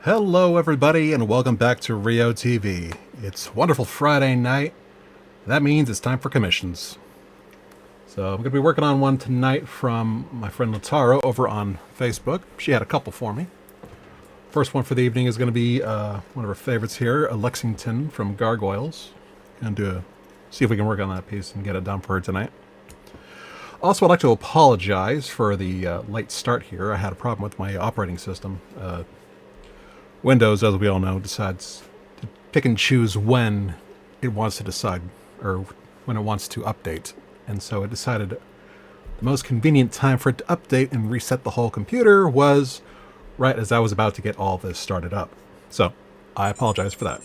Hello everybody and welcome back to Reo TV. It's wonderful Friday night. That means it's time for commissions. So I'm going to be working on one tonight from my friend Lataro over on Facebook. She had a couple for me. First one for the evening is going to be one of her favorites here, a Lexington from Gargoyles. Going to see if we can work on that piece and get it done for her tonight. Also, I'd like to apologize for the late start here. I had a problem with my operating system. Windows, as we all know, decides to pick and choose when it wants to decide, or when it wants to update. And so it decided the most convenient time for it to update and reset the whole computer was right as I was about to get all this started up. So, I apologize for that.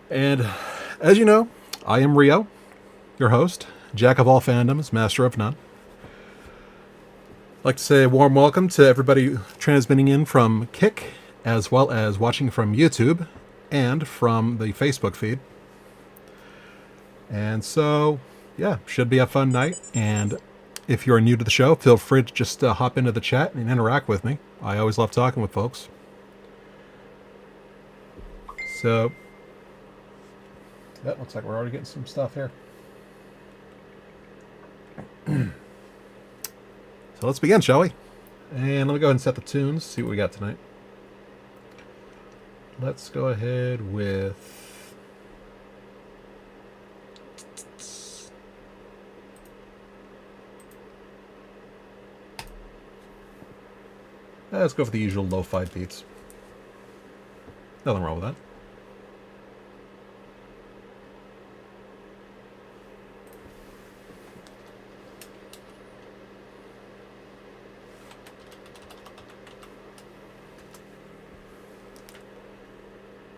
And as you know, I am Reo, your host, jack of all fandoms, master of none. I'd like to say a warm welcome to everybody transmitting in from Kick, as well as watching from YouTube and from the Facebook feed. And so, yeah, should be a fun night. And if you're new to the show, feel free to just hop into the chat and interact with me. I always love talking with folks. So, yeah, looks like we're already getting some stuff here. So let's begin, shall we? And let me go ahead and set the tunes, see what we got tonight. Let's go ahead with... let's go for the usual lo-fi beats. Nothing wrong with that.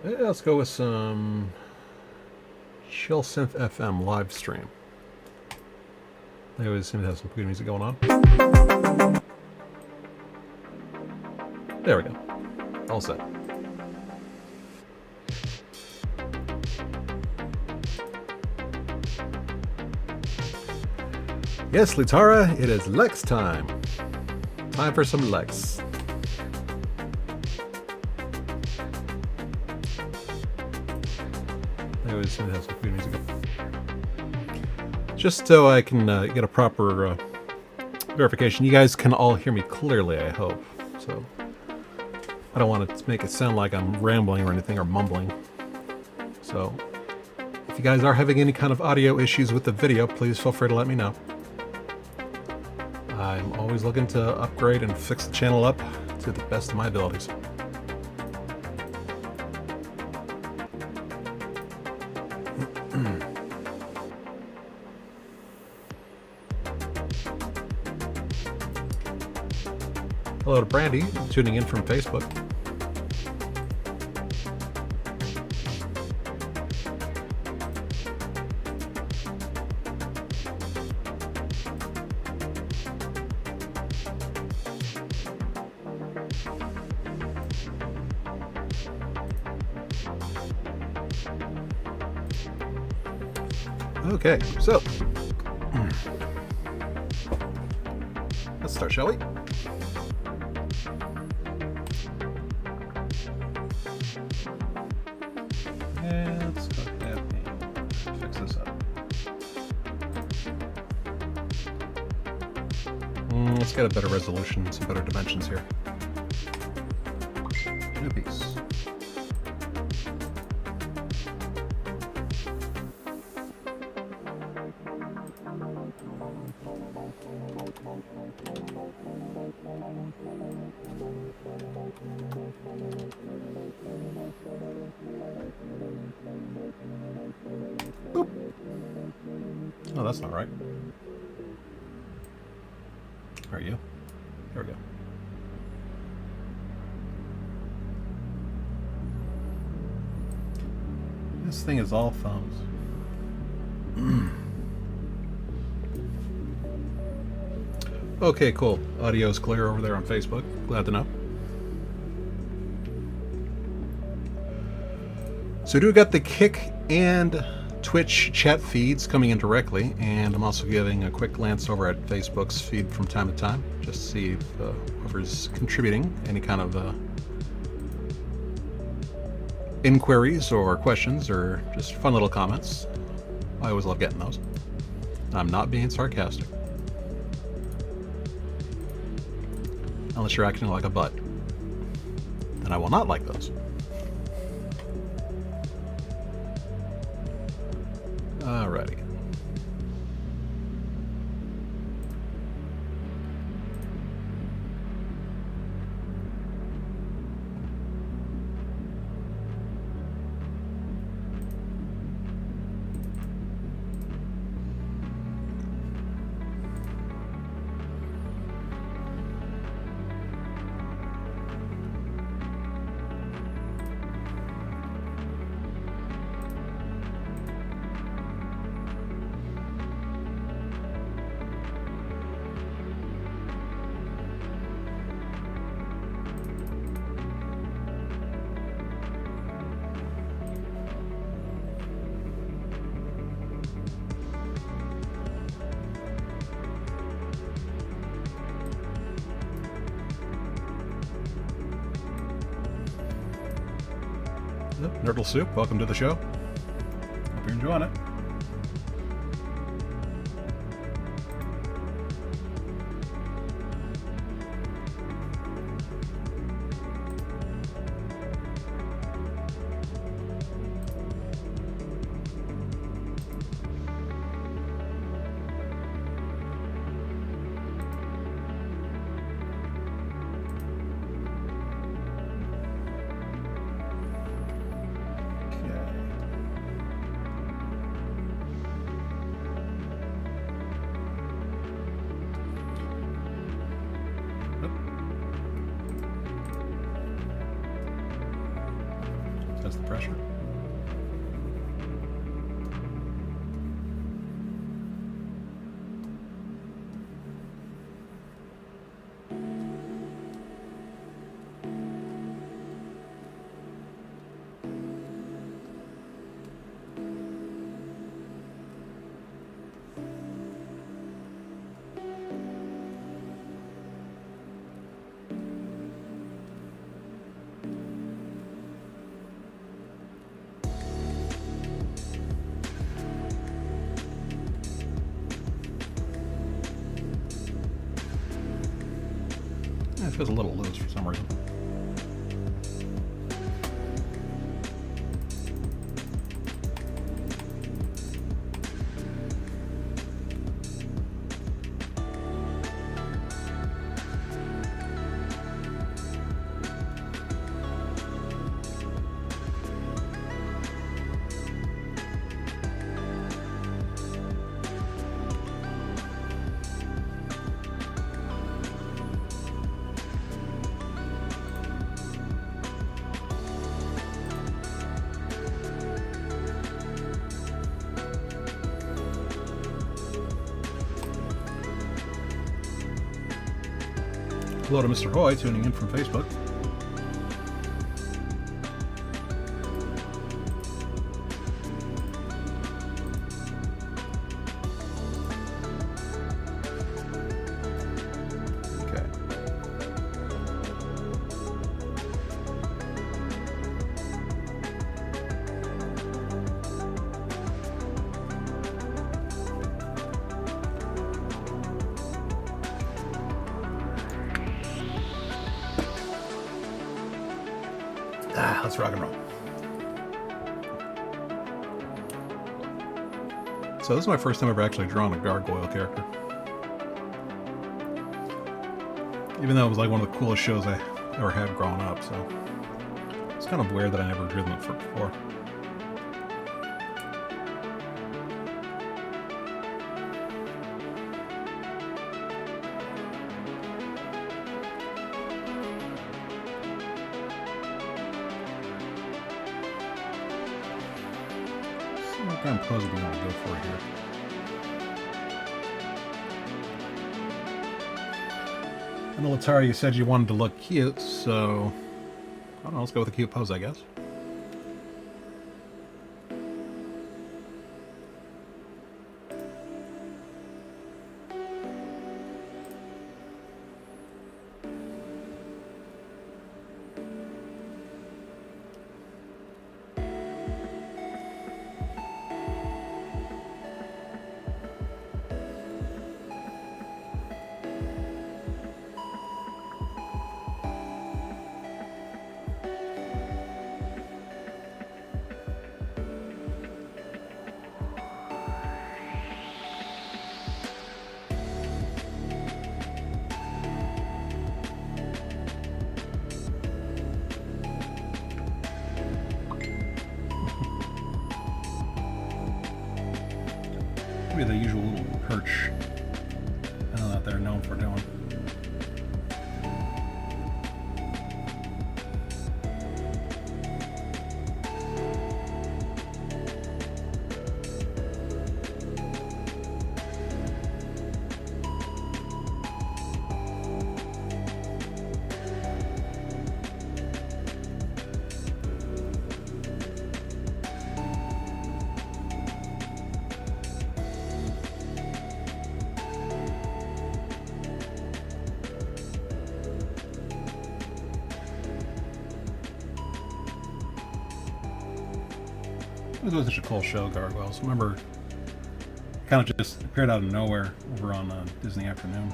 Let's go with some Chill Synth FM live stream. They always seem to have some good music going on. There we go. All set. Yes, Lutara, it is Lex time. Time for some Lex. They always seem to have some good music. Just so I can get a proper verification. You guys can all hear me clearly, I hope. So I don't want to make it sound like I'm rambling or anything or mumbling. So if you guys are having any kind of audio issues with the video, please feel free to let me know. I'm always looking to upgrade and fix the channel up to the best of my abilities. Hello to Brandy, tuning in from Facebook. Okay, so let's start, shall we? And let's go ahead and fix this up. Let's get a better resolution, some better dimensions here. New piece. Boop. Oh, that's not right. Are you? There we go. This thing is all thumbs. Okay, cool. Audio's clear over there on Facebook. Glad to know. So we do got the Kick and Twitch chat feeds coming in directly, and I'm also giving a quick glance over at Facebook's feed from time to time, just to see if whoever's contributing any kind of inquiries or questions or just fun little comments. I always love getting those. I'm not being sarcastic. Unless you're acting like a butt. Then I will not like those. Alrighty. Nerdle Soup, welcome to the show. Hope you're enjoying it. That's the pressure. It feels a little loose for some reason. Hello to Mr. Hoy, tuning in from Facebook. Okay. Let's rock and roll. So this is my first time ever actually drawing a gargoyle character. Even though it was like one of the coolest shows I ever had growing up, so it's kind of weird that I never drew them before. What kind of pose do we want to go for here? I know, Latara, you said you wanted to look cute, so I don't know, let's go with a cute pose, I guess. be the usual little perch that they're known for doing. It was such a cool show, Gargoyles. Remember, it kind of just appeared out of nowhere over on Disney Afternoon.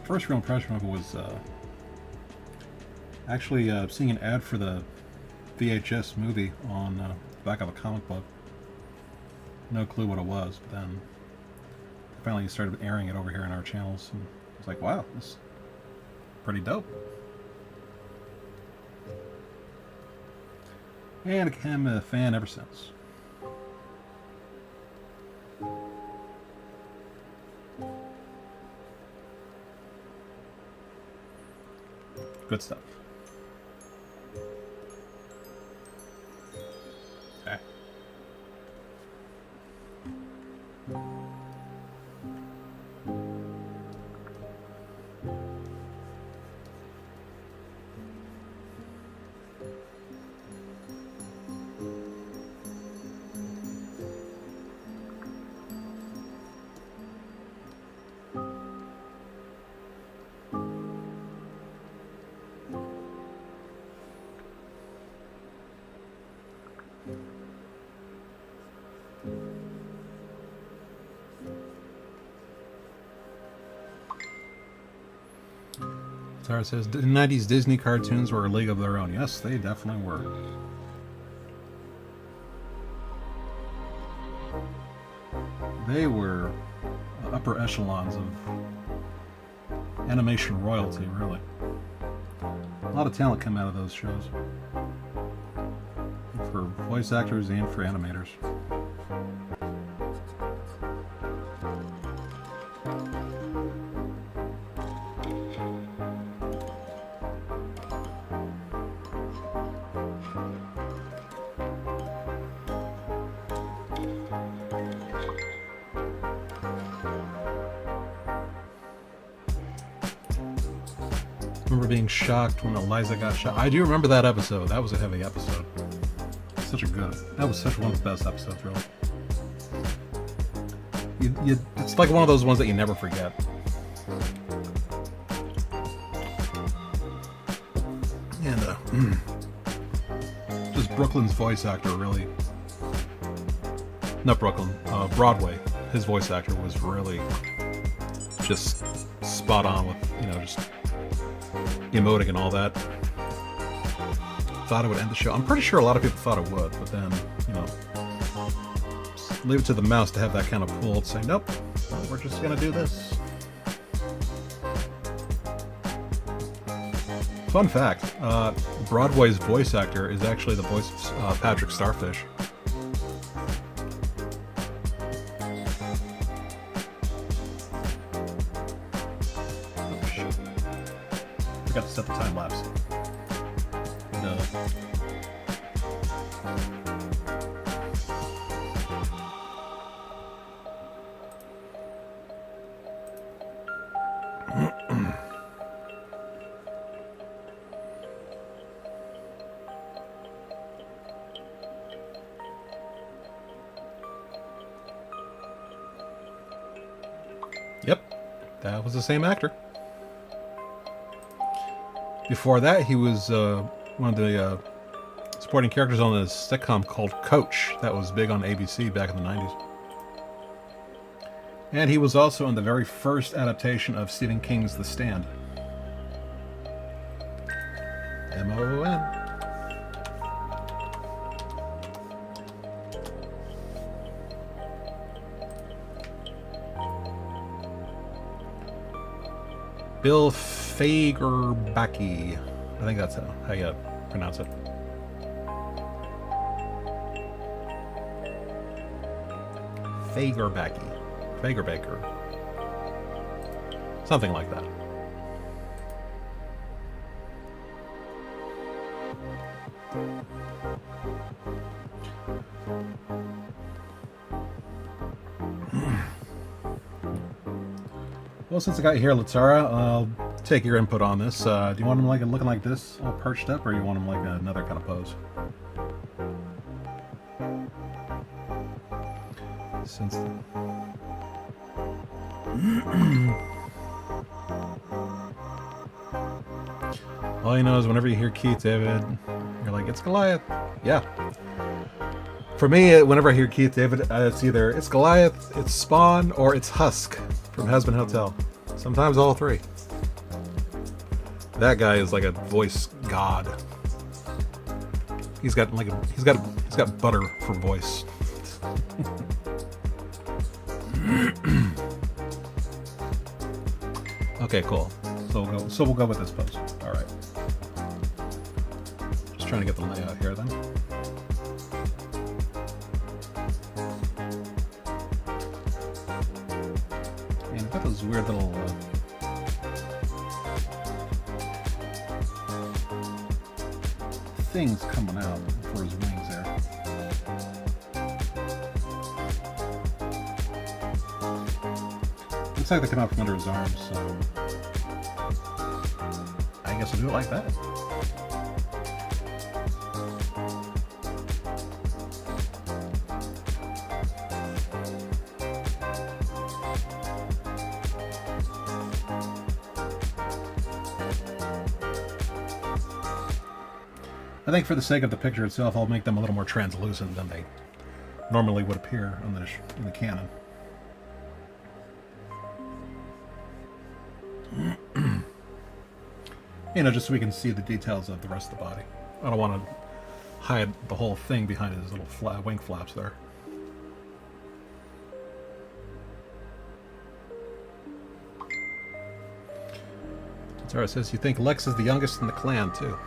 First real impression of it was actually seeing an ad for the VHS movie on the back of a comic book. No clue what it was, but then finally started airing it over here in our channels, and I was like, wow, this is pretty dope. And I'm a fan ever since. Good stuff. Okay. Tara says, the 90s Disney cartoons were a league of their own. Yes, they definitely were. They were upper echelons of animation royalty, really. A lot of talent came out of those shows. For voice actors and for animators. I remember being shocked when Eliza got shot. I do remember that episode. That was a heavy episode. That was such one of the best episodes, really. It's like one of those ones that you never forget. And just Brooklyn's voice actor really, not Brooklyn, Broadway. His voice actor was really just spot on with, just emoting and all that. Thought it would end the show. I'm pretty sure a lot of people thought it would, but then, leave it to the mouse to have that kind of pull to say, nope, we're just gonna do this. Fun fact, Broadway's voice actor is actually the voice of Patrick Starfish. Oh shit. Forgot to set the time lapse. No. Yep, that was the same actor. Before that, he was one of the supporting characters on a sitcom called Coach that was big on ABC back in the 90s. And he was also in the very first adaptation of Stephen King's The Stand. M-O-O-N. Bill Fagerbacke. I think that's how you pronounce it. Fagerbaker. Something like that. Well, since I got you here, Latara, I'll take your input on this. Do you want him like looking like this, all perched up, or you want him like another kind of pose? Since all you know is whenever you hear Keith David, you're like, it's Goliath. Yeah. For me, whenever I hear Keith David, it's either it's Goliath, it's Spawn, or it's Husk from Husband Hotel. Sometimes all three. That guy is like a voice god. He's got butter for voice. Okay, cool. So we'll go with this pose. All right. Just trying to get the layout here then. And I've got those weird little things coming out for his wings there. Looks like they come out from under his arms, so I guess I'll do it like that. I think for the sake of the picture itself, I'll make them a little more translucent than they normally would appear on in the canon. You know, just so we can see the details of the rest of the body. I don't want to hide the whole thing behind his little wing flaps there. Tara says, you think Lex is the youngest in the clan, too?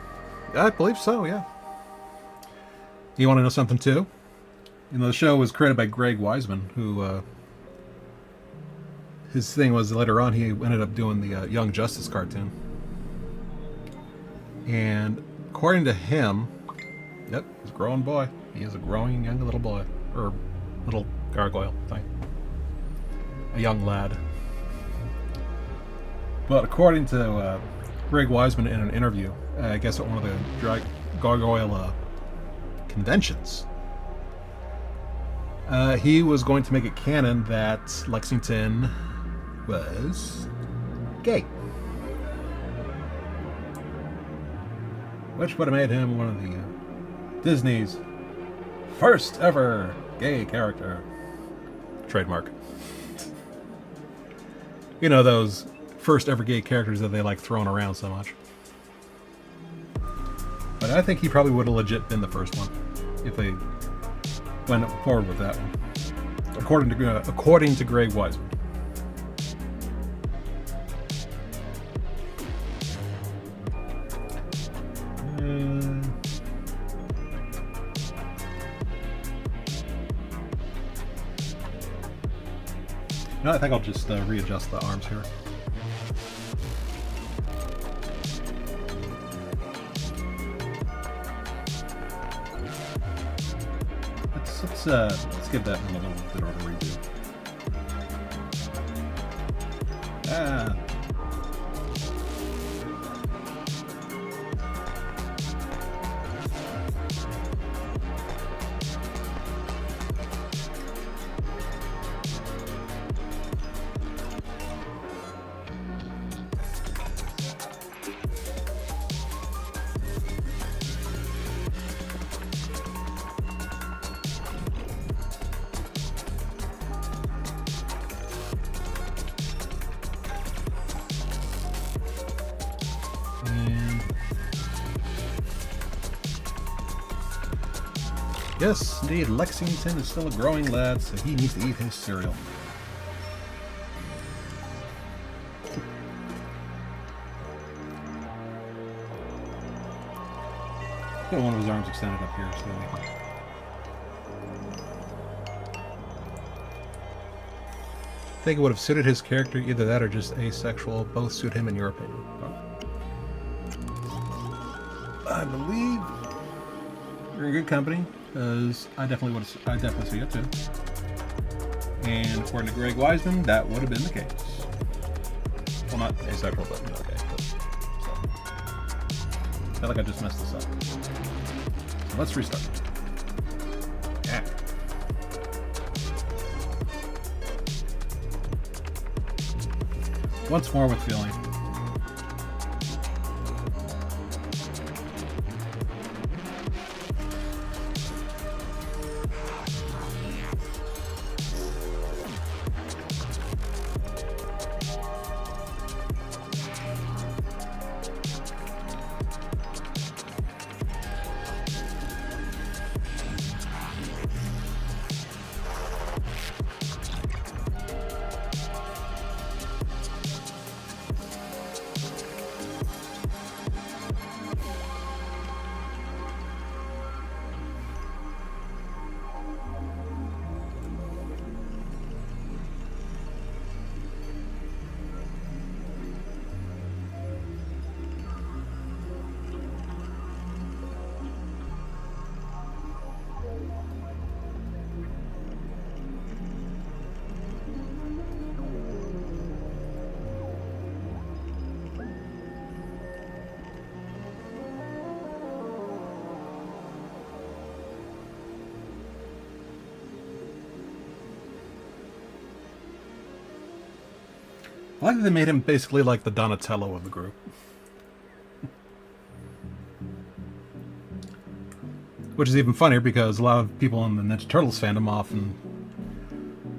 I believe so, yeah. You want to know something, too? You know, the show was created by Greg Wiseman, who, his thing was later on, he ended up doing the Young Justice cartoon. And according to him, yep, he's a growing boy. He is a growing young little boy, or little gargoyle thing. A young lad. But according to Greg Wiseman in an interview, I guess at one of the gargoyle conventions, he was going to make it canon that Lexington was gay. Which would have made him one of the Disney's first ever gay character. Trademark. You know, those first ever gay characters that they like throwing around so much. But I think he probably would have legit been the first one if they went forward with that one. According to Greg Wiseman. No, I think I'll just readjust the arms here. Let's give that one a little bit of a redo. Yes, indeed, Lexington is still a growing lad, so he needs to eat his cereal. Got one of his arms extended up here, so we can... think it would have suited his character? Either that or just asexual. Both suit him in your opinion. I believe you're in good company, because I definitely see it too. And according to Greg Wiseman, that would have been the case. Well, not asexual, but okay. So, I feel like I just messed this up. So let's restart. Yeah. Once more with feeling. I like that they made him basically like the Donatello of the group. Which is even funnier because a lot of people in the Ninja Turtles fandom often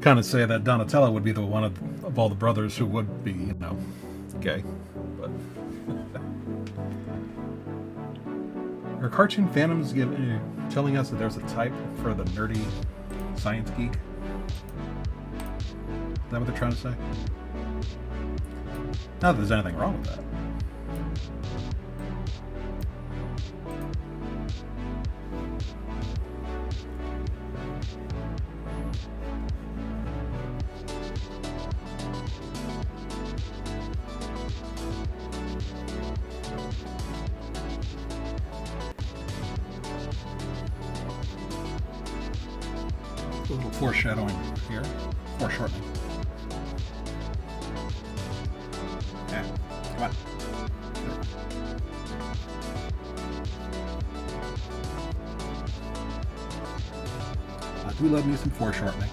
kind of say that Donatello would be the one of all the brothers who would be, you know, gay. But are cartoon fandoms telling us that there's a type for the nerdy science geek? Is that what they're trying to say? Not that there's anything wrong with that. A little foreshadowing here, foreshortening. Yeah, come on. I do love me some foreshortening.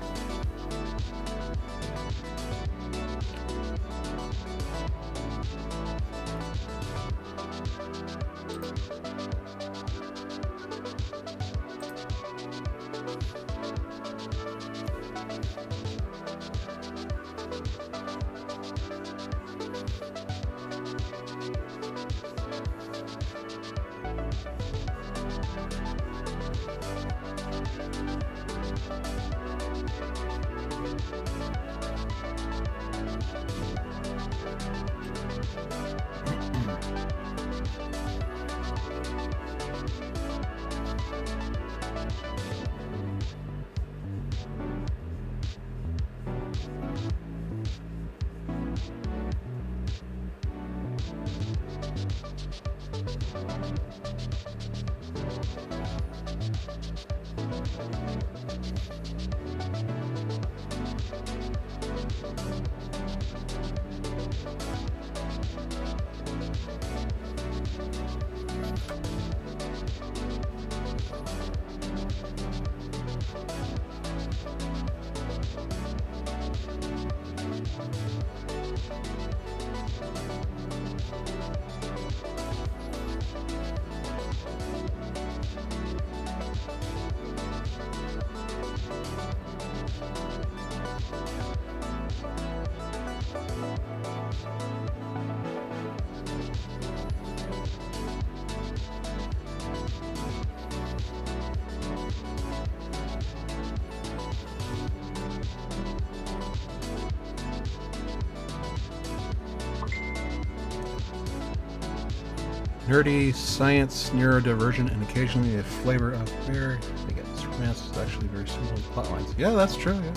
Nerdy, science, neurodivergent, and occasionally a flavor of fear. I guess romance is actually very similar to plot lines. Yeah, that's true, yeah.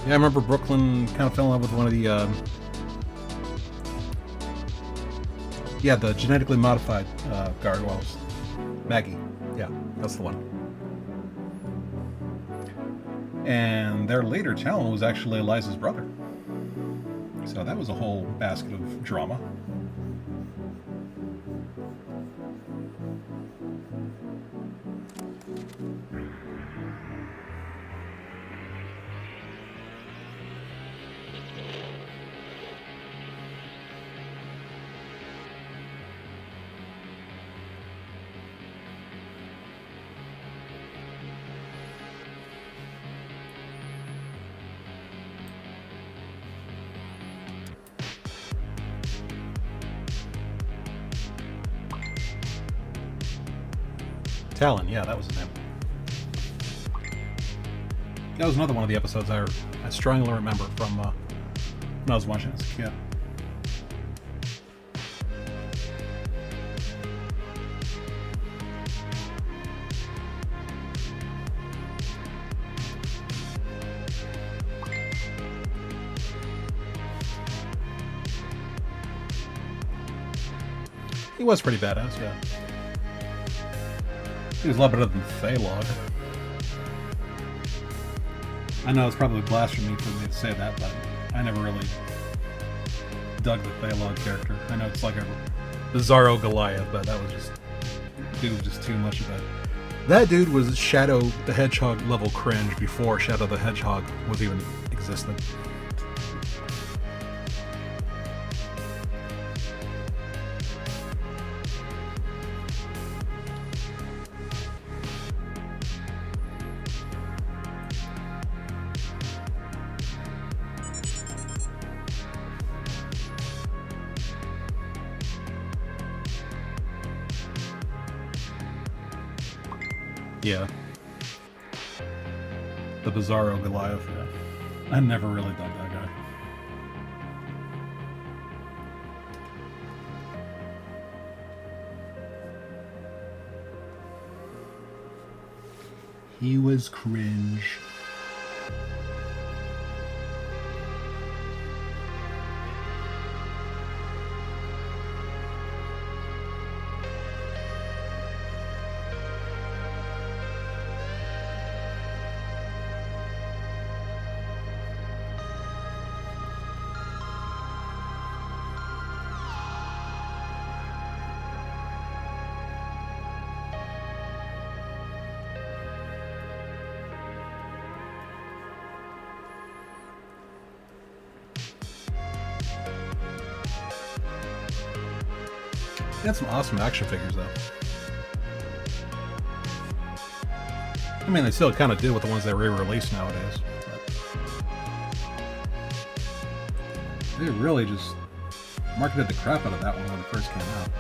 Yeah, I remember Brooklyn kind of fell in love with one of the, the genetically modified gargoyles. Maggie. Yeah, that's the one. And their later Talon was actually Eliza's brother. So that was a whole basket of drama. Talon, yeah, that was his name. That was another one of the episodes I strongly remember from when I was watching as a kid. He was pretty badass, yeah. He was a lot better than Thaylog. I know it's probably blasphemy for me to say that, but I never really dug the Thaylog character. I know it's like a Bizarro Goliath, but that was just... Dude was just too much of that. That dude was Shadow the Hedgehog level cringe before Shadow the Hedgehog was even existent. Yeah. The Bizarro Goliath, yeah. I never really dug that guy. He was cringe. They had some awesome action figures, though. I mean, they still kind of do with the ones they re-release nowadays. But they really just marketed the crap out of that one when it first came out.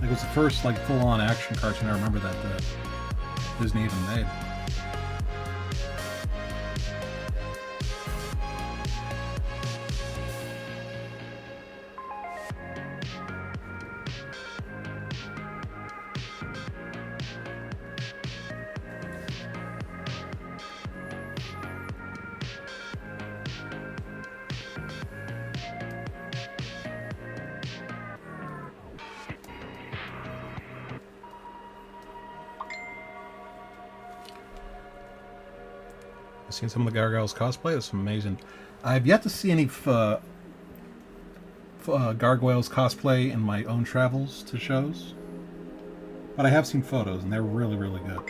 Like, it was the first like full-on action cartoon I remember that Disney even made. Seen some of the Gargoyles cosplay. It's amazing. I've yet to see any Gargoyles cosplay in my own travels to shows, but I have seen photos, and they're really, really good.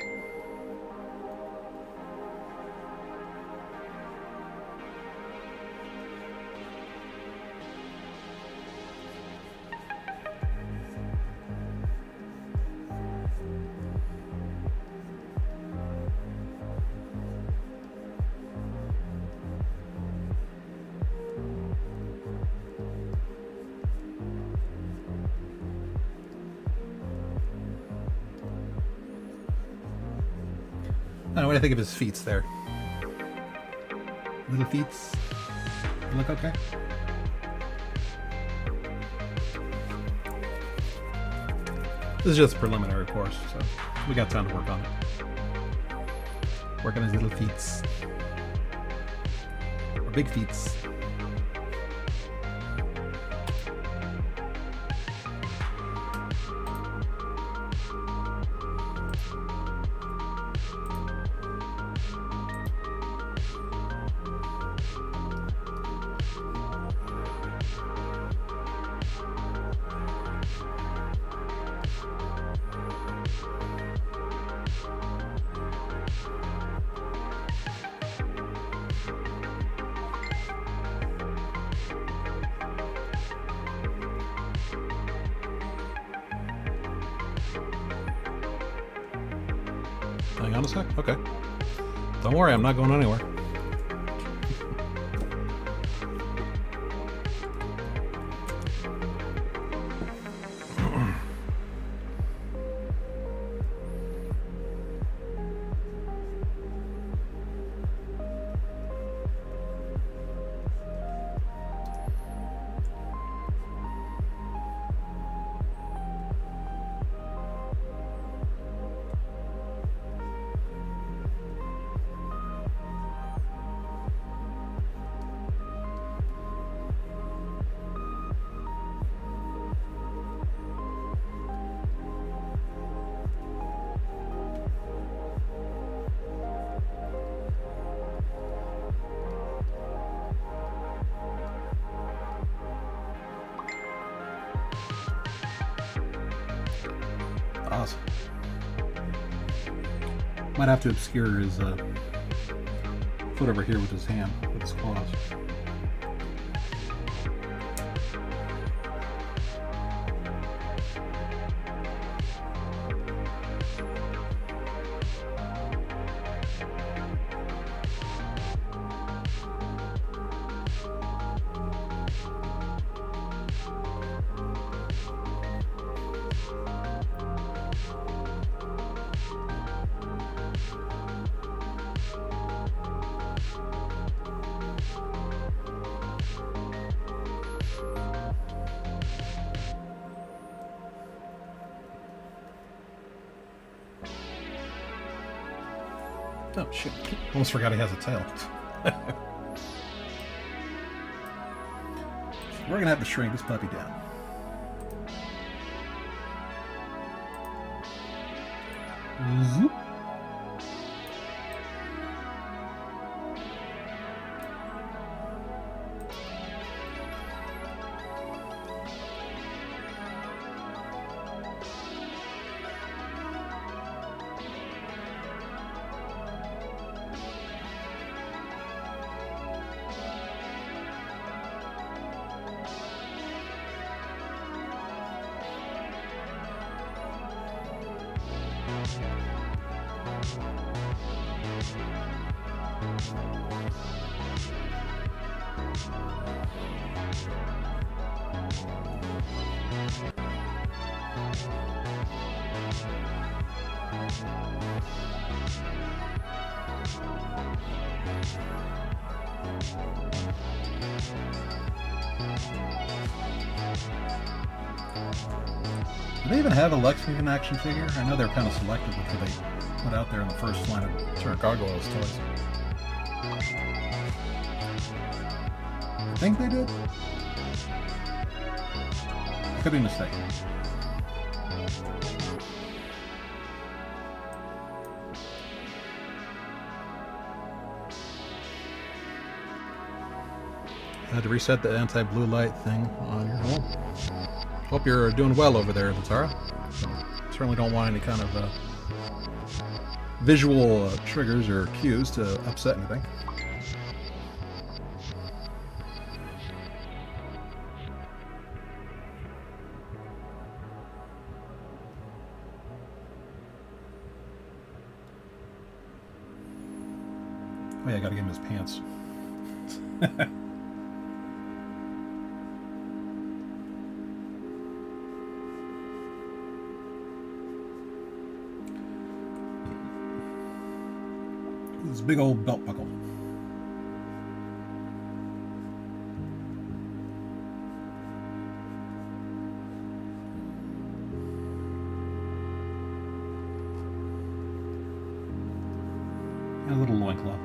I don't know, what do I think of his feet there? Little feet. They look okay. This is just preliminary, of course, so we got time to work on it. Work on his little feet. big feats. Hang on a sec. Okay. Don't worry, I'm not going anywhere. Awesome. Might have to obscure his foot over here with his hand, with his claws. Oh shit, almost forgot he has a tail. We're gonna have to shrink this puppy down. Zoop. Do they even have a Lexington action figure? I know they're kind of selective with what they put out there in the first line of Turner Gargoyles toys. I think they did. I could be mistaken. I had to reset the anti-blue light thing on your home. Hope you're doing well over there, Latara. Certainly don't want any kind of visual triggers or cues to upset anything. Oh yeah, I gotta give him his pants. This big old belt buckle. And a little loincloth.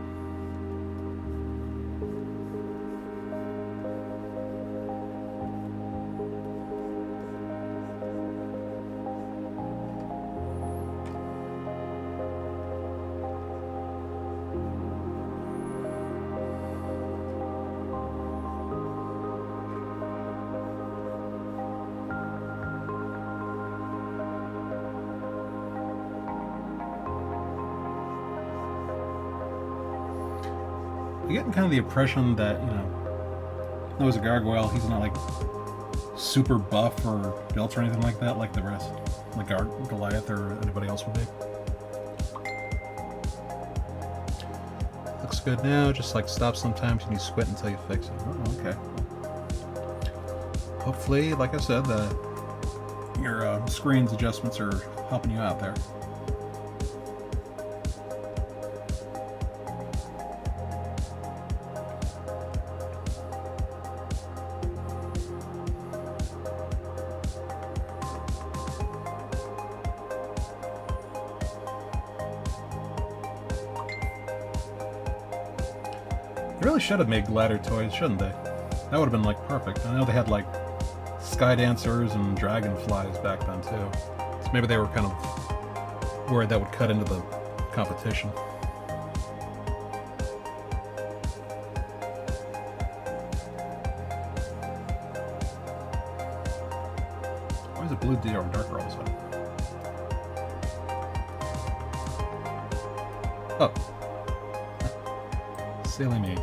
I'm getting kind of the impression that, you know, though he's a gargoyle, he's not like super buff or built or anything like that, like the rest, like Goliath or anybody else would be. Looks good now, just like stops sometimes and you squint until you fix it. Oh, okay. Hopefully, like I said, your screen's adjustments are helping you out there. They really should have made glider toys, shouldn't they? That would have been like perfect. I know they had like sky dancers and dragonflies back then too. So maybe they were kind of worried that would cut into the competition. Why is it blue deer or darker all of a sudden? Oh. Silly me.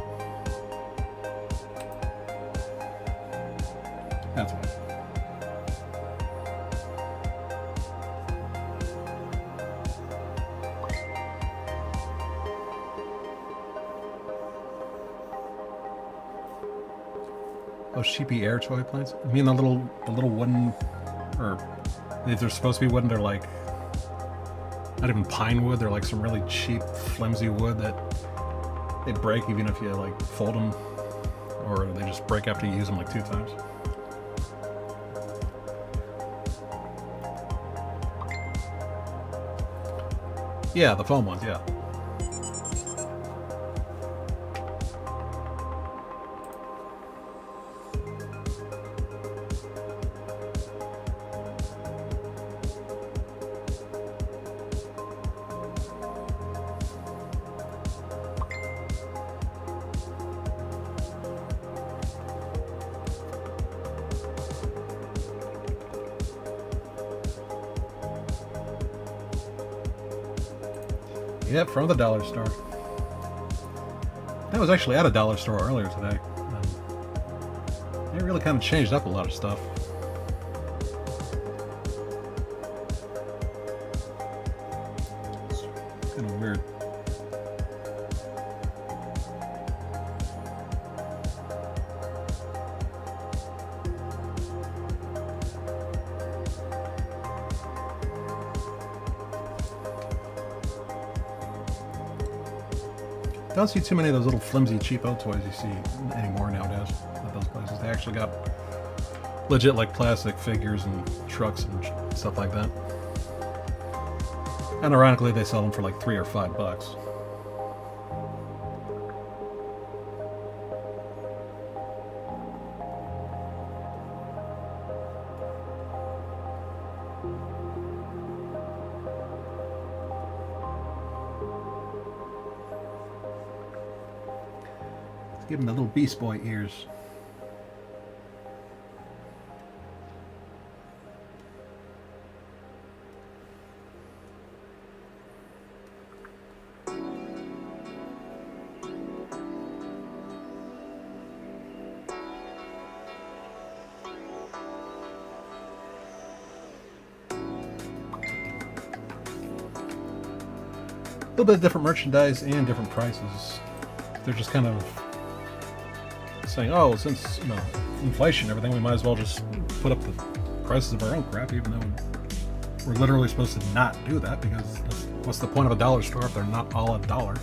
That's why. Those sheepy air toy planes? I mean the little wooden, or if they're supposed to be wooden, they're like not even pine wood. They're like some really cheap, flimsy wood that they break even if you like fold them, or they just break after you use them like 2 times. Yeah, the foam ones, yeah. Yep, from the dollar store. That was actually at a dollar store earlier today. It really kind of changed up a lot of stuff. It's kind of weird. Don't see too many of those little flimsy cheapo toys you see anymore nowadays at those places. They actually got legit like plastic figures and trucks and stuff like that. And ironically, they sell them for like $3 or $5. Give him the little Beast Boy ears. A little bit of different merchandise and different prices. They're just kind of saying, oh, since, you know, inflation and everything, we might as well just put up the prices of our own crap, even though we're literally supposed to not do that, because what's the point of a dollar store if they're not all $1?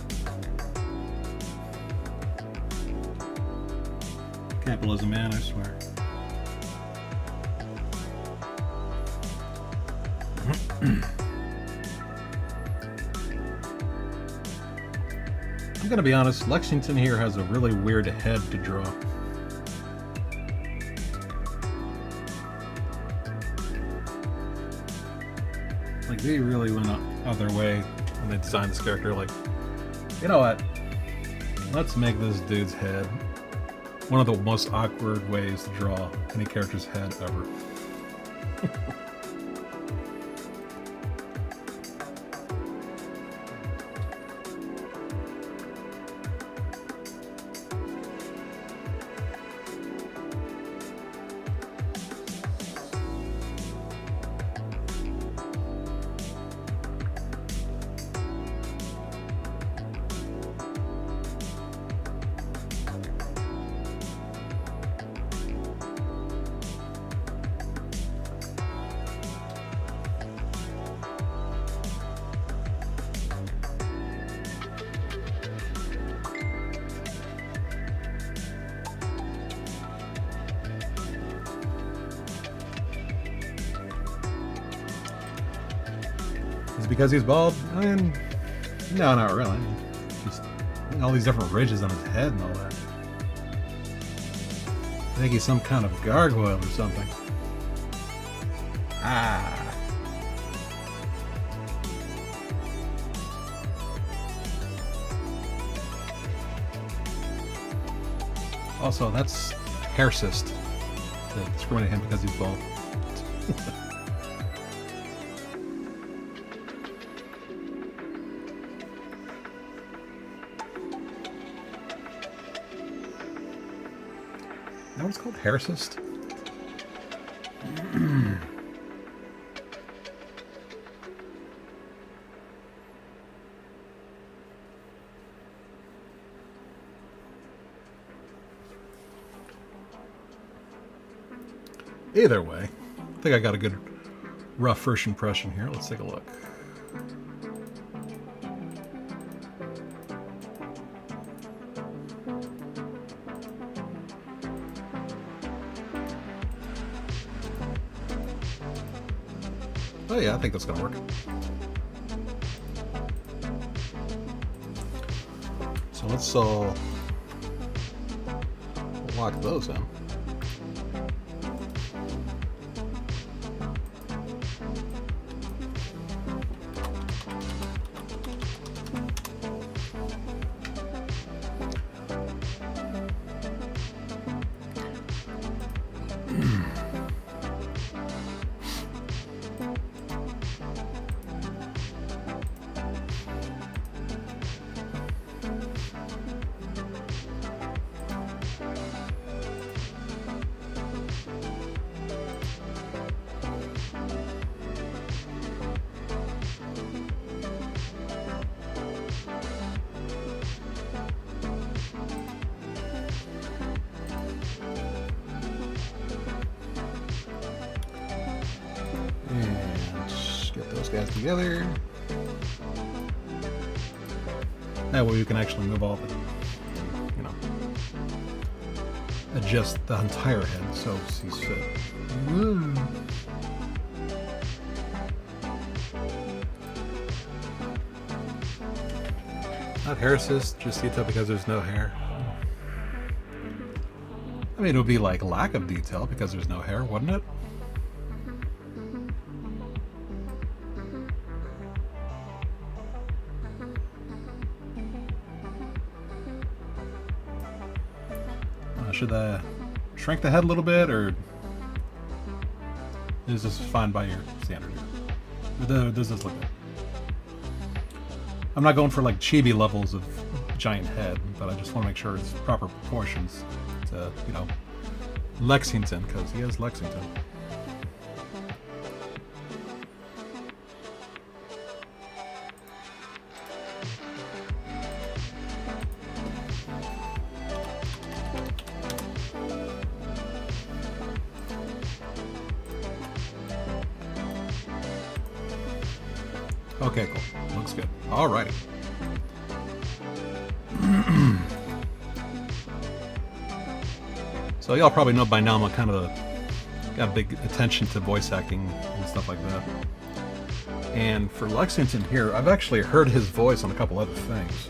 Capitalism, man, I swear. I'm gonna be honest, Lexington here has a really weird head to draw. Like, they really went out of their way when they designed this character. Like, you know what? Let's make this dude's head one of the most awkward ways to draw any character's head ever. Is it because he's bald? I mean, no, not really. Just all these different ridges on his head and all that. I think he's some kind of gargoyle or something. Ah. Also, that's hair cyst. To discriminate him because he's bald. That one's called hair cyst. Either way, I think I got a good rough first impression here. Let's take a look. Oh yeah, I think that's gonna work. So let's lock those in. Guys together. That way we can actually move all of it, you know, adjust the entire head so it sees fit. Woo. Not hair cyst, just detail because there's no hair. I mean, it would be like lack of detail because there's no hair, wouldn't it? Should I shrink the head a little bit, or is this fine by your standard? Or does this look good? I'm not going for like chibi levels of giant head, but I just want to make sure it's proper proportions to, you know, Lexington, because he is Lexington. Okay, cool. Looks good. Alrighty. So y'all probably know by now I'm kind of got a big attention to voice acting and stuff like that. And for Lexington here, I've actually heard his voice on a couple other things.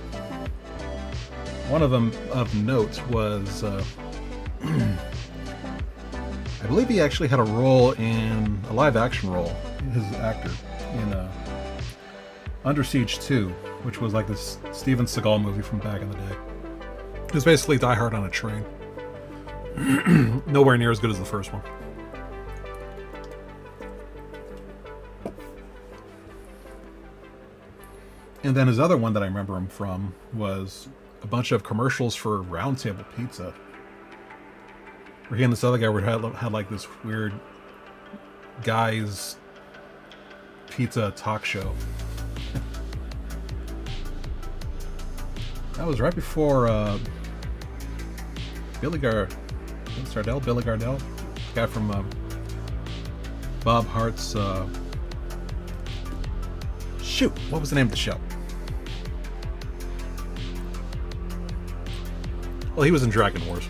One of them of note was, I believe he actually had a role in a live action role, his actor, in Under Siege 2, which was like this Steven Seagal movie from back in the day. It was basically Die Hard on a train. Nowhere near as good as the first one. And then his other one that I remember him from was a bunch of commercials for Round Table Pizza, where he and this other guy had like this weird guy's pizza talk show. That was right before Billy Gardell, guy from Bob Hart's. Shoot, what was the name of the show? Well, he was in Dragon Wars.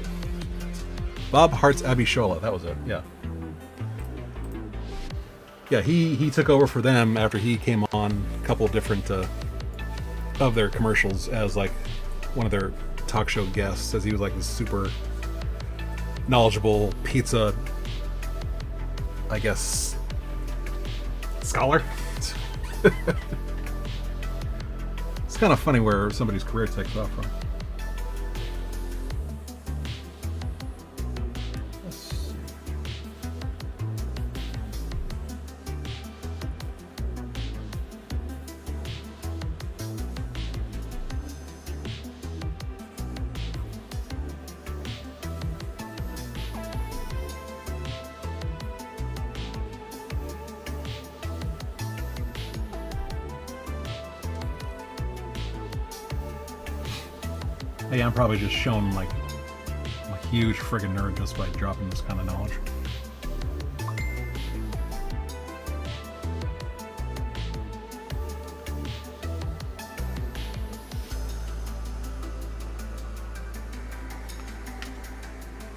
Bob Hart's Abishola, that was it. Yeah. Yeah, he took over for them after he came on a couple of different of their commercials as like one of their talk show guests, as he was like this super knowledgeable pizza, I guess, scholar. It's kind of funny where somebody's career takes off from. Hey, I'm probably just shown like I'm a huge friggin' nerd just by dropping this kind of knowledge.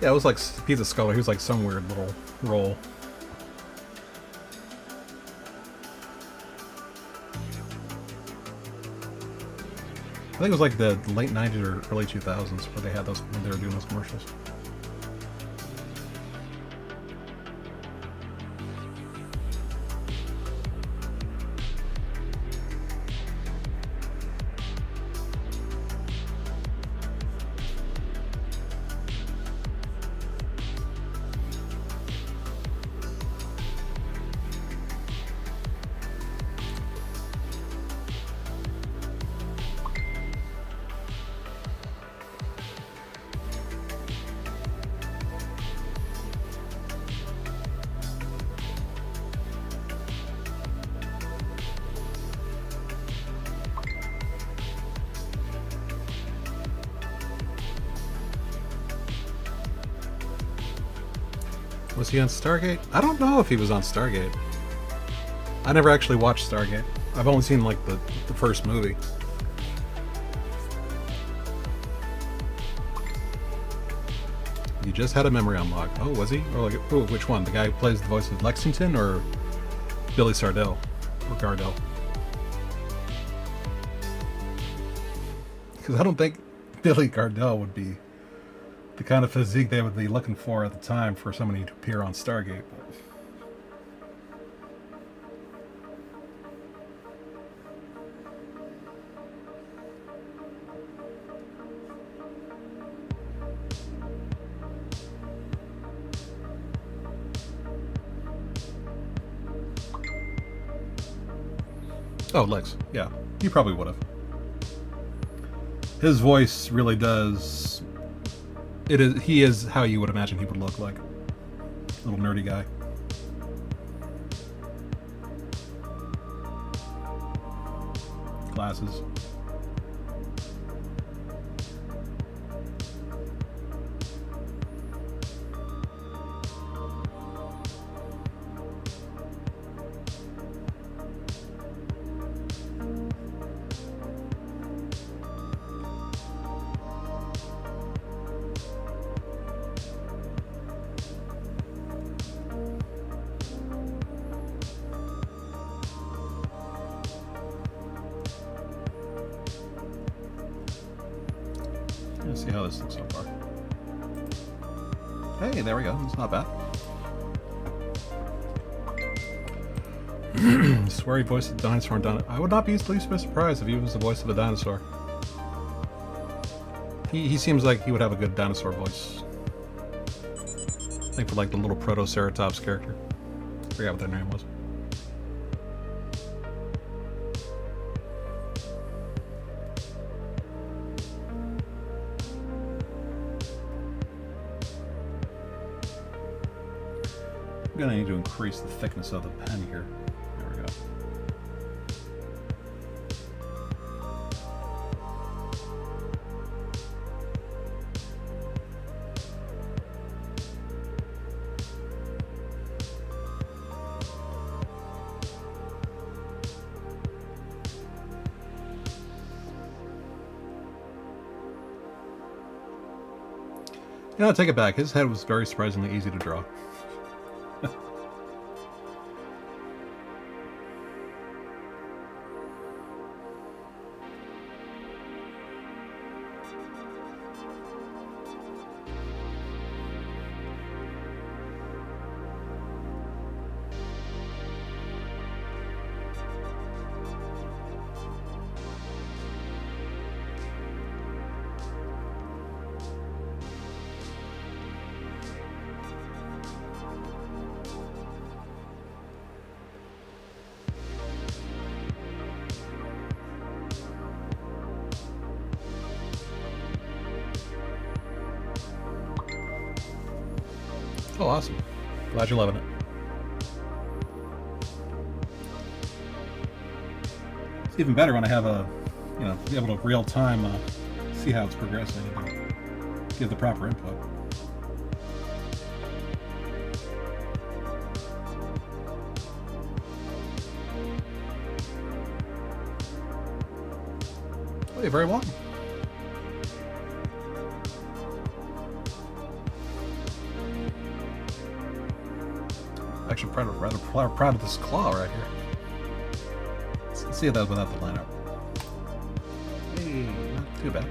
Yeah, it was like Pizza Scholar. He was like some weird little role. I think it was like the late 90s or early 2000s where they had those, when they were doing those commercials. Was he on Stargate? I don't know if he was on Stargate. I never actually watched Stargate. I've only seen like the first movie. You just had a memory unlock. Oh, was he? Or like, oh, which one? The guy who plays the voice of Lexington or Billy Sardell or Gardell? Because I don't think Billy Gardell would be the kind of physique they would be looking for at the time for somebody to appear on Stargate. Oh, Lex. Yeah, he probably would have. His voice really does. It is. He is how you would imagine he would look like. Little nerdy guy. Glasses. Let's see how this looks so far. Hey, there we go. It's not bad. Swear he voiced the dinosaur in Dinosaur. I would not be least bit surprised if he was the voice of a dinosaur. He seems like he would have a good dinosaur voice. I think for like the little Protoceratops character. I forgot what their name was. I'm gonna need to increase the thickness of the pen here. There we go. You know, I take it back. His head was very surprisingly easy to draw. Oh, awesome. Glad you're loving it. It's even better when I have be able to real time see how it's progressing and give the proper input. Oh, you're very welcome. Actually, rather proud of this claw right here. Let's see that without the lineup. Hey, not too bad.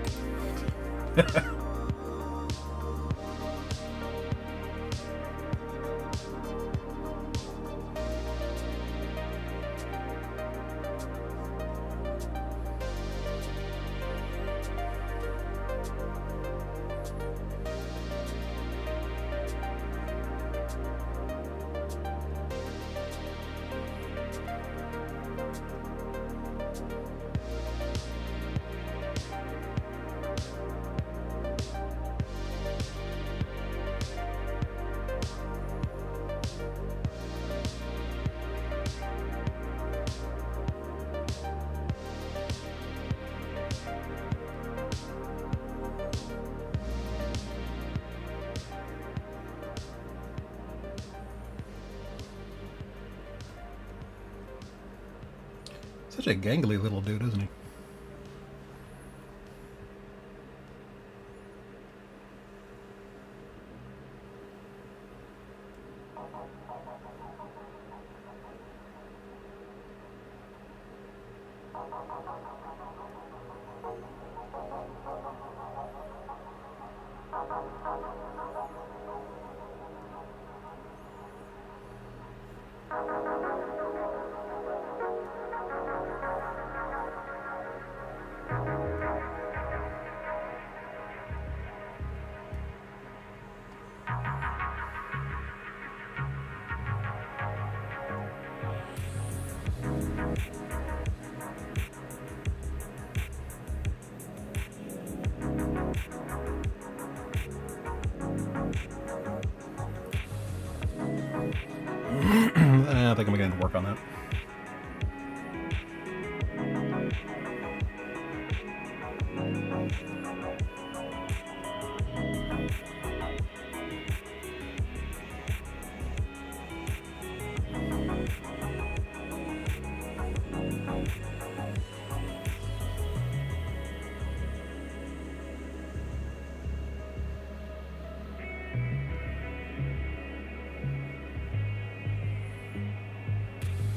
Such a gangly little dude, isn't he? I think I'm going to work on that.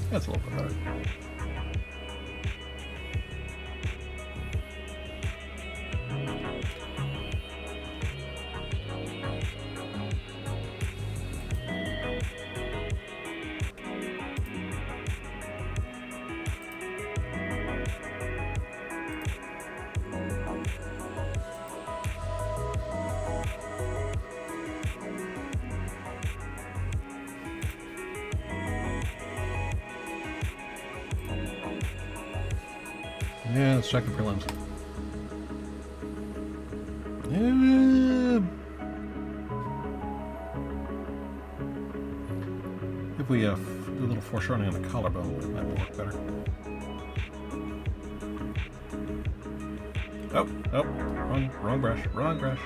That's a little bit better. Yeah, let's check the prelims. If we do a little foreshortening on the collarbone, it might work better. Oh, wrong brush.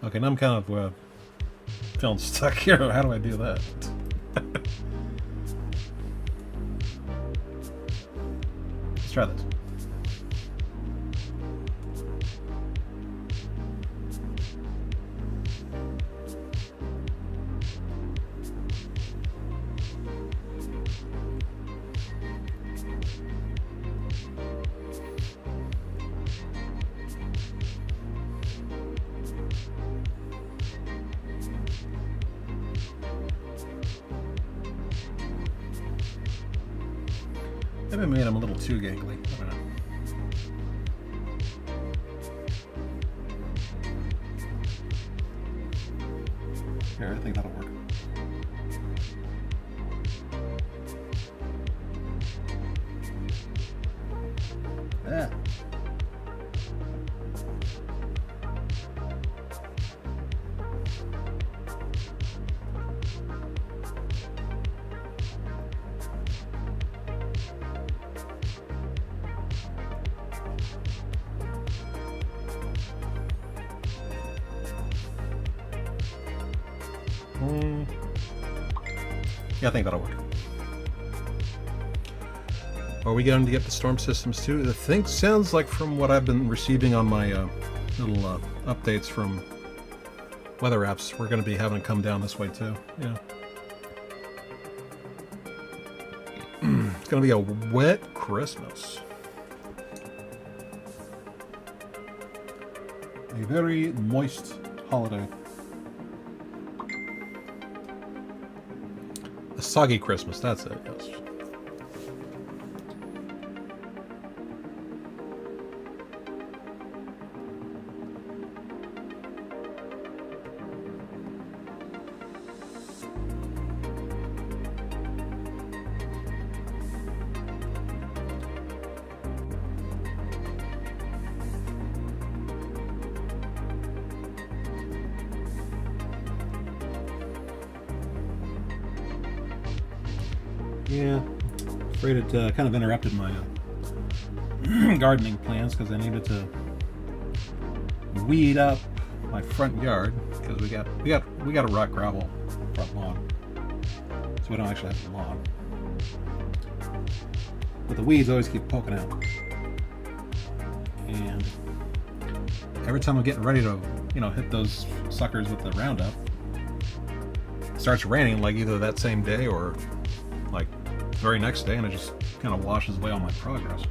Okay, now I'm kind of feeling stuck here. How do I do that? Let's try this. Maybe I made them a little too gangly. I don't know. Here, I think that'll work. Yeah. Yeah, I think that'll work. Are we going to get the storm systems too? The thing sounds like, from what I've been receiving on my little updates from weather apps, we're going to be having it come down this way too. Yeah. It's going to be a wet Christmas. A very moist holiday. A soggy Christmas, that's it, yes. Yeah, afraid it kind of interrupted my gardening plans because I needed to weed up my front yard because we got a rock gravel front lawn, so we don't actually have a lawn. But the weeds always keep poking out, and every time I'm getting ready to hit those suckers with the Roundup, it starts raining like either that same day or like the very next day, and it just kind of washes away all my progress.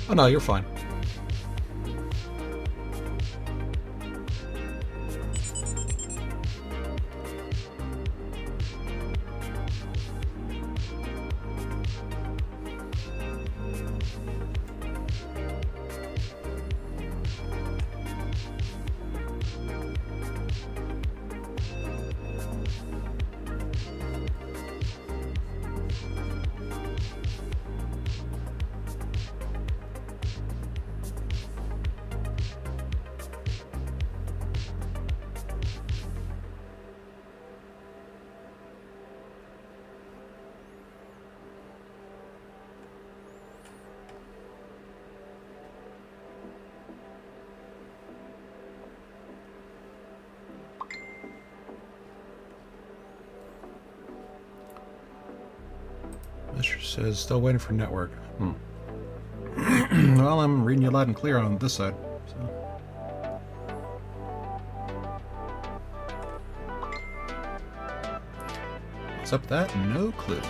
Oh no, you're fine. Mr. says, still waiting for network. Well, I'm reading you loud and clear on this side. So. What's up with that? No clue.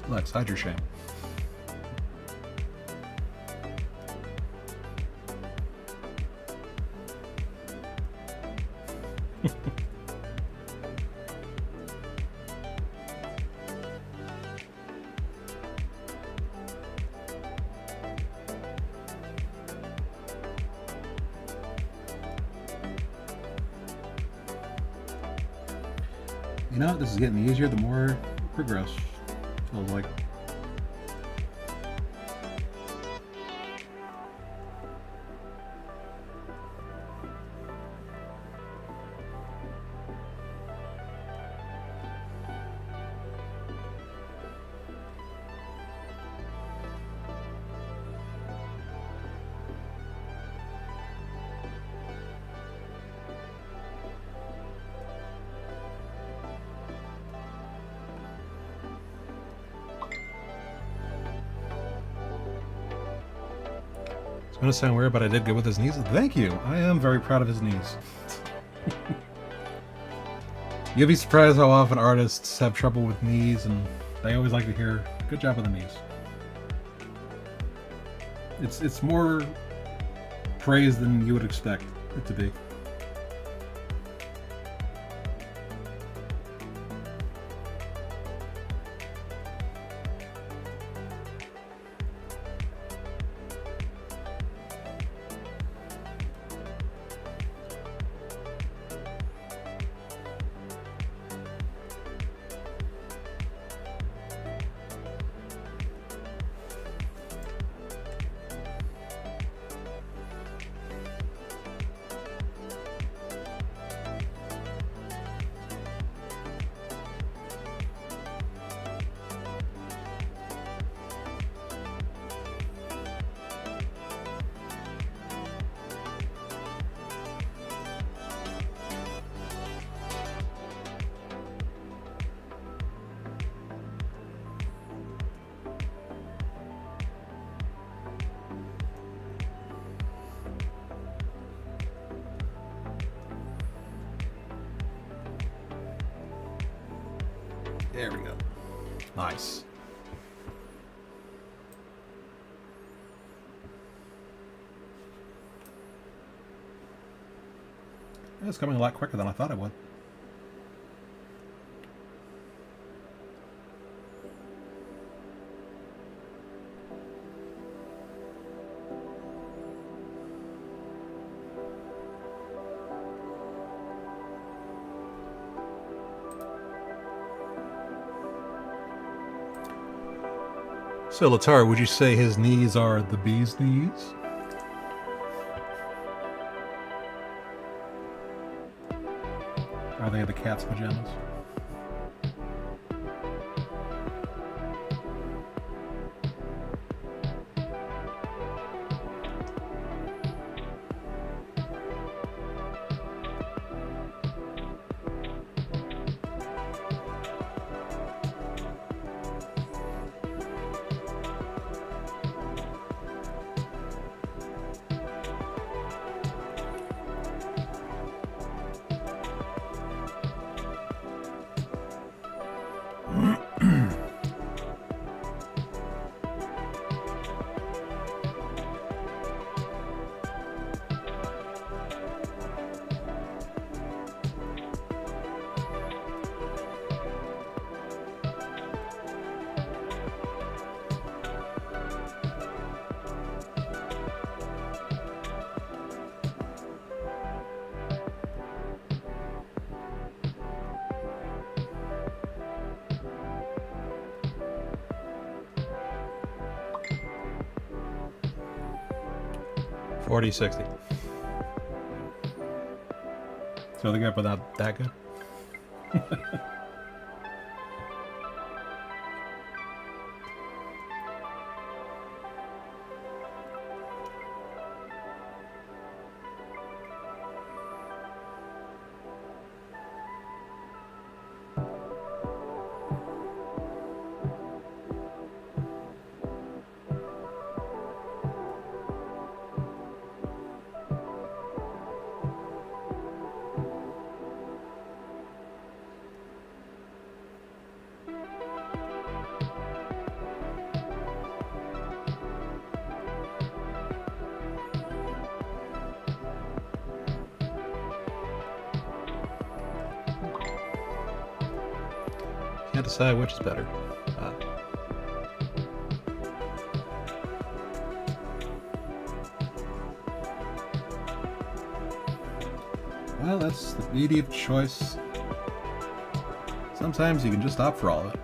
Lex, hide your shame. You know, this is getting easier the more we progress. Feels like. It's going to sound weird, but I did good with his knees. Thank you. I am very proud of his knees. You'll be surprised how often artists have trouble with knees, and they always like to hear, good job with the knees. It's more praise than you would expect it to be. There we go. Nice. It's coming a lot quicker than I thought it would. So, Latar, would you say his knees are the bee's knees? Are they the cat's pajamas? $40.60. So the gap without that good. Can't decide which is better. Well, that's the beauty of choice. Sometimes you can just opt for all of it.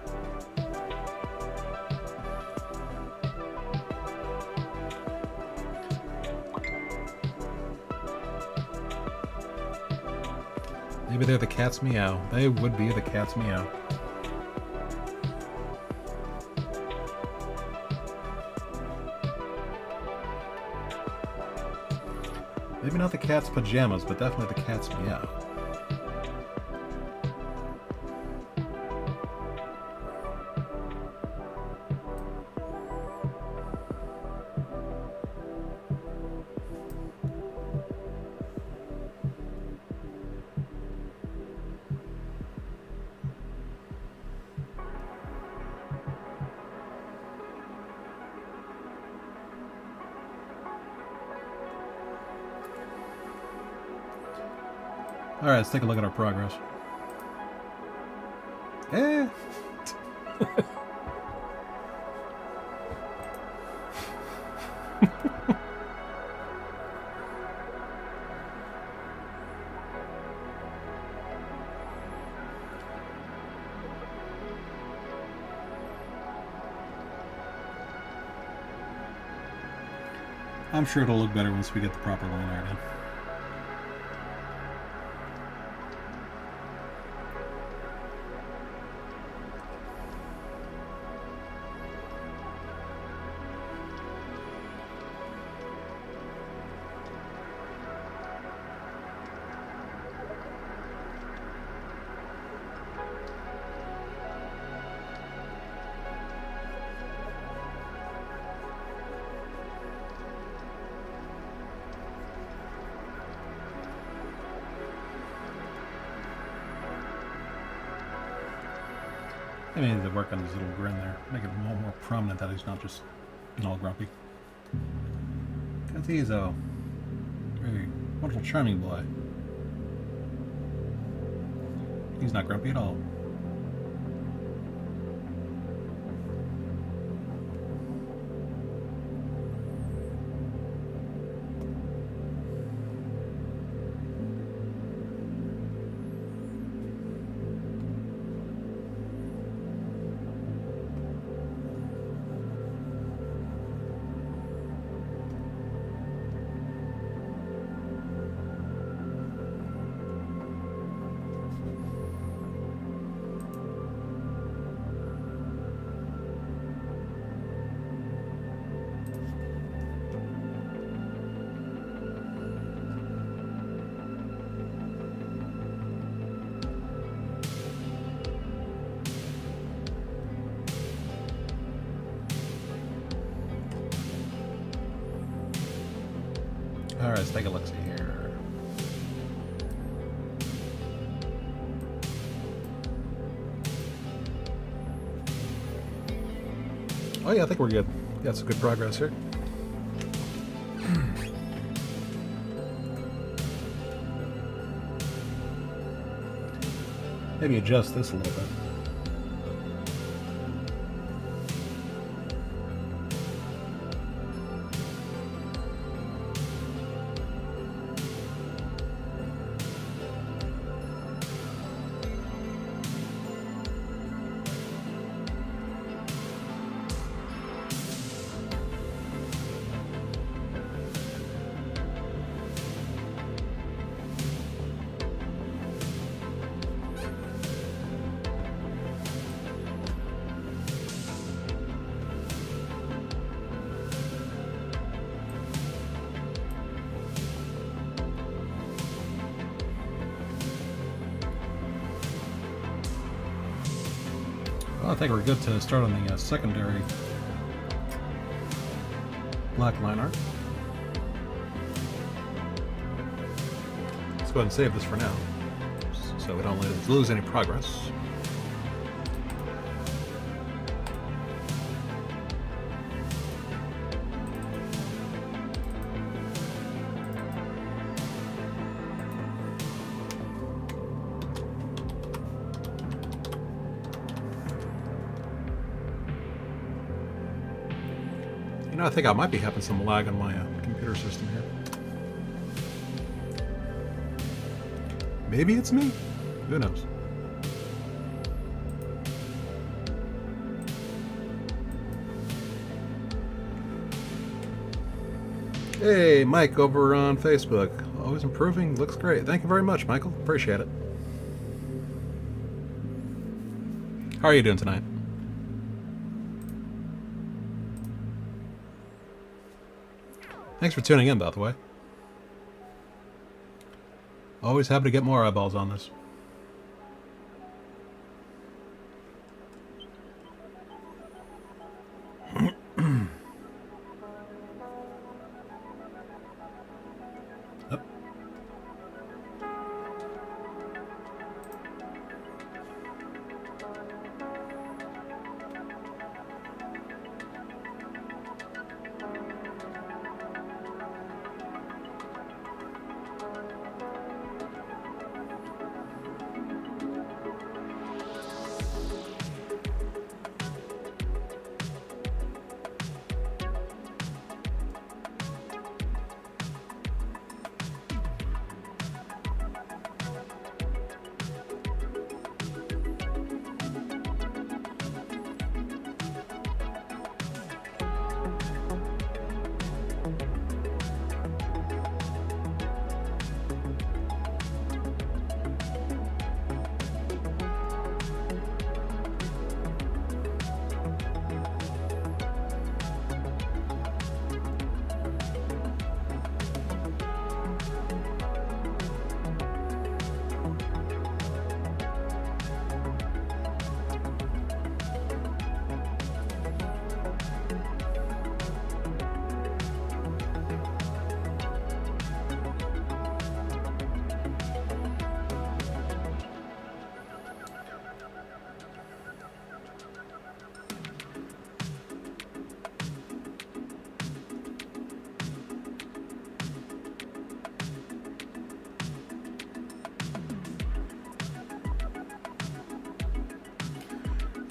Maybe they're the cat's meow. They would be the cat's meow. Maybe not the cat's pajamas, but definitely the cat's meow. Alright, let's take a look at our progress. Eh. I'm sure it'll look better once we get the proper line art in. I need to work on his little grin there. Make it more prominent that he's not just all grumpy. Because he's a very wonderful, charming boy. He's not grumpy at all. Alright, let's take a look here. Oh yeah, I think we're good. Got some good progress here. Maybe adjust this a little bit. Well, I think we're good to start on the secondary black line art. Let's go ahead and save this for now, so we don't lose any progress. You know, I think I might be having some lag on my computer system here. Maybe it's me. Who knows? Hey, Mike over on Facebook. Always improving. Looks great. Thank you very much, Michael. Appreciate it. How are you doing tonight? Thanks for tuning in, by the way. Always happy to get more eyeballs on this. Yep.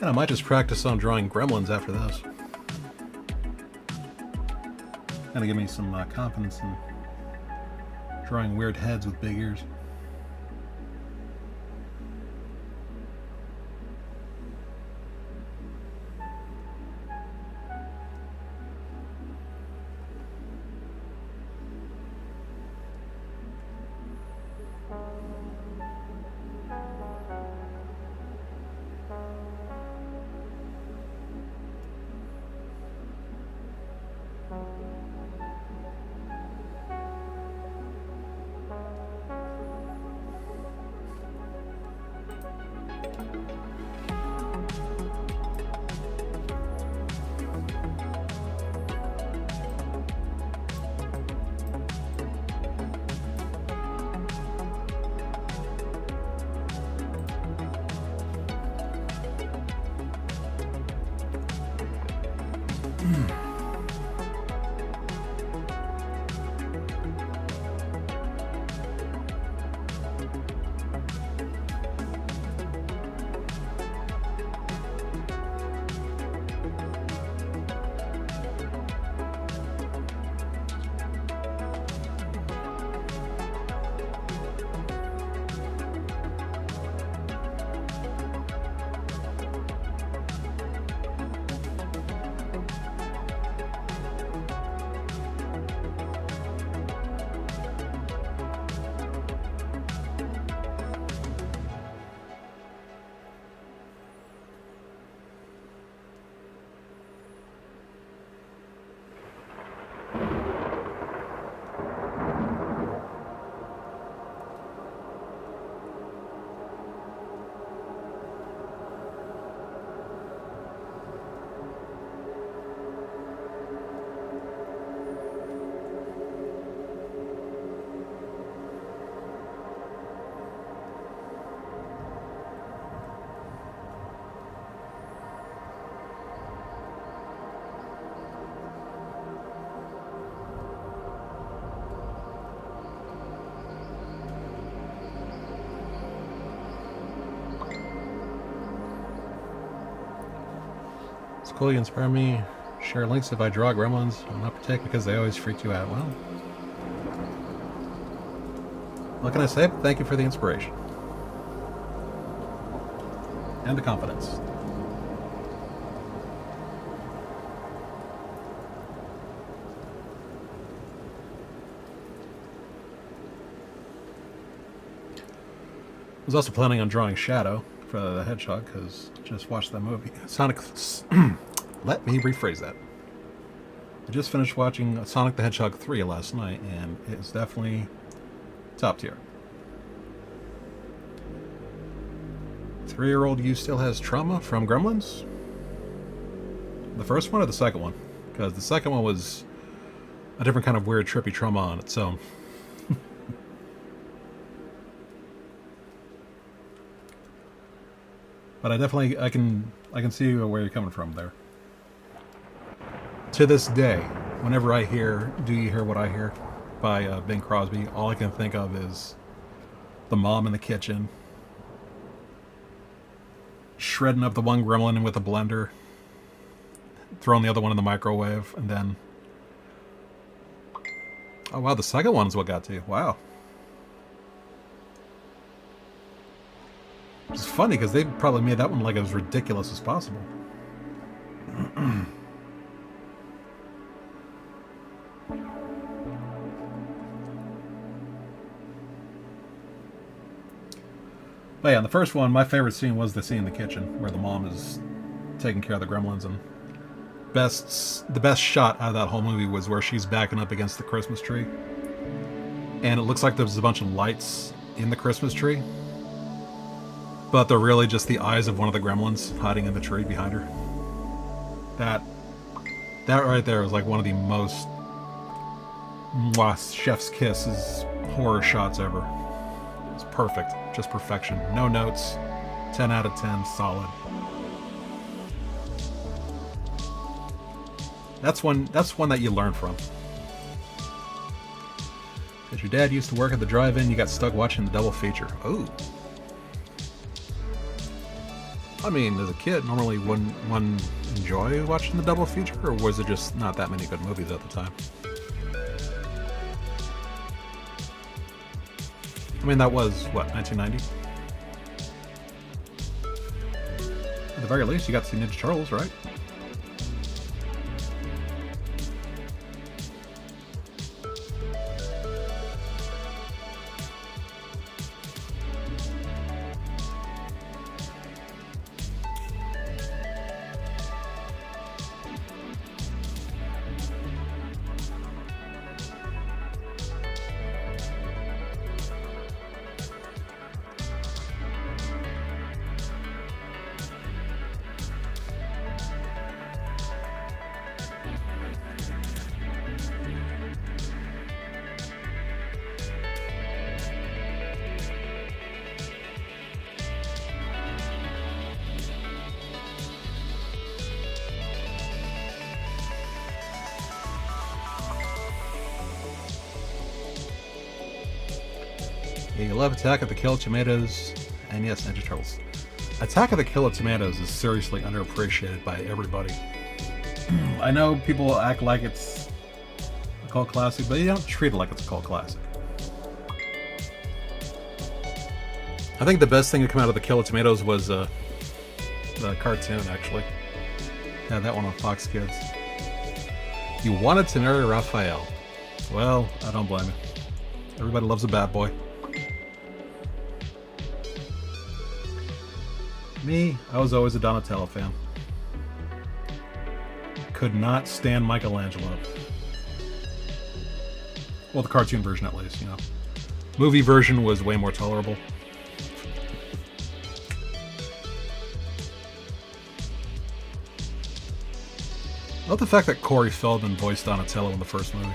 And I might just practice on drawing gremlins after this. Gonna give me some confidence in drawing weird heads with big ears. It's cool you inspire me. Share links if I draw gremlins. I'll not partake because they always freak you out. Well, what can I say? Thank you for the inspiration. And the confidence. I was also planning on drawing Shadow for the Hedgehog because I just watched that movie. Sonic. Let me rephrase that. I just finished watching Sonic the Hedgehog 3 last night, and it's definitely top tier. 3-year-old you still has trauma from Gremlins? The first one or the second one? Because the second one was a different kind of weird, trippy trauma on its own. But I definitely, I can see where you're coming from there. To this day, whenever I hear "Do You Hear What I Hear" by Bing Crosby, all I can think of is the mom in the kitchen shredding up the one gremlin with a blender, throwing the other one in the microwave, and then... Oh wow, the second one is what got to you. Wow. It's funny because they probably made that one like as ridiculous as possible. But yeah, in the first one, my favorite scene was the scene in the kitchen where the mom is taking care of the gremlins, and the best shot out of that whole movie was where she's backing up against the Christmas tree, and it looks like there's a bunch of lights in the Christmas tree, but they're really just the eyes of one of the gremlins hiding in the tree behind her. That right there was like one of the most chef's kisses horror shots ever. It's perfect. Just perfection. No notes. 10 out of 10. Solid. That's one that you learn from. Because your dad used to work at the drive-in, you got stuck watching the double feature. Ooh. I mean, as a kid, normally wouldn't one enjoy watching the double feature, or was it just not that many good movies at the time? I mean, that was, what, 1990? At the very least, you got to see Ninja Turtles, right? You love Attack of the Killer Tomatoes, and yes, Ninja Turtles. Attack of the Killer Tomatoes is seriously underappreciated by everybody. I know people act like it's a cult classic, but you don't treat it like it's a cult classic. I think the best thing to come out of the Killer Tomatoes was the cartoon, actually. Yeah, that one on Fox Kids. You wanted to marry Raphael. Well, I don't blame you. Everybody loves a bad boy. Me, I was always a Donatello fan. Could not stand Michelangelo. Well, the cartoon version at least, you know. Movie version was way more tolerable. I love the fact that Corey Feldman voiced Donatello in the first movie.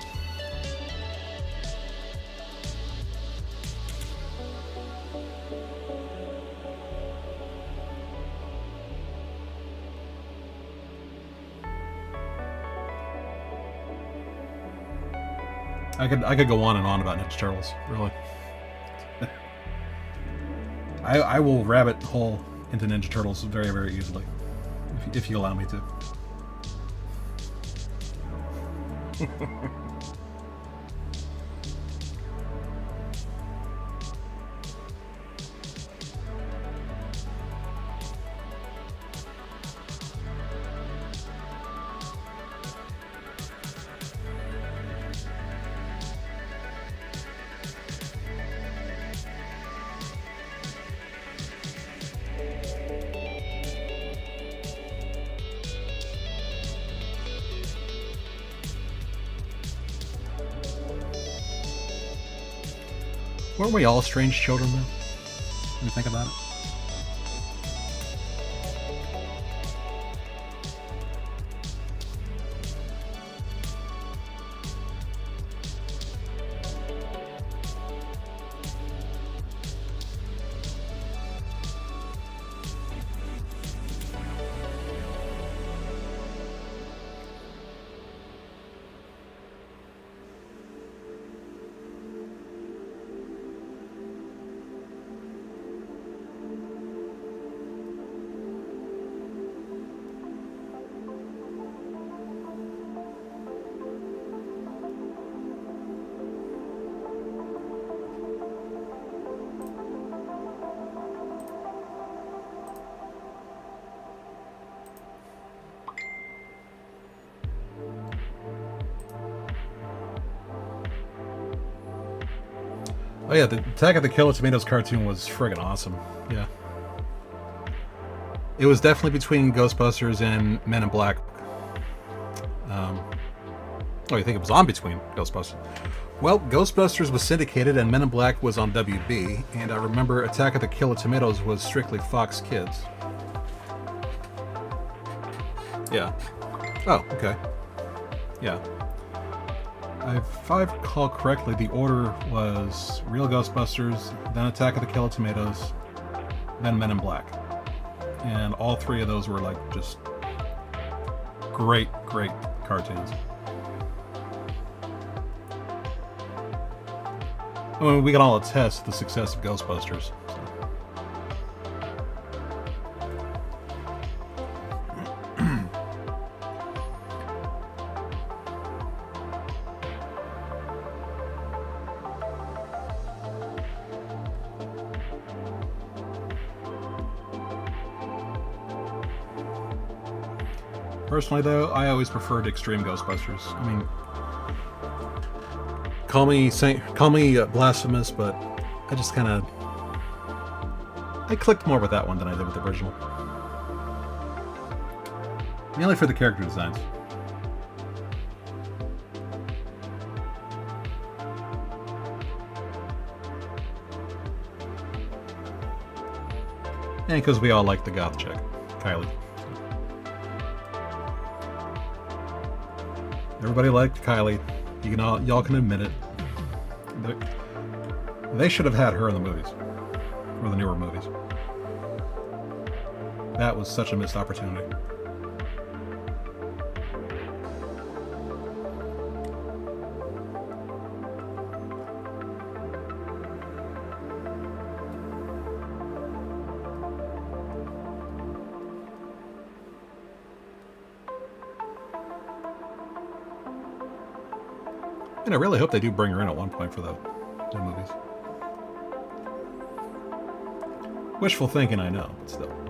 I could go on and on about Ninja Turtles, really. I will rabbit hole into Ninja Turtles very, very easily, if you allow me to. Weren't we all strange children, though? When you think about it. Oh yeah, the Attack of the Killer Tomatoes cartoon was friggin' awesome. Yeah. It was definitely between Ghostbusters and Men in Black. Oh, you think it was on between Ghostbusters? Well, Ghostbusters was syndicated and Men in Black was on WB, and I remember Attack of the Killer Tomatoes was strictly Fox Kids. Yeah. Oh, okay. Yeah. If I recall correctly, the order was Real Ghostbusters, then Attack of the Killer Tomatoes, then Men in Black. And all three of those were like just great, great cartoons. I mean, we can all attest the success of Ghostbusters. So. Personally, though, I always preferred Extreme Ghostbusters. I mean, call me blasphemous, but I just kind of I clicked more with that one than I did with the original. Mainly for the character designs. And because we all like the goth chick, Kylie. Everybody liked Kylie. Y'all can admit it. They should have had her in the movies, or the newer movies. That was such a missed opportunity. And I really hope they do bring her in at one point for the movies. Wishful thinking, I know, but still.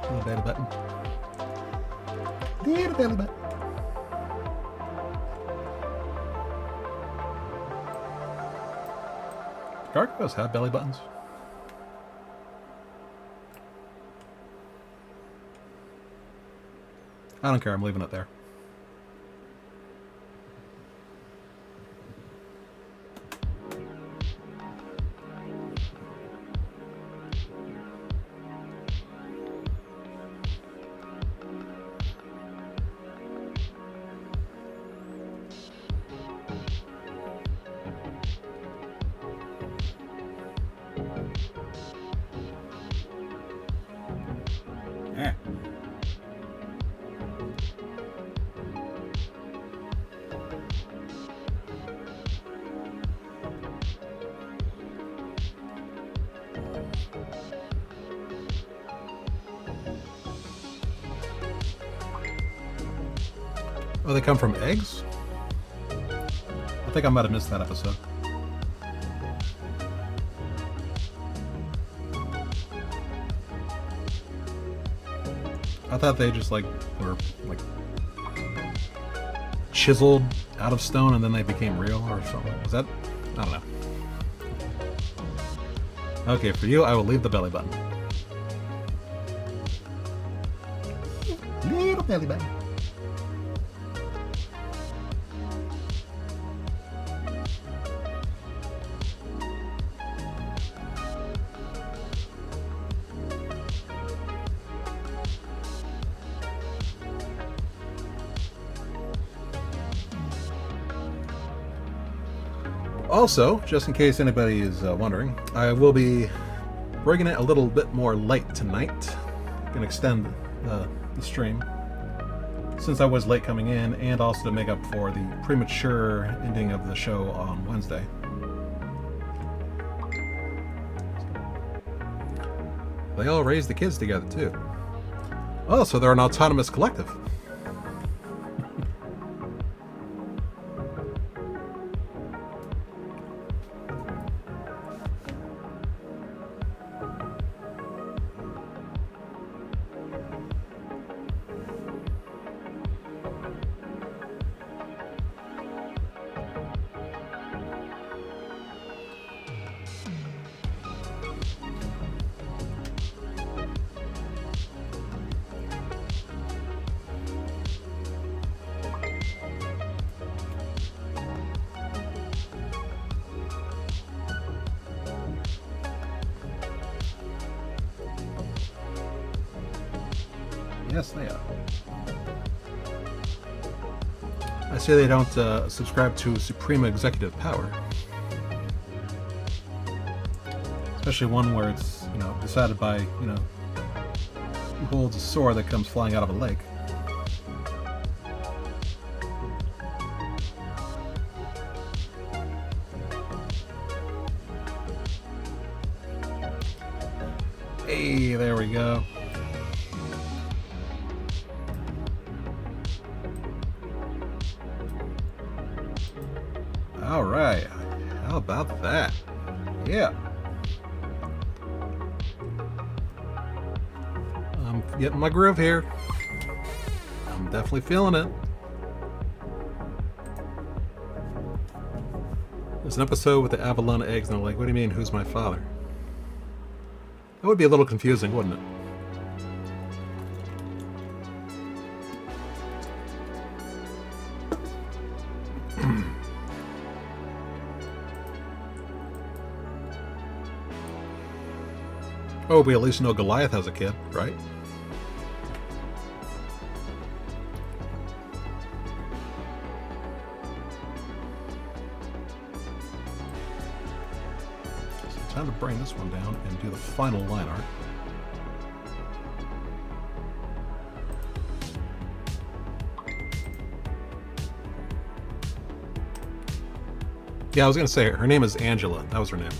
Little belly button. Little belly button. Gargoyles have belly buttons. I don't care, I'm leaving it there. Yeah. Oh, they come from eggs? I think I might have missed that episode. I thought they just were chiseled out of stone and then they became real or something. Was that? I don't know. Okay, for you, I will leave the belly button. Little belly button. Also, just in case anybody is wondering, I will be bringing it a little bit more late tonight. Gonna extend the stream since I was late coming in, and also to make up for the premature ending of the show on Wednesday. They all raised the kids together too. Oh, so they're an autonomous collective. Yes, they are. I say they don't subscribe to supreme executive power. Especially one where it's, decided by, who holds a sword that comes flying out of a lake. Hey, there we go. All right. How about that? Yeah. I'm getting my groove here. I'm definitely feeling it. There's an episode with the Avalon eggs, and I'm like, what do you mean, who's my father? That would be a little confusing, wouldn't it? Oh, we at least know Goliath has a kid, right? So time to bring this one down and do the final line art. Yeah, I was going to say, her name is Angela. That was her name.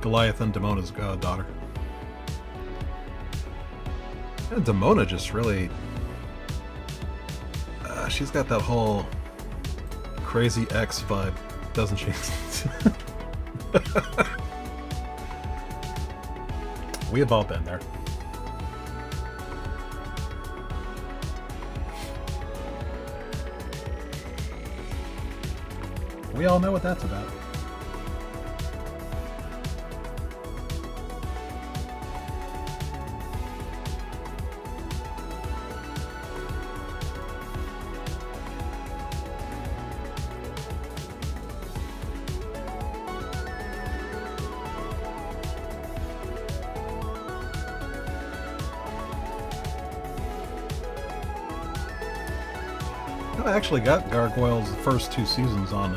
Goliath and Damona's daughter. And Damona just really... she's got that whole crazy X vibe, doesn't she? We have all been there. We all know what that's about. I actually got Gargoyles the first 2 seasons on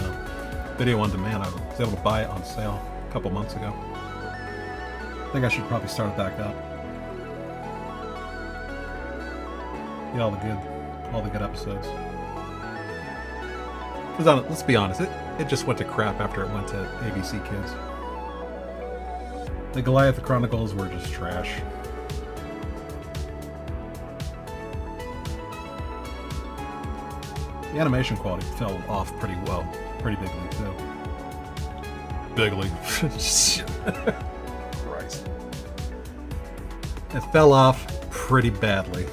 video on demand. I was able to buy it on sale a couple months ago. I think I should probably start it back up. Get all the good episodes. Let's be honest, it just went to crap after it went to ABC Kids. The Goliath Chronicles were just trash. The animation quality fell off pretty bigly too. Bigly. Christ. It fell off pretty badly.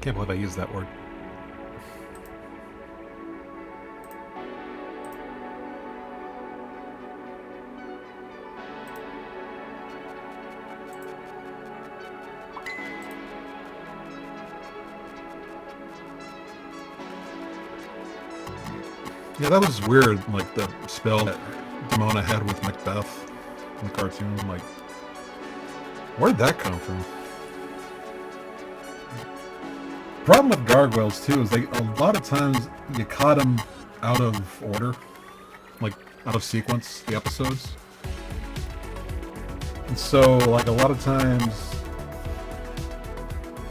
Can't believe I used that word. Yeah, that was weird, like the spell that Damona had with Macbeth in the cartoon. Like, where'd that come from? Problem with Gargoyles too is a lot of times you caught them out of order, like out of sequence, the episodes. And so like a lot of times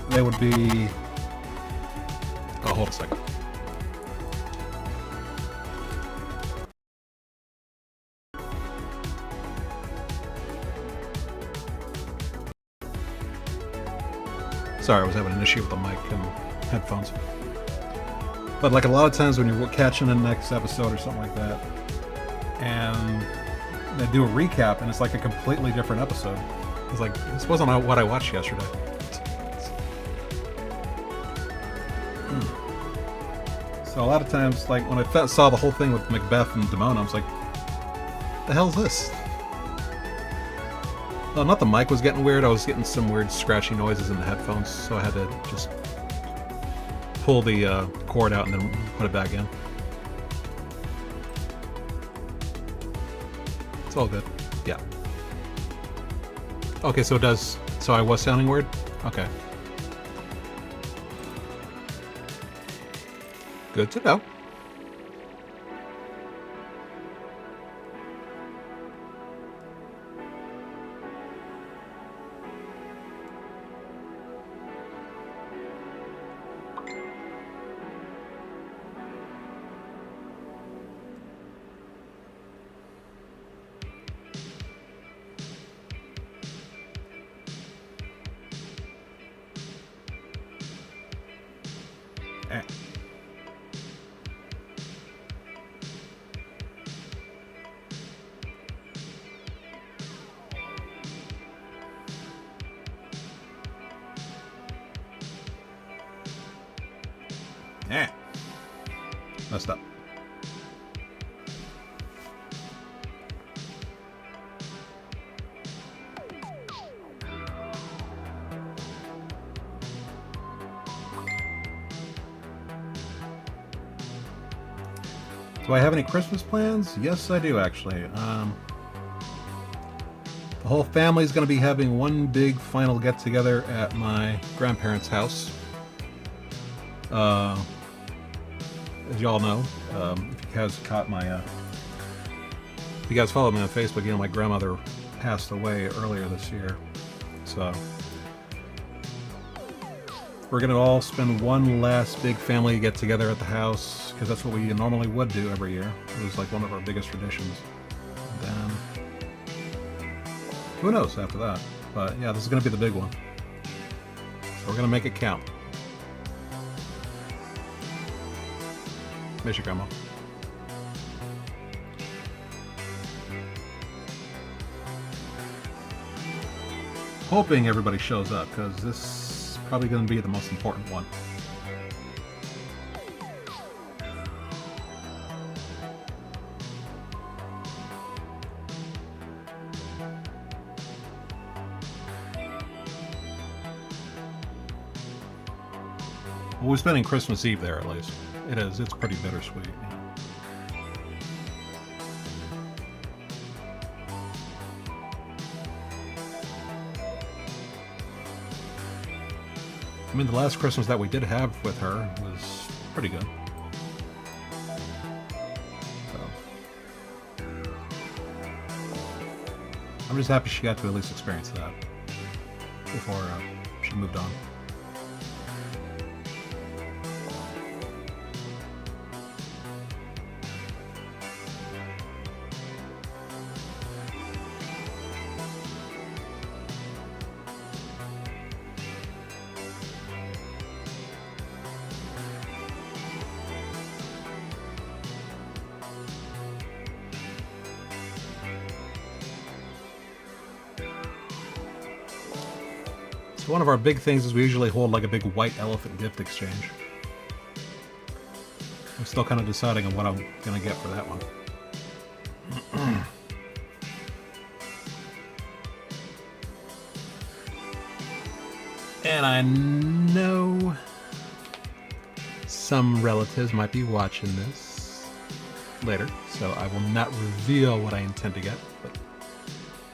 they would be... Oh, hold a second. Sorry, I was having an issue with the mic and headphones. But like a lot of times when you're catching the next episode or something like that, and they do a recap and it's like a completely different episode. It's like, this wasn't what I watched yesterday. So a lot of times, like when I saw the whole thing with Macbeth and Demona, I was like, the hell's this? Well, not the mic was getting weird, I was getting some weird scratchy noises in the headphones, so I had to just pull the cord out and then put it back in. It's all good. Yeah. Okay, so it does... So I was sounding weird? Okay. Good to know. Eh. Eh. Messed up. Do I have any Christmas plans? Yes, I do, actually. The whole family's going to be having one big final get-together at my grandparents' house. As y'all know, if you guys caught my... if you guys follow me on Facebook, you know my grandmother passed away earlier this year. So... we're going to all spend one last big family get-together at the house, because that's what we normally would do every year. It was like one of our biggest traditions. And then... who knows after that? But yeah, this is going to be the big one. So we're going to make it count. Miss you, Grandma. Hoping everybody shows up, because this is probably going to be the most important one. Well, we're spending Christmas Eve there, at least. It is. It's pretty bittersweet. I mean, the last Christmas that we did have with her was pretty good. So, I'm just happy she got to at least experience that before she moved on. So one of our big things is we usually hold like a big white elephant gift exchange. I'm still kind of deciding on what I'm going to get for that one. And I know some relatives might be watching this later, so I will not reveal what I intend to get, but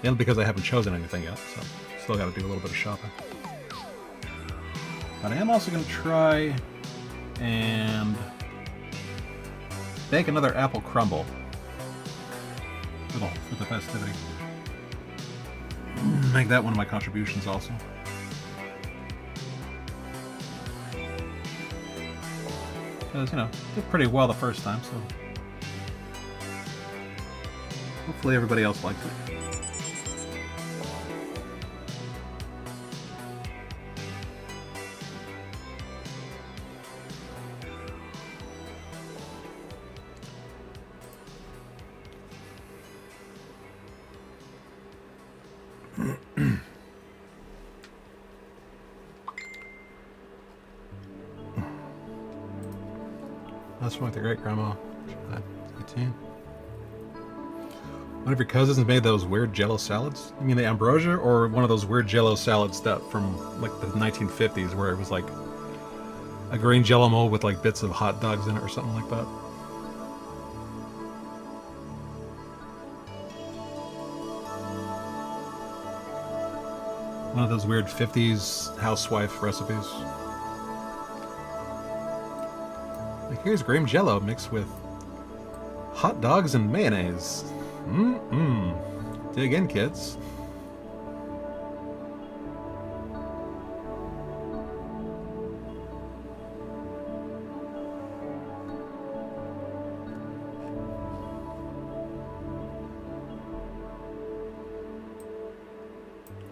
mainly because I haven't chosen anything yet, so still got to do a little bit of shopping. But I am also going to try and bake another apple crumble for the festivity. Make that one of my contributions also. Because, you know, did pretty well the first time, so hopefully everybody else likes it. That's from like the great grandma. 18. One of your cousins made those weird Jello salads. You mean the ambrosia, or one of those weird Jello salads that from like the 1950s, where it was like a green Jello mold with like bits of hot dogs in it or something like that? One of those weird 50s housewife recipes. Like, here's green Jello mixed with hot dogs and mayonnaise. Dig in, kids.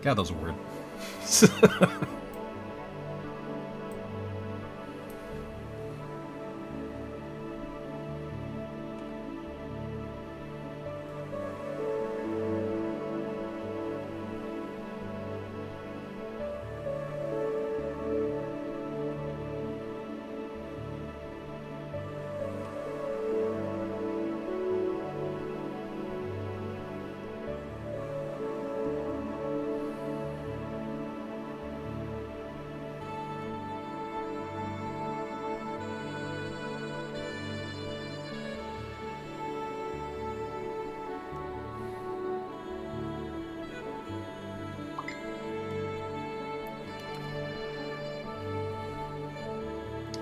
God, those are weird.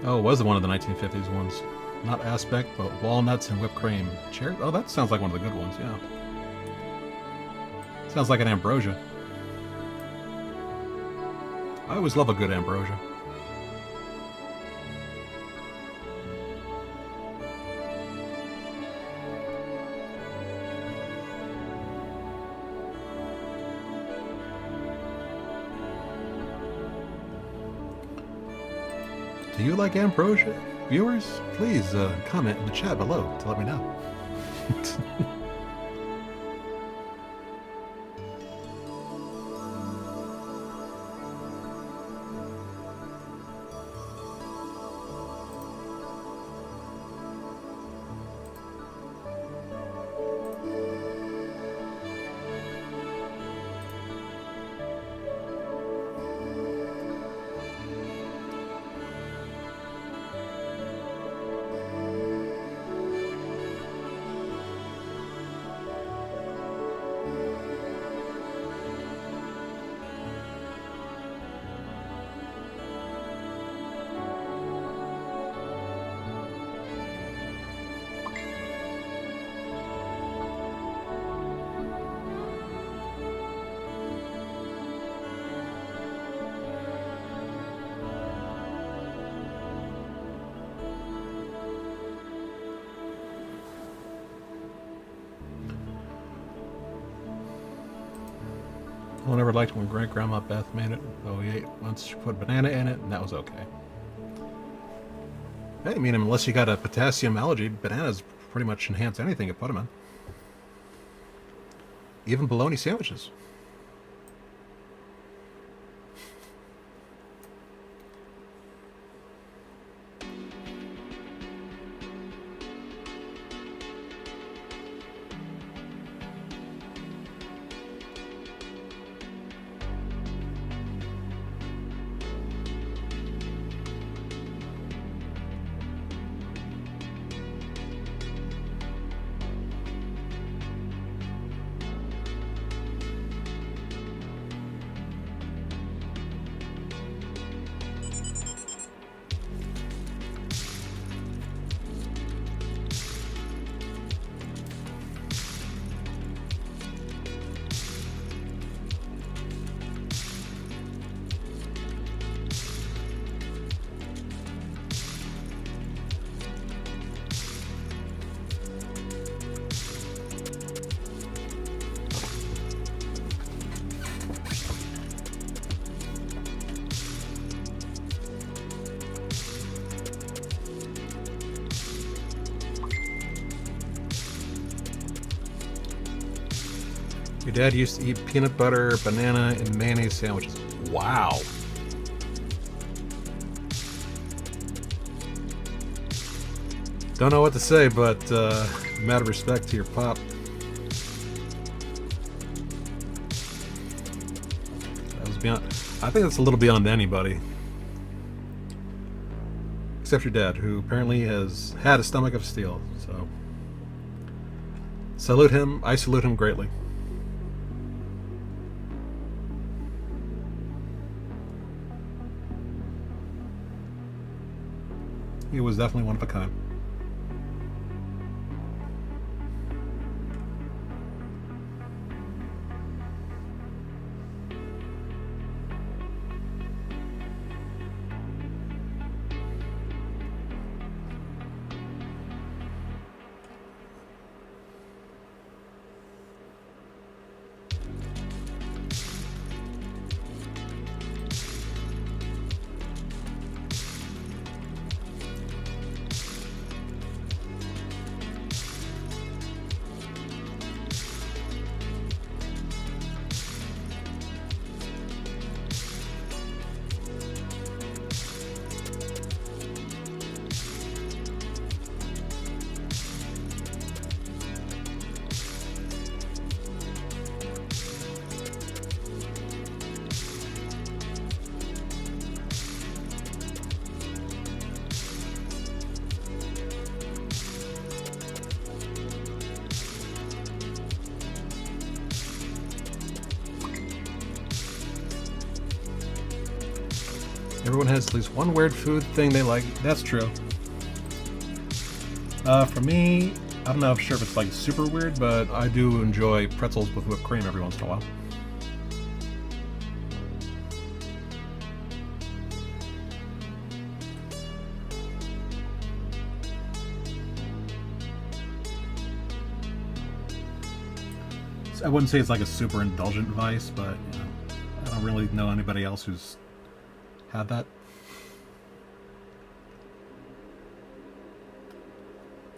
Oh, it was one of the 1950s ones. Not aspic, but walnuts and whipped cream. Cherry? Oh, that sounds like one of the good ones, yeah. Sounds like an ambrosia. I always love a good ambrosia. Do you like ambrosia? Viewers, please comment in the chat below to let me know. I never liked when Great Grandma Beth made it. Oh, yeah, once she put banana in it, and that was okay. I mean, unless you got a potassium allergy, bananas pretty much enhance anything you put them in. Even bologna sandwiches. Your dad used to eat peanut butter, banana, and mayonnaise sandwiches. Wow. Don't know what to say, but mad of respect to your pop. That was beyond. I think that's a little beyond anybody. Except your dad, who apparently has had a stomach of steel. So, salute him. I salute him greatly. He was definitely one of a kind. Everyone has at least one weird food thing they like. That's true. For me, I'm not sure if it's like super weird, but I do enjoy pretzels with whipped cream every once in a while. I wouldn't say it's like a super indulgent vice, but you know, I don't really know anybody else who's had that.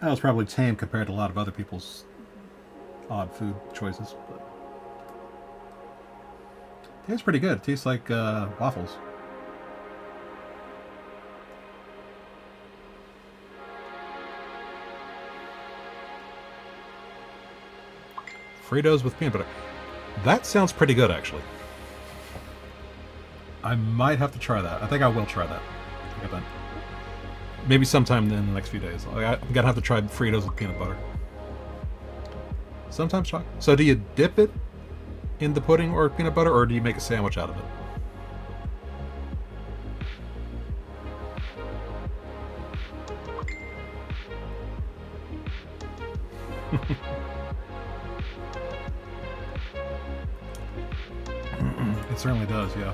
That was probably tame compared to a lot of other people's odd food choices, but it tastes pretty good. It tastes like waffles. Fritos with peanut butter. That sounds pretty good, actually. I might have to try that. I think I will try that. Maybe sometime in the next few days. I'm gonna have to try Fritos with peanut butter. Sometimes chocolate. So do you dip it in the pudding or peanut butter, or do you make a sandwich out of it? It certainly does, yeah.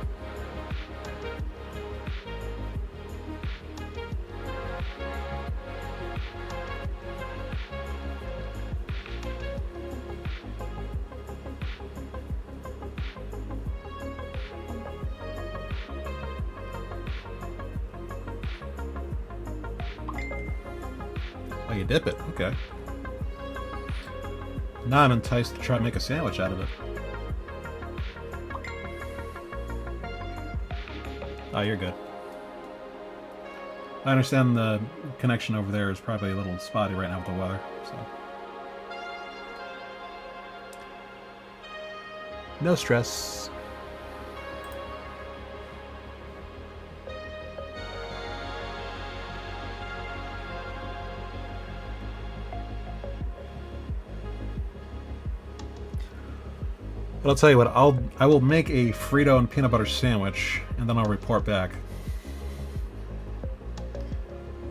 Oh, you dip it. Okay. Now I'm enticed to try to make a sandwich out of it. Oh, you're good. I understand the connection over there is probably a little spotty right now with the weather, so. No stress. But I'll tell you what, I will make a Frito and peanut butter sandwich, and then I'll report back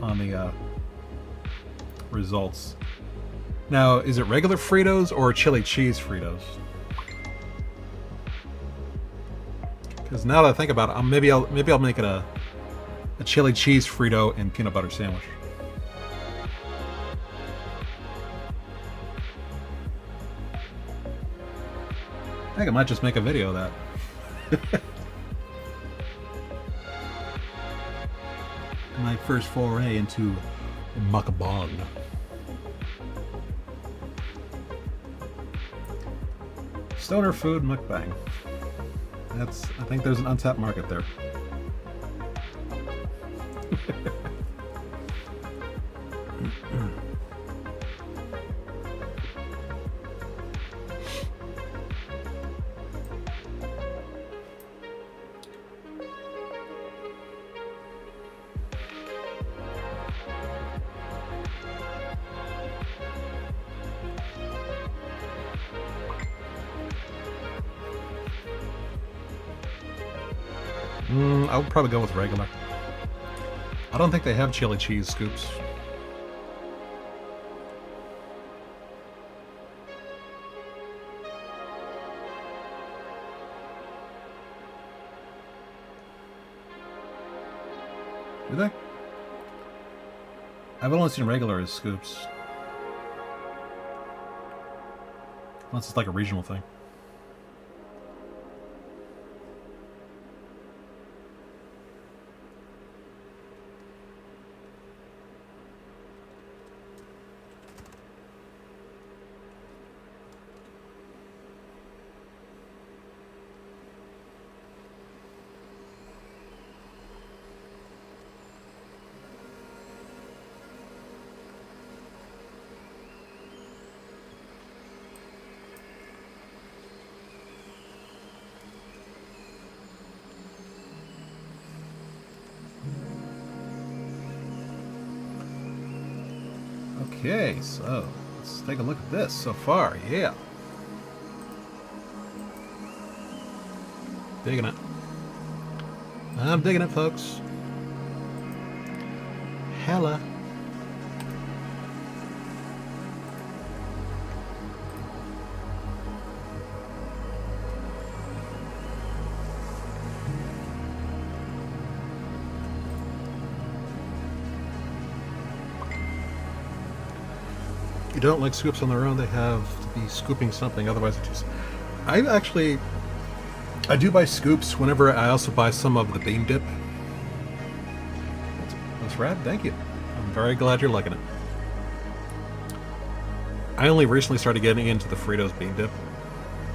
on the results. Now, is it regular Fritos or chili cheese Fritos? Because now that I think about it, maybe I'll make it a chili cheese Frito and peanut butter sandwich. I think I might just make a video of that. My first foray into mukbang. Stoner food mukbang. I think there's an untapped market there. I would probably go with regular. I don't think they have chili cheese scoops. Do they? I've only seen regular as scoops. Unless it's like a regional thing. Okay, so let's take a look at this so far. Yeah. Digging it. I'm digging it, folks. Hella. You don't like scoops on their own, they have to be scooping something, otherwise it just... I do buy scoops whenever I also buy some of the bean dip. That's rad, thank you. I'm very glad you're liking it. I only recently started getting into the Fritos bean dip.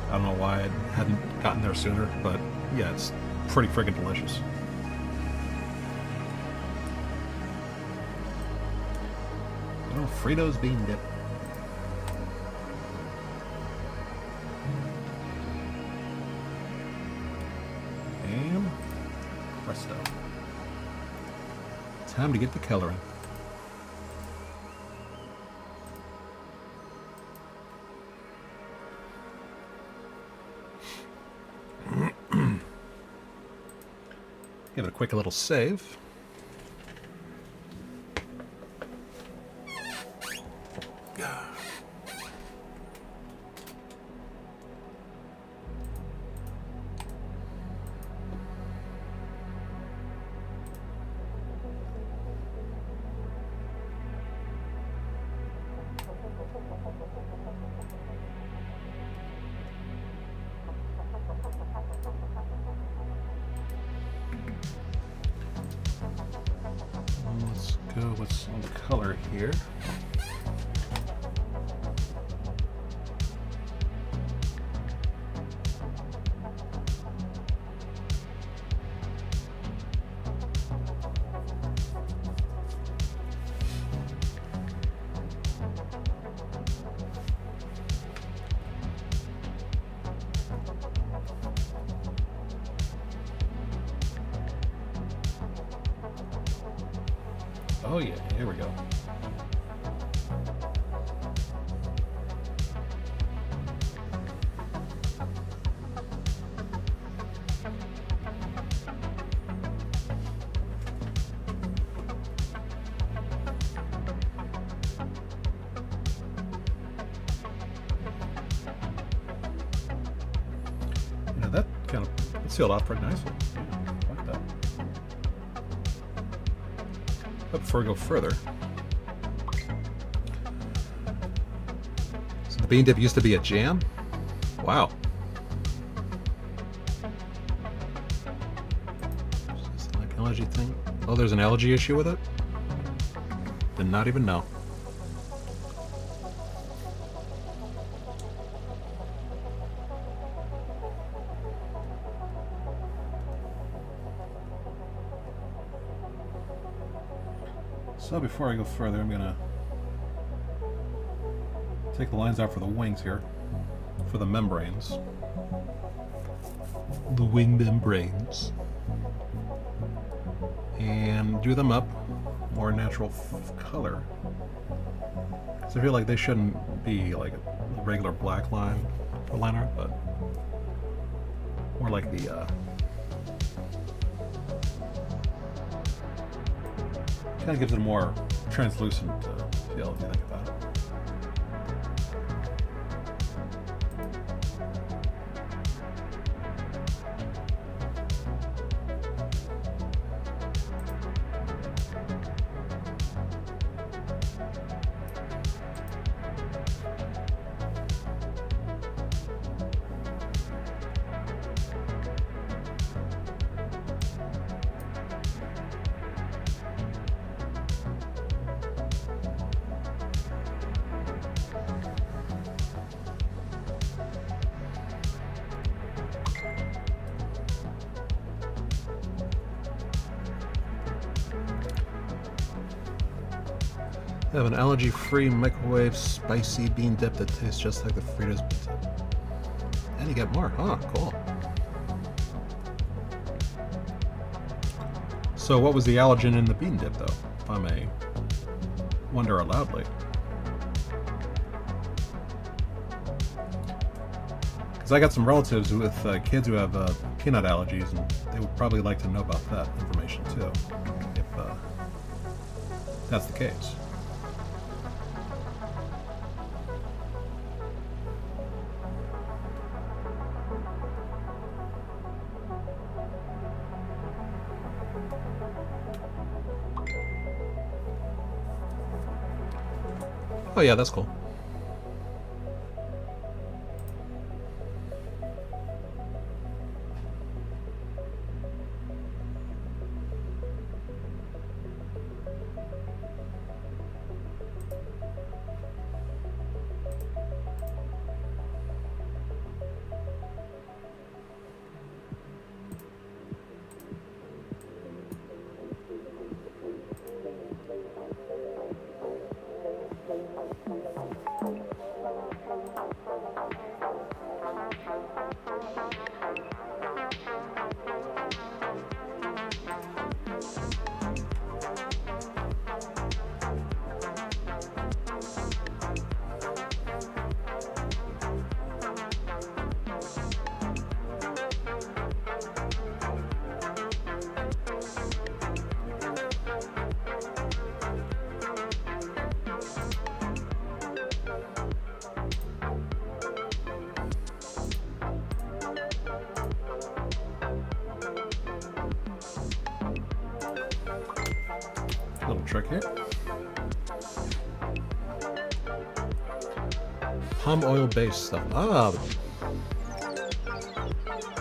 I don't know why I hadn't gotten there sooner, but yeah, it's pretty friggin' delicious. Oh, Fritos bean dip. And presto. Time to get the coloring. Give it a quick little save. Let's go with some color here. Oh yeah, here we go. Yeah, that kind of sealed off pretty nicely. I like that. But before we go further, so the bean dip used to be a jam? Wow. Is this like an allergy thing? Oh, there's an allergy issue with it? Did not even know. So before I go further, I'm gonna take the lines out for the wings here, for the membranes. The wing membranes. And do them up more natural color. So I feel like they shouldn't be like a regular black liner, but more like the Kind of gives it a more translucent feel if you think about it. I have an allergy-free microwave spicy bean dip that tastes just like the Fritos bean dip. And you get more. Oh, cool. So what was the allergen in the bean dip, though, if I may wonder aloudly? Because I got some relatives with kids who have peanut allergies, and they would probably like to know about that information, too, if that's the case. Oh yeah, that's cool. Little trick here. Palm oil based stuff. Ah,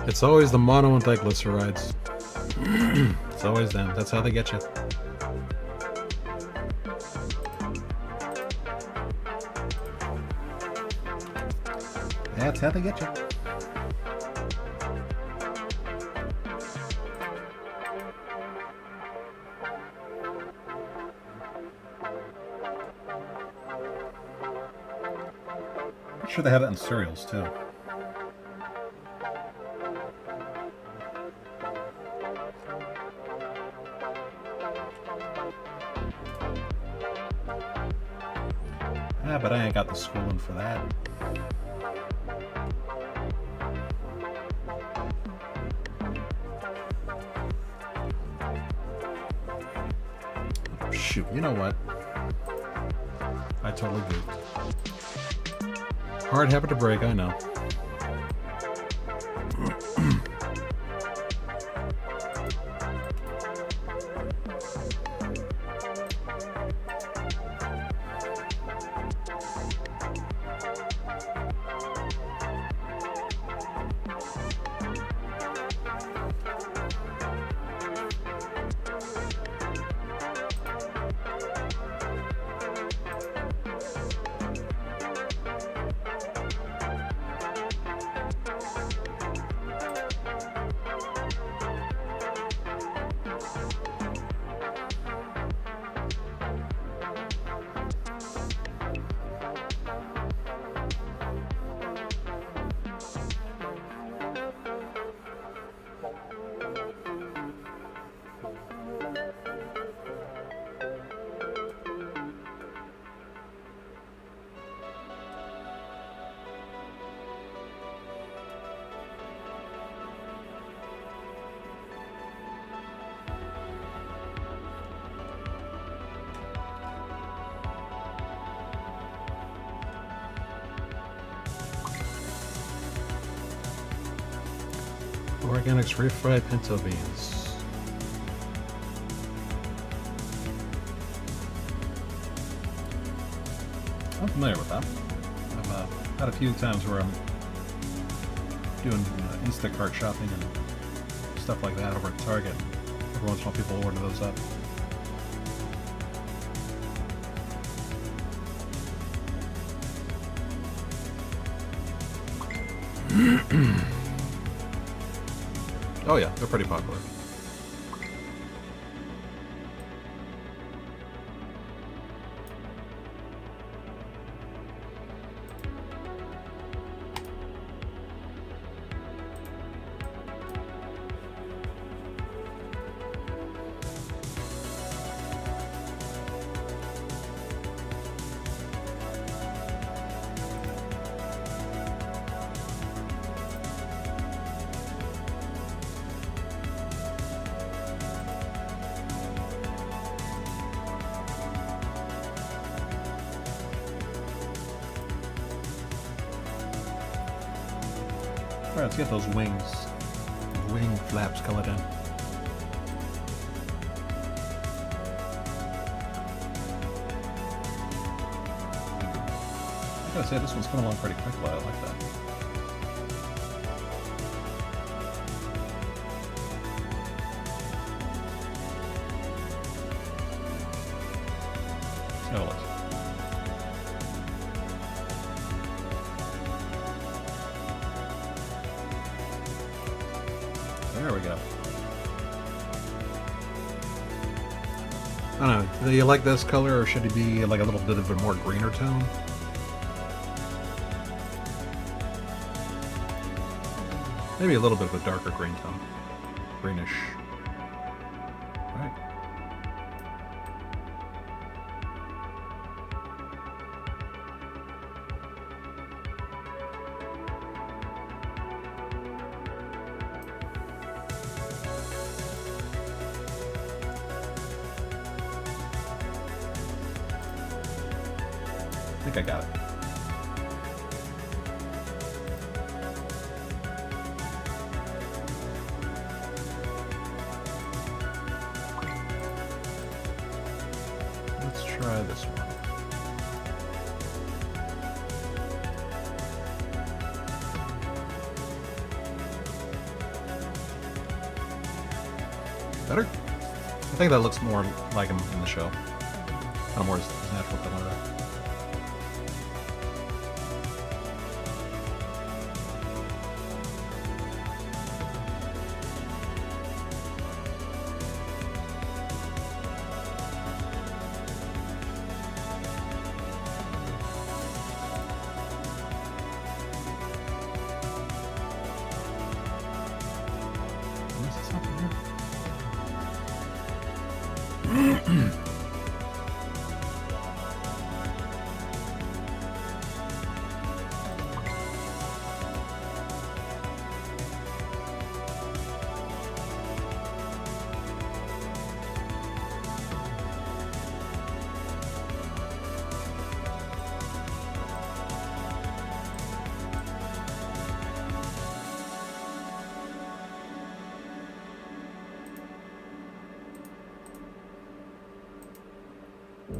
it's always the mono and diglycerides. It's always them. That's how they get you. That's how they get you. I'm sure they have it in cereals too. Yeah, but I ain't got the schooling for that. Shoot, you know what? I totally goofed. Hard habit to break, I know. Organics refried pinto beans. I'm familiar with that. I've had a few times where I'm doing Instacart shopping and stuff like that over at Target. Every once in a while people order those up. Oh yeah, they're pretty popular. Alright, let's get those wings. Wing flaps colored in. I gotta say, this one's coming along pretty quickly. I like that. See how it looks. There we go. I don't know, do you like this color, or should it be like a little bit of a more greener tone? Maybe a little bit of a darker green tone. Greenish. Alright. I think I got it. Let's try this one. Better? I think that looks more like him in the show. Kind of more his natural color there.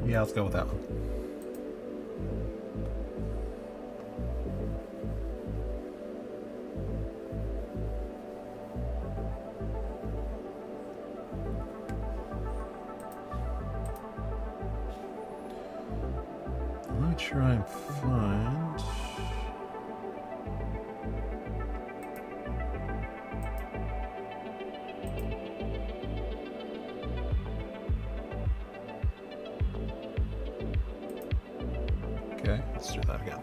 Yeah, let's go with that one. Let me try and find... Okay, let's do that again.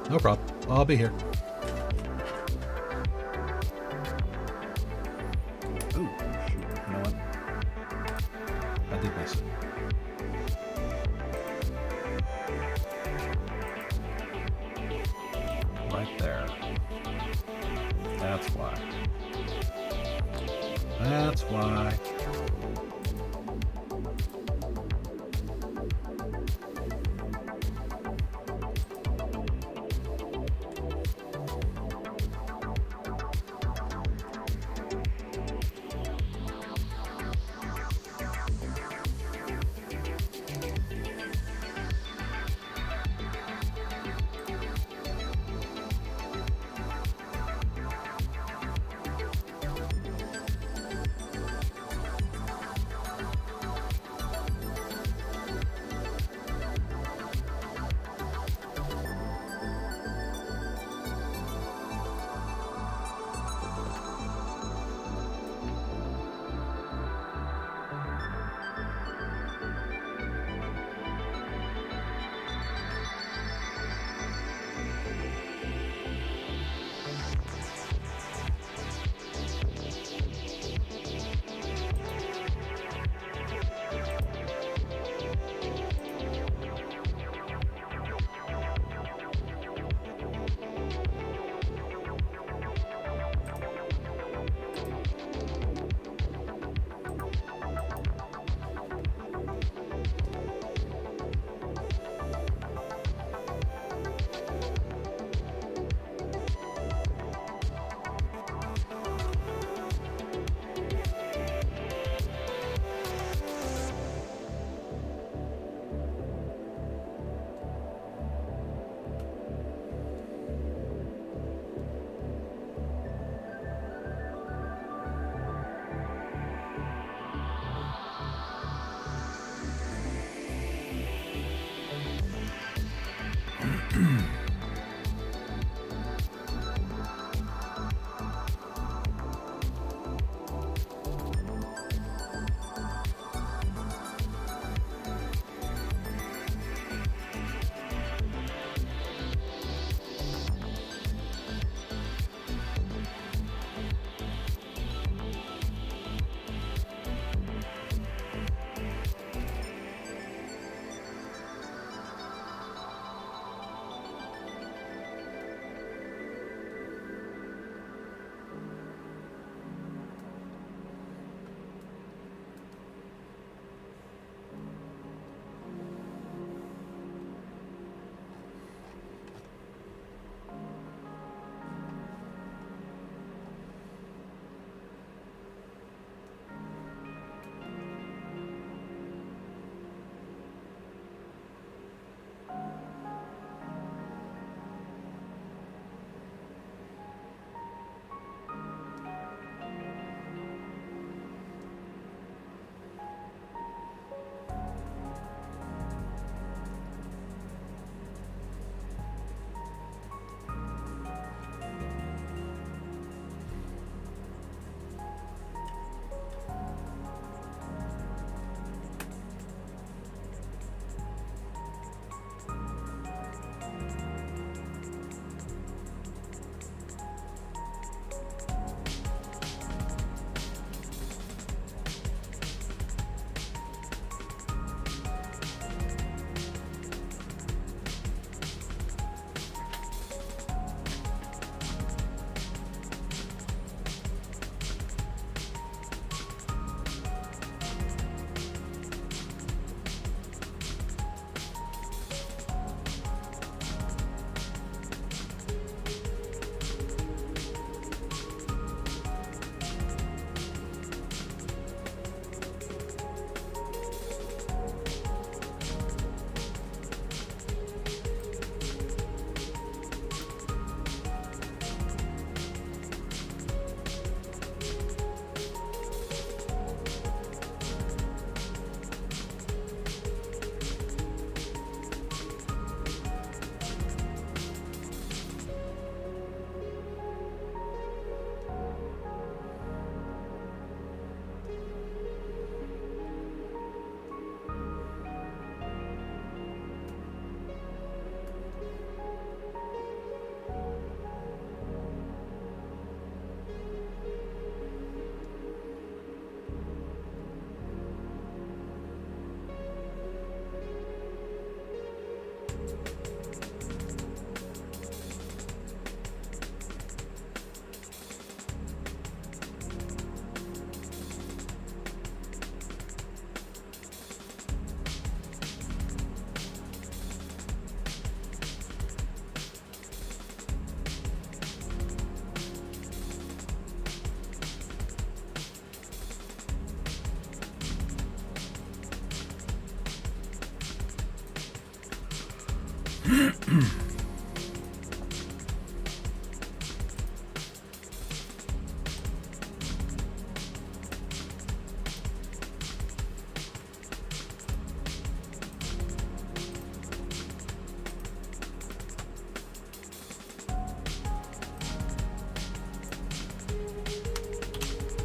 No problem. I'll be here. Ooh, shoot. You know what? I did miss it. Right there. That's That's why.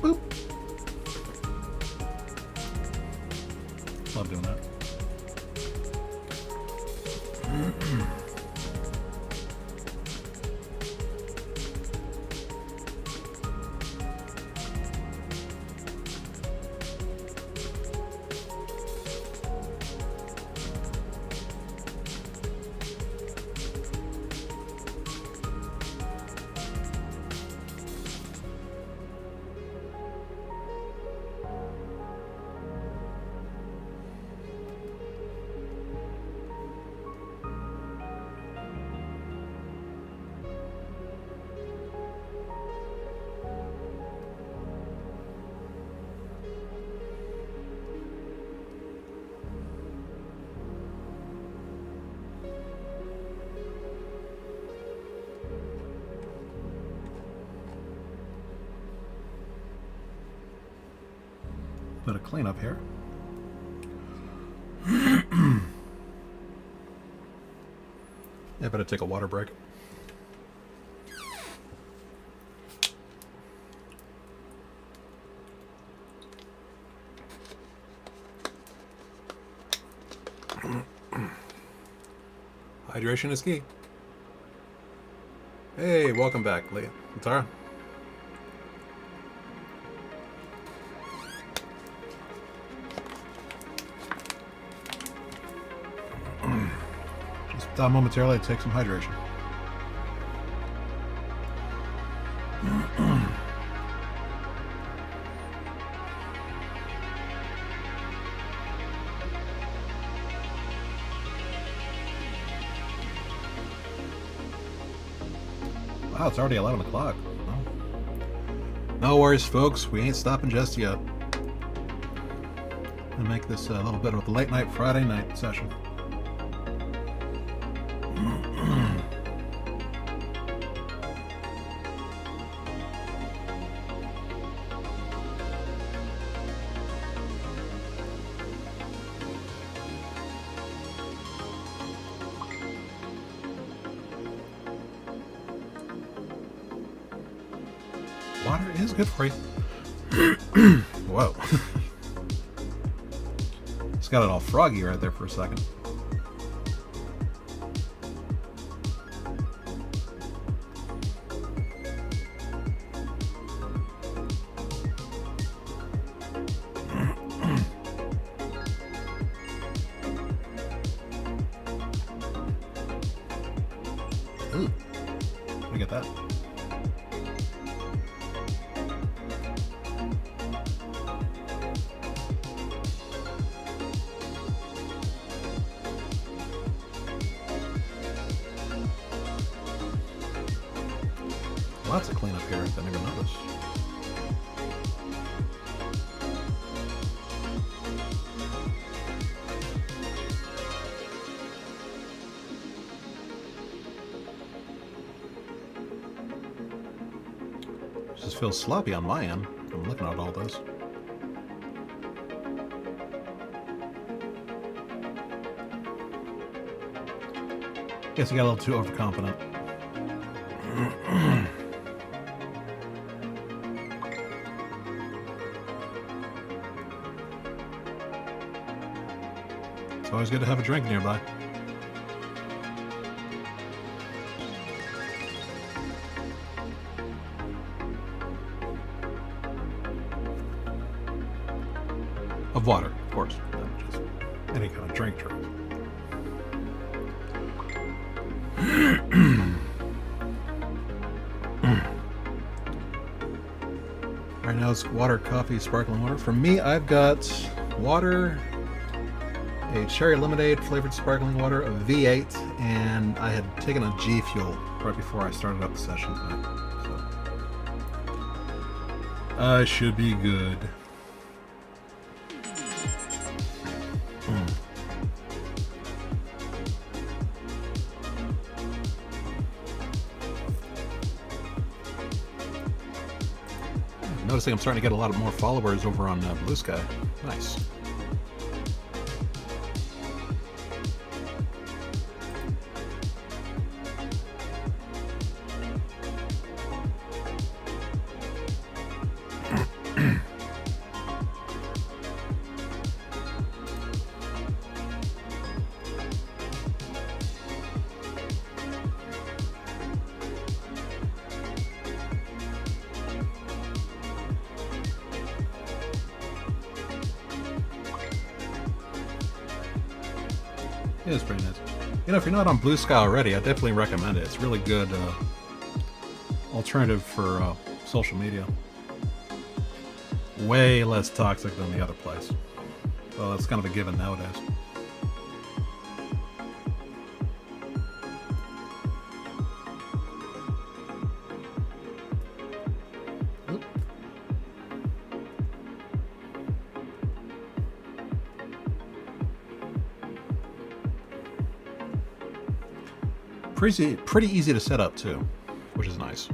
Boop. Love doing that. Bit of cleanup here. Yeah, better take a water break. Hydration is key. Hey, welcome back, Leah. Tara. Just momentarily to take some hydration. Wow, it's already 11 o'clock. No worries, folks. We ain't stopping just yet. And make this a little bit of a late night Friday night session. Water is good for you. Whoa. It's got it all froggy right there for a second. Ooh. Let me get that. Lots of cleanup here, I didn't even notice. Just feels sloppy on my end. I'm looking at all this. Guess I got a little too overconfident. It's always good to have a drink nearby. Of water, of course. Not just any kind of drink. Right now it's water, coffee, sparkling water. For me, I've got water, a cherry lemonade flavored sparkling water, a V8, and I had taken a G Fuel right before I started up the session tonight. So I should be good. noticing I'm starting to get a lot more followers over on Blue Sky. Nice. It is pretty nice. You know, if you're not on Blue Sky already, I definitely recommend it. It's really good alternative for social media. Way less toxic than the other place. Well, that's kind of a given nowadays. Pretty easy to set up too, which is nice.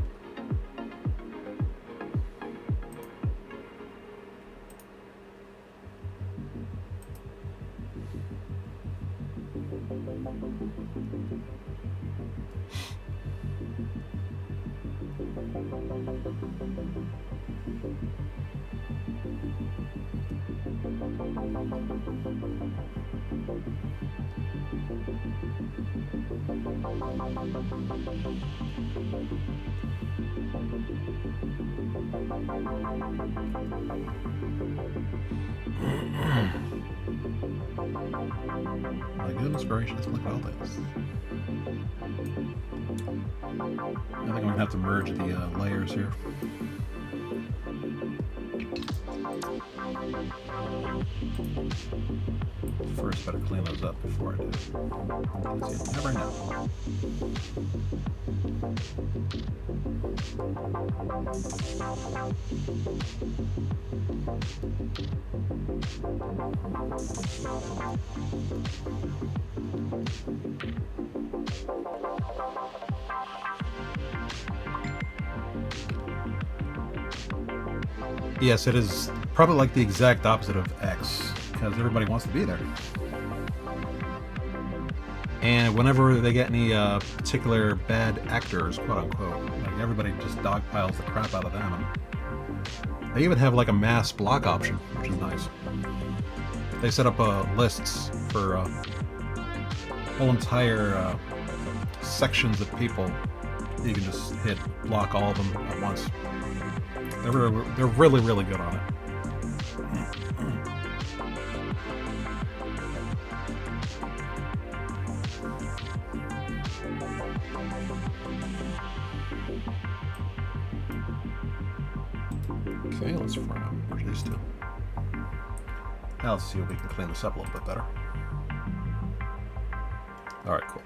My goodness gracious, look at all this. I think I'm gonna have to merge the layers here. First, better clean those up before I do. Because you never know. Yes, it is probably like the exact opposite of X, because everybody wants to be there. And whenever they get any particular bad actors, quote unquote, like everybody just dogpiles the crap out of them. And they even have like a mass block option, which is nice. They set up lists for whole entire sections of people. You can just hit block all of them at once. They're really, really good on it. Okay, let's merge these two. Now let's see if we can clean this up a little bit better. Alright, cool.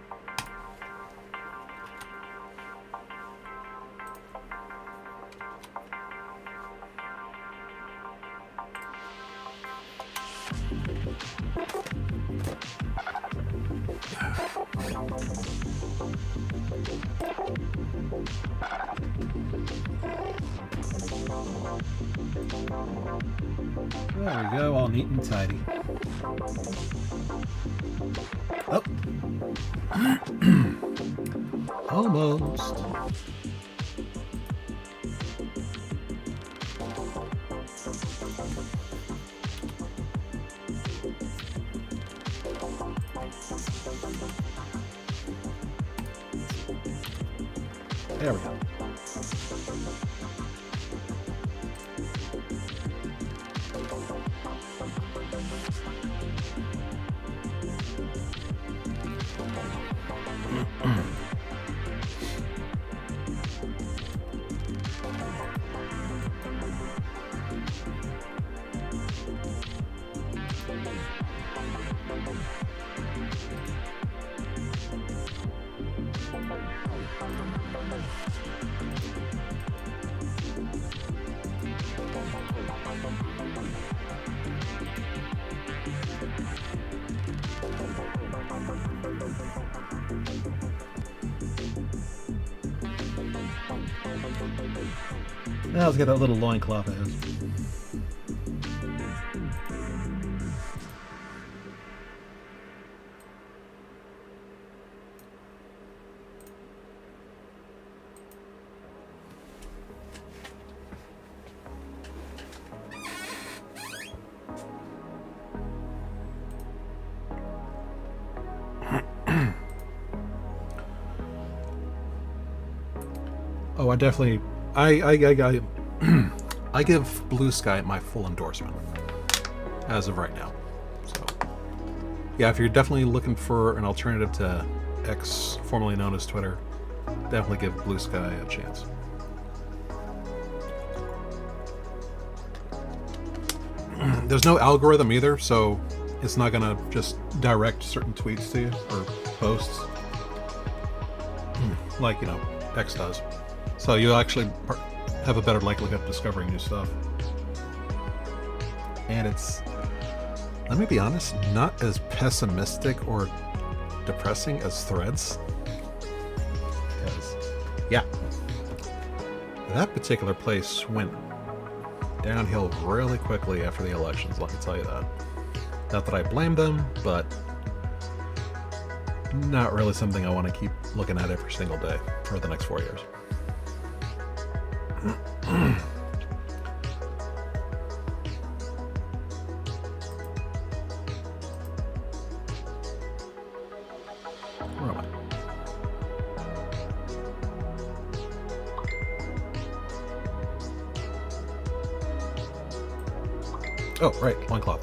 There we go, all neat and tidy. Oh. Almost. There we go. Now let's get that little loincloth of his. Oh, I definitely, I give Blue Sky my full endorsement as of right now. So, yeah, if you're definitely looking for an alternative to X, formerly known as Twitter, definitely give Blue Sky a chance. There's no algorithm either, so it's not gonna just direct certain tweets to you or posts like, you know, X does. So you'll actually have a better likelihood of discovering new stuff. And it's, let me be honest, not as pessimistic or depressing as Threads. Because, yeah, that particular place went downhill really quickly after the elections, let me tell you that. Not that I blame them, but not really something I want to keep looking at every single day for the next 4 years. Where am I? Oh, right, loincloth.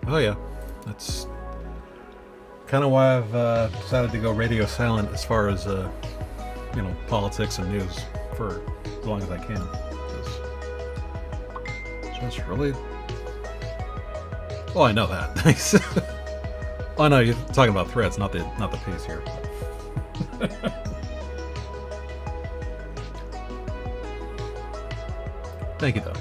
Oh yeah, that's kind of why I've decided to go radio silent as far as you know, politics and news for as long as I can. It's just really, well, I know that. Well, I know you're talking about Threads, not the piece here. Thank you, though.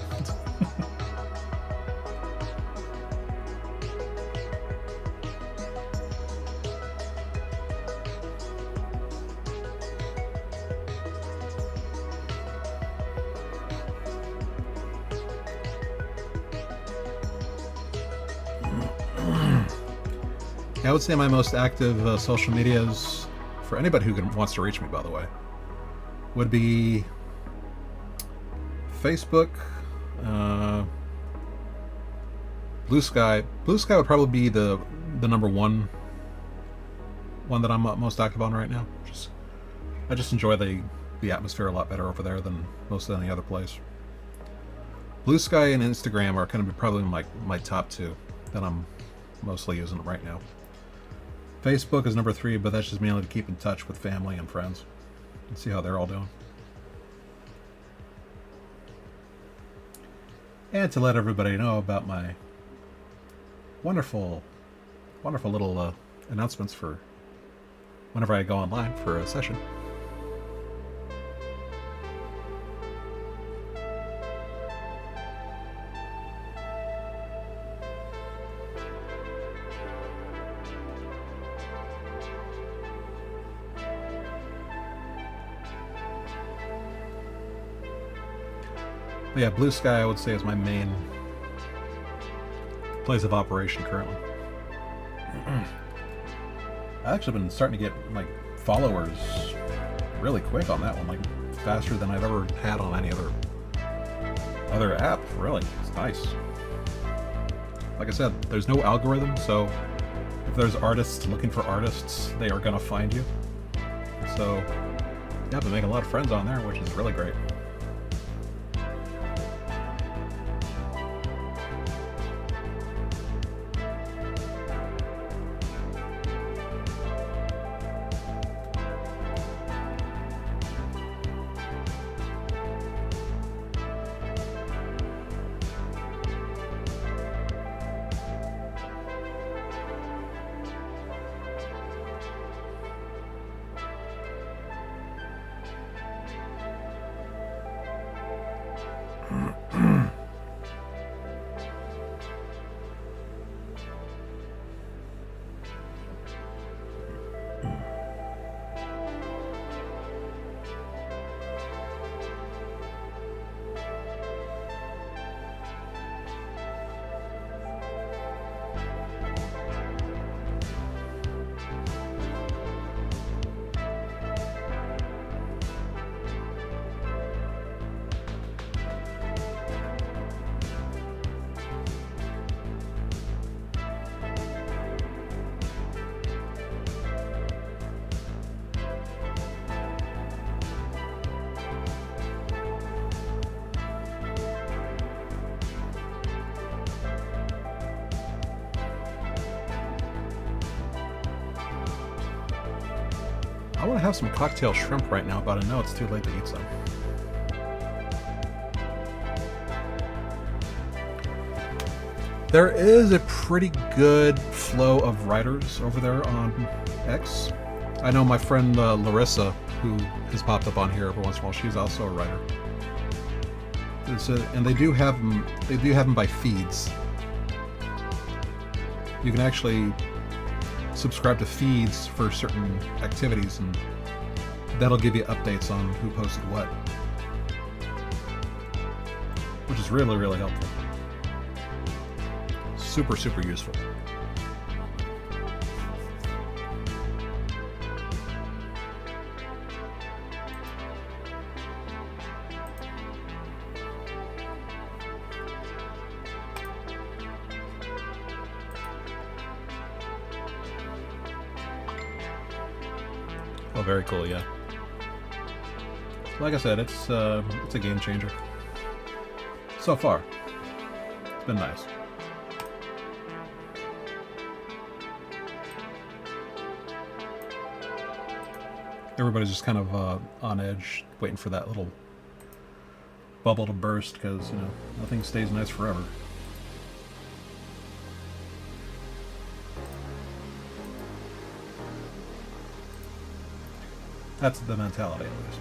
I would say my most active social medias, for anybody who wants to reach me, by the way, would be Facebook, Blue Sky. Blue Sky would probably be the number one that I'm most active on right now. I just enjoy the atmosphere a lot better over there than most any other place. Blue Sky and Instagram are kind of probably my top two that I'm mostly using right now. Facebook is number 3, but that's just mainly to keep in touch with family and friends and see how they're all doing. And to let everybody know about my wonderful little announcements for whenever I go online for a session. But yeah, Blue Sky I would say is my main place of operation currently. I've actually been starting to get like followers really quick on that one, like faster than I've ever had on any other app. Really, it's nice. Like I said, there's no algorithm, so if there's artists looking for artists, they are gonna find you. So yeah, I've been making a lot of friends on there, which is really great. I want to have some cocktail shrimp right now, but I know it's too late to eat some. There is a pretty good flow of writers over there on X. I know my friend Larissa, who has popped up on here every once in a while. She's also a writer. And they do have them. They do have them by feeds. You can actually subscribe to feeds for certain activities, and that'll give you updates on who posted what, which is really, really helpful. Super, super useful. Oh, very cool, yeah. Like I said, it's a game changer. So far, it's been nice. Everybody's just kind of on edge, waiting for that little bubble to burst, because, you know, nothing stays nice forever. That's the mentality, at least.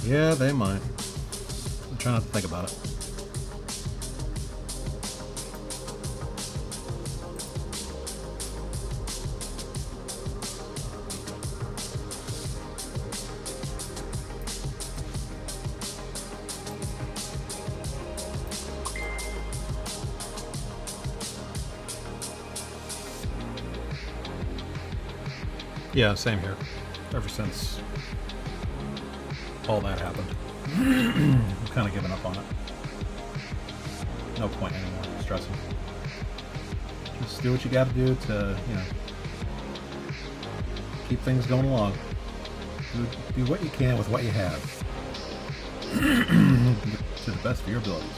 Yeah, they might. I'm trying not to think about it. Yeah, same here. Ever since all that happened, I'm kind of giving up on it. No point anymore stressing. Just do what you got to do to, you know, keep things going along. Do what you can with what you have to the best of your abilities.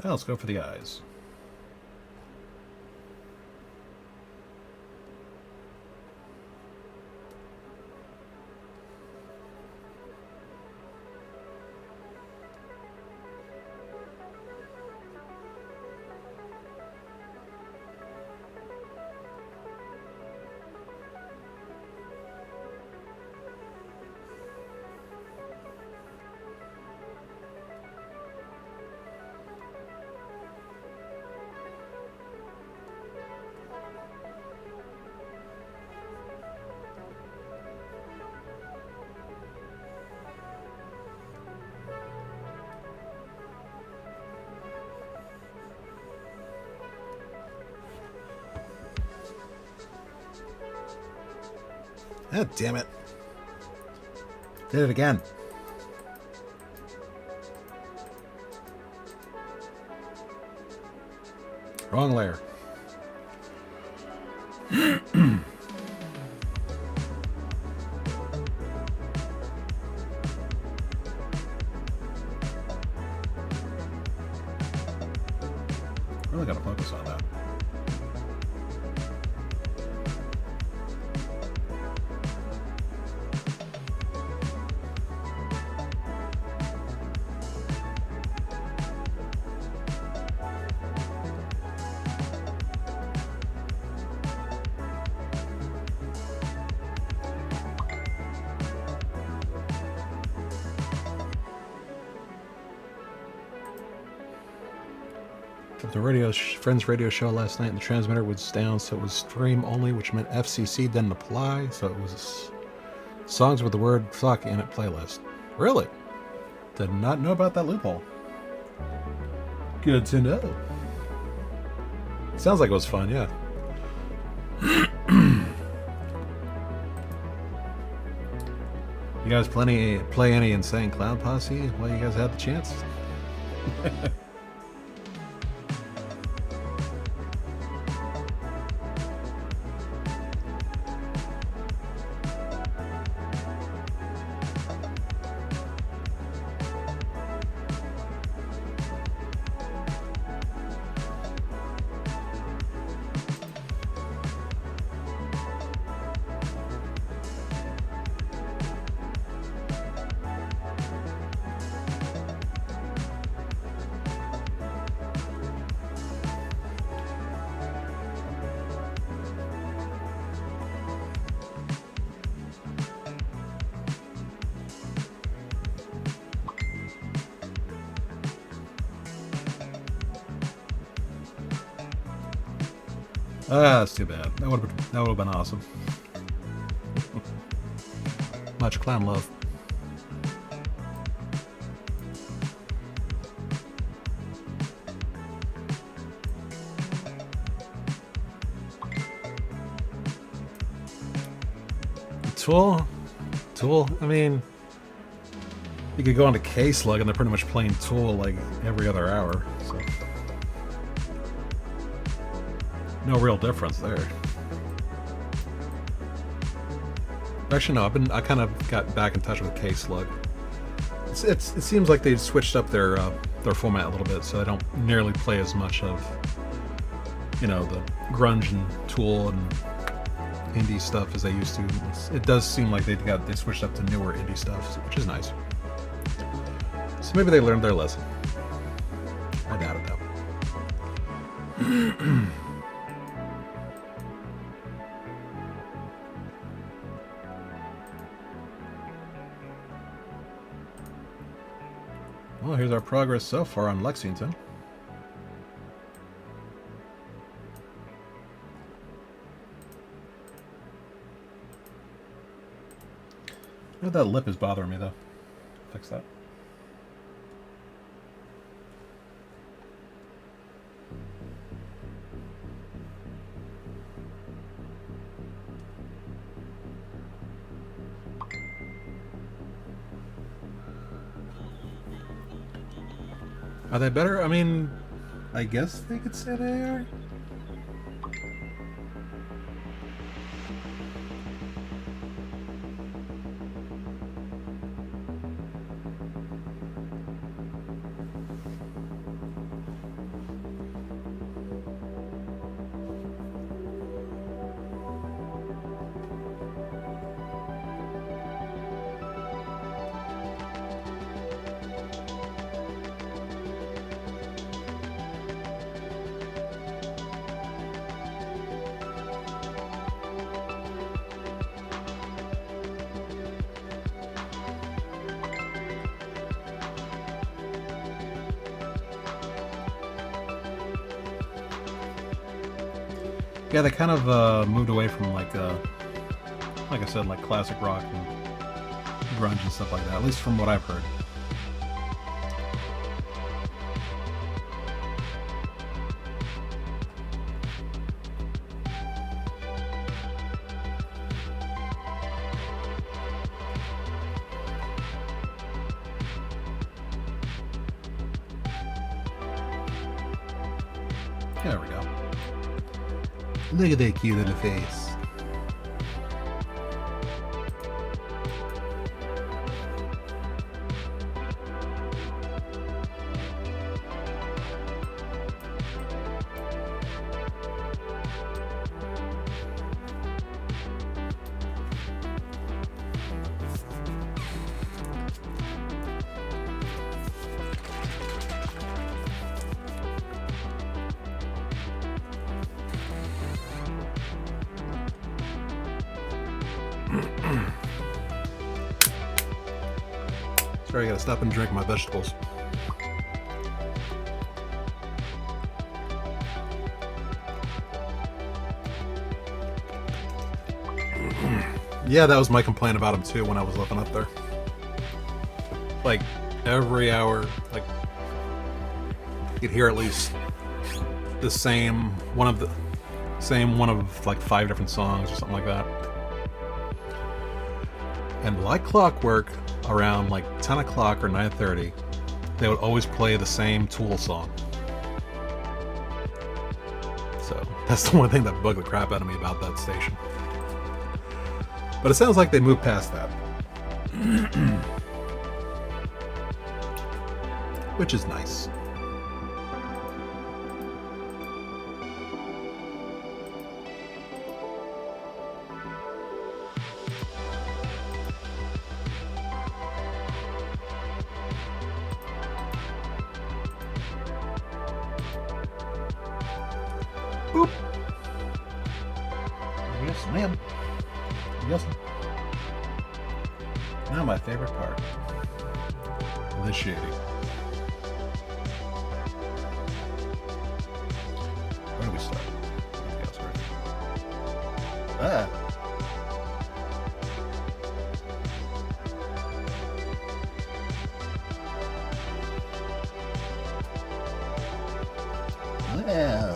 Well, let's go for the eyes. Ah, damn it. Did it again. Wrong layer. Really gotta focus on that. At the Friends radio show last night, and the transmitter was down, so it was stream only, which meant FCC didn't apply, so it was songs with the word fuck in it playlist. Really? Did not know about that loophole. Good to know. Sounds like it was fun, yeah. You guys play any Insane Clown Posse while you guys had the chance? Ah, that's too bad. That would have been awesome. Much clown love. Tool. I mean, you could go on to K-Slug and they're pretty much playing Tool like every other hour. So. No real difference there. Actually, no. I kind of got back in touch with K-Slug. It seems like they've switched up their format a little bit, so they don't nearly play as much of, the grunge and Tool and indie stuff as they used to. It does seem like they switched up to newer indie stuff, which is nice. So maybe they learned their lesson. I doubt it though. Well, here's our progress so far on Lexington. That lip is bothering me though. Fix that. Are they better? I mean, I guess they could say they are. Yeah, they kind of moved away from like I said, like classic rock and grunge and stuff like that. At least from what I've heard. There we go. Look at that cute little face. Sorry, I gotta stop and drink my vegetables. Yeah, that was my complaint about him too when I was living up there. Like every hour, like you'd hear at least the same one of like 5 different songs or something like that. And like clockwork, around like 10 o'clock or 9:30, they would always play the same Tool song. So that's the one thing that bugged the crap out of me about that station. But it sounds like they moved past that. Which is nice. Boop. Yes, ma'am. Yes. Now my favorite part. The shady. Where do we start? Ah. Well.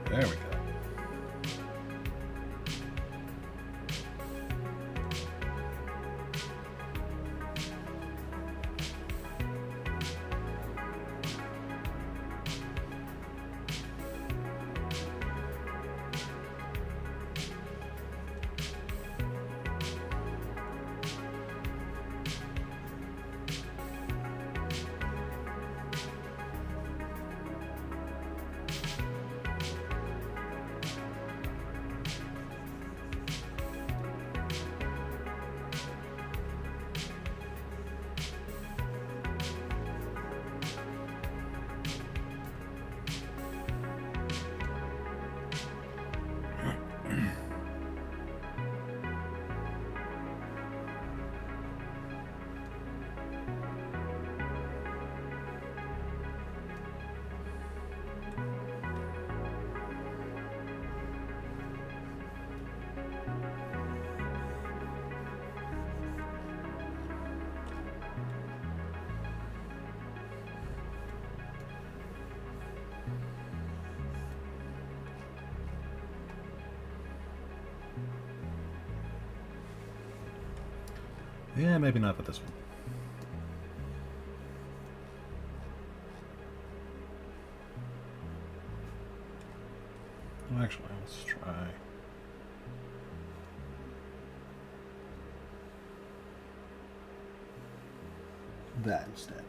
There we go. Yeah, maybe not for this one. Well, actually, let's try. That instead.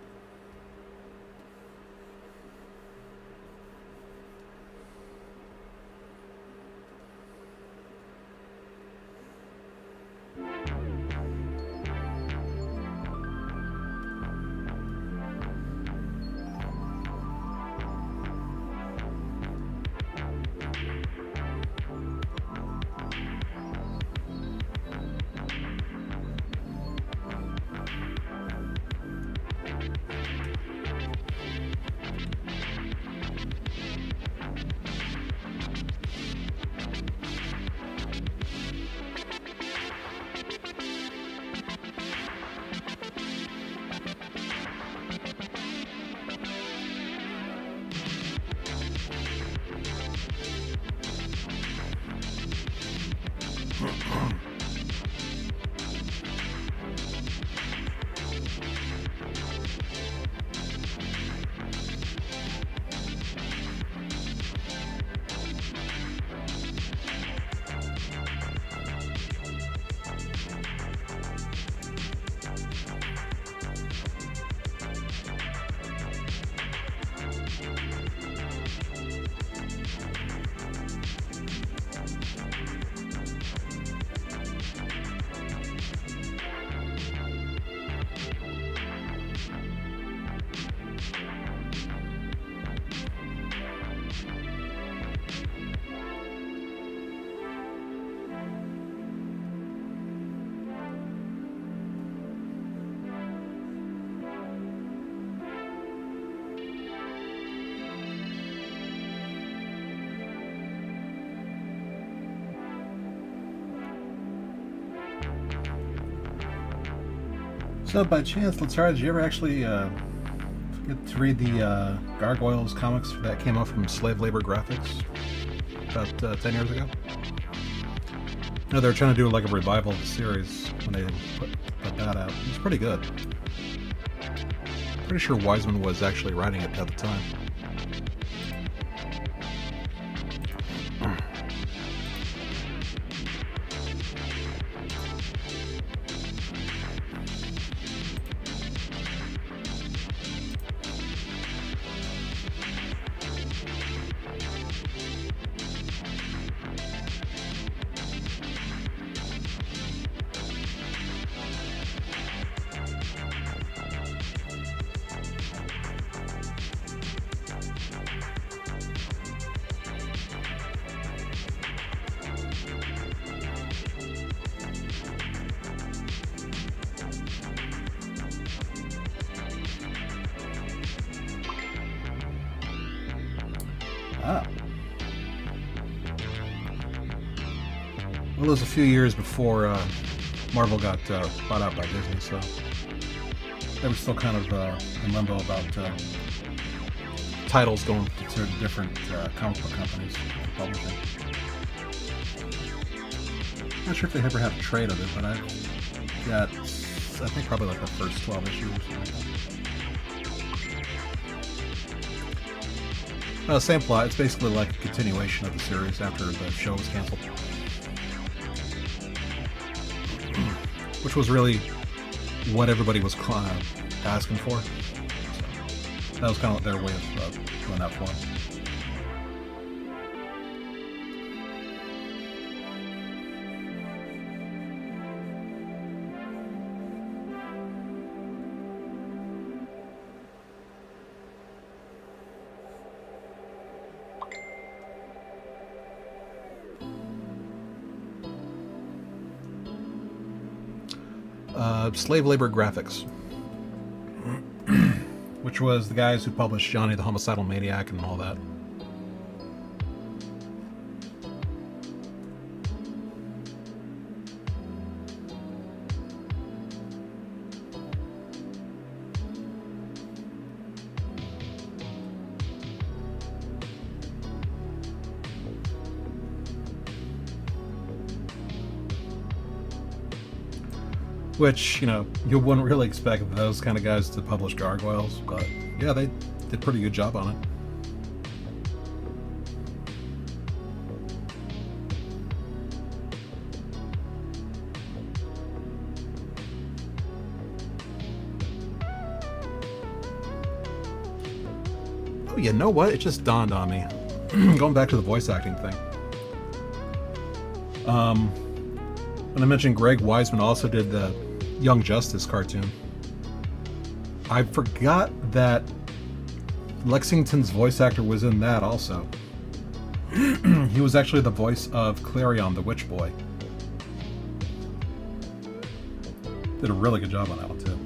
So, by chance, Latar, did you ever actually get to read the Gargoyles comics that came out from Slave Labor Graphics about 10 years ago? No, they were trying to do like a revival of the series when they put that out. It was pretty good. Pretty sure Wiseman was actually writing it at the time. Ah. Well, it was a few years before Marvel got bought out by Disney, so they were still kind of in limbo about titles going to different comic book companies publishing. Not sure if they ever had a trade of it, but I think probably like the first 12 issues or something like that. Same plot. It's basically like a continuation of the series after the show was canceled. Which was really what everybody was asking for. So that was kind of their way of doing that for them. Slave Labor Graphics, which was the guys who published Johnny the Homicidal Maniac and all that. Which, you know, you wouldn't really expect those kind of guys to publish Gargoyles, but yeah, they did a pretty good job on it. Oh, you know what? It just dawned on me. Going back to the voice acting thing. When I mentioned Greg Weisman also did the Young Justice cartoon, I forgot that Lexington's voice actor was in that also. He was actually the voice of Clarion, the Witch Boy. Did a really good job on that one too.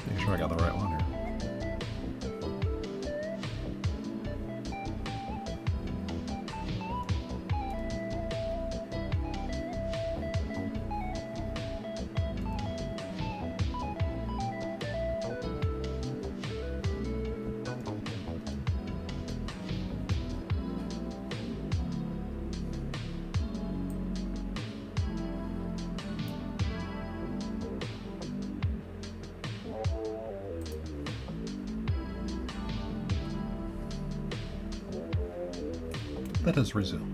Make sure I got the right one here. Let us resume.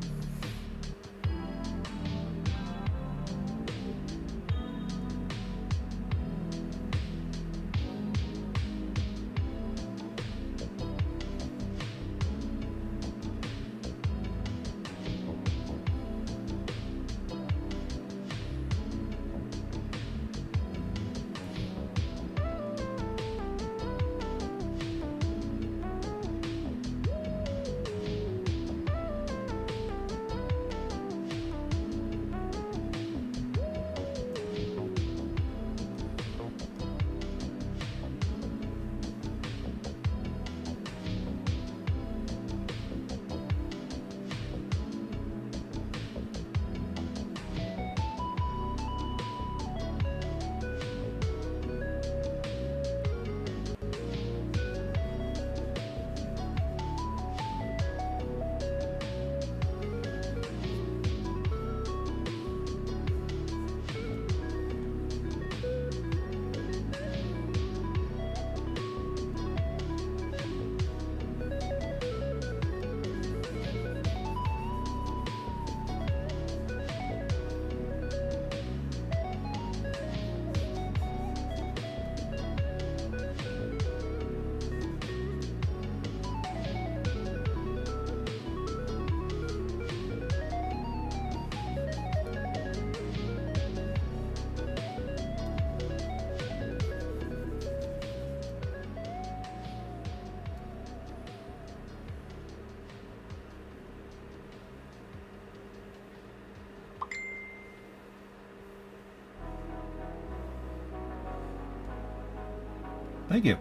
Thank you.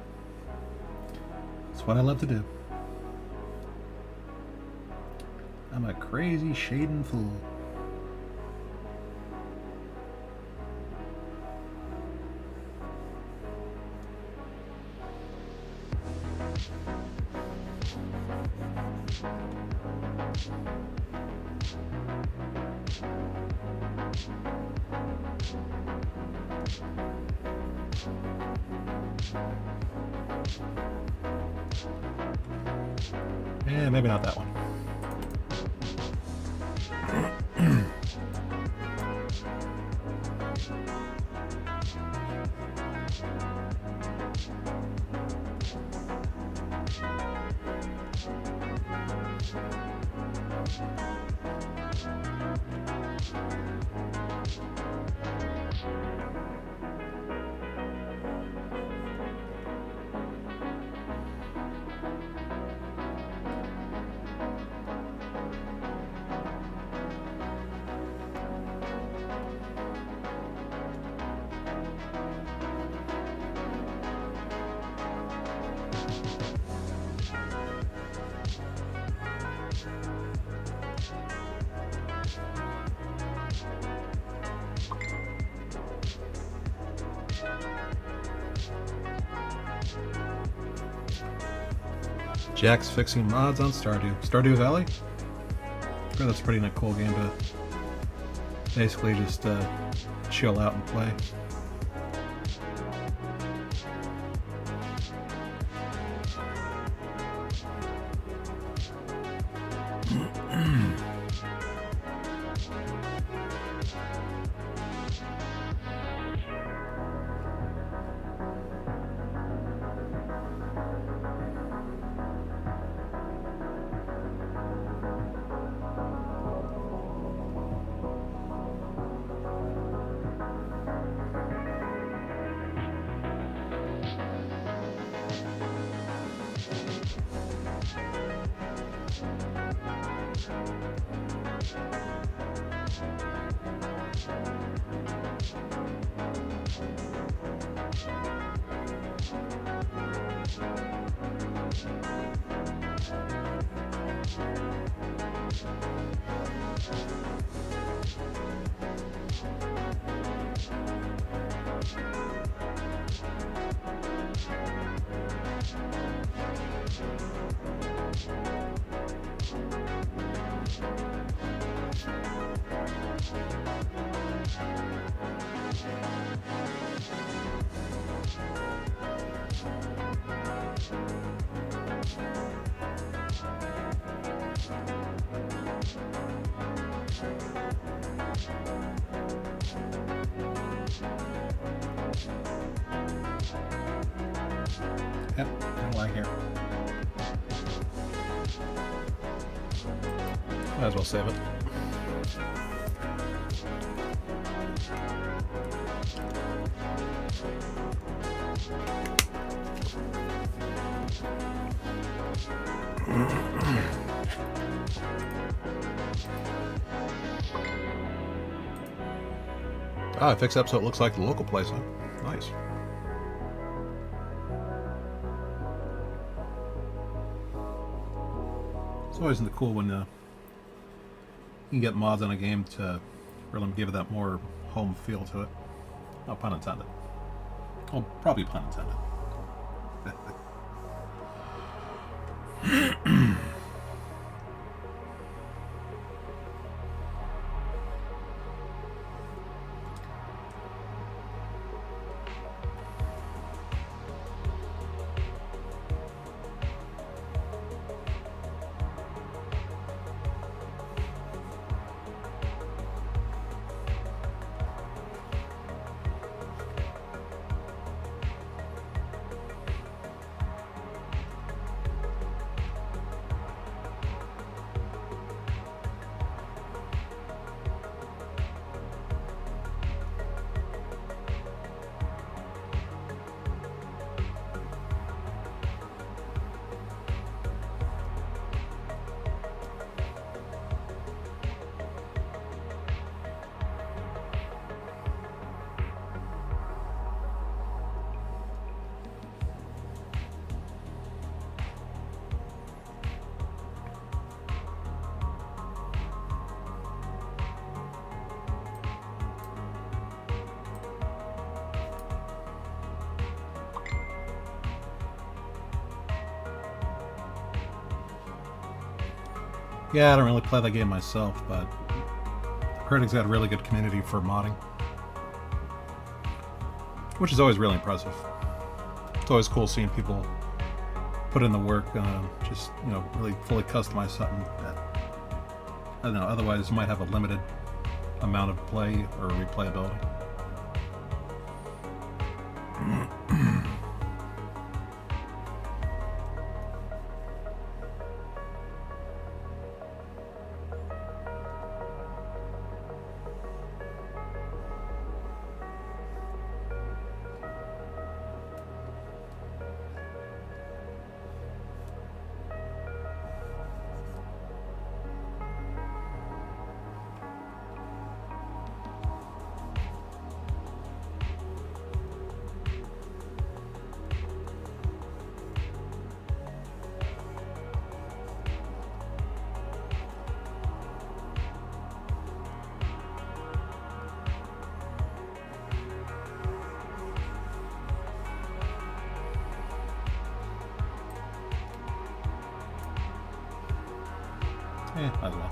That's what I love to do. I'm a crazy shading fool. Yeah, maybe not that one. Jack's fixing mods on Stardew. Stardew Valley? I heard that's a pretty cool game to basically just chill out and play. Yep, don't like here. Might as well save it. Ah, I fixed up so it looks like the local place, huh? Nice. It's always cool when you can get mods on a game to really give it that more home feel to it. No pun intended. Well, probably pun intended. Yeah, I don't really play that game myself, but I've heard it's got a really good community for modding, which is always really impressive. It's always cool seeing people put in the work, just really fully customize something that I don't know. Otherwise, might have a limited amount of play or replayability. Might as well.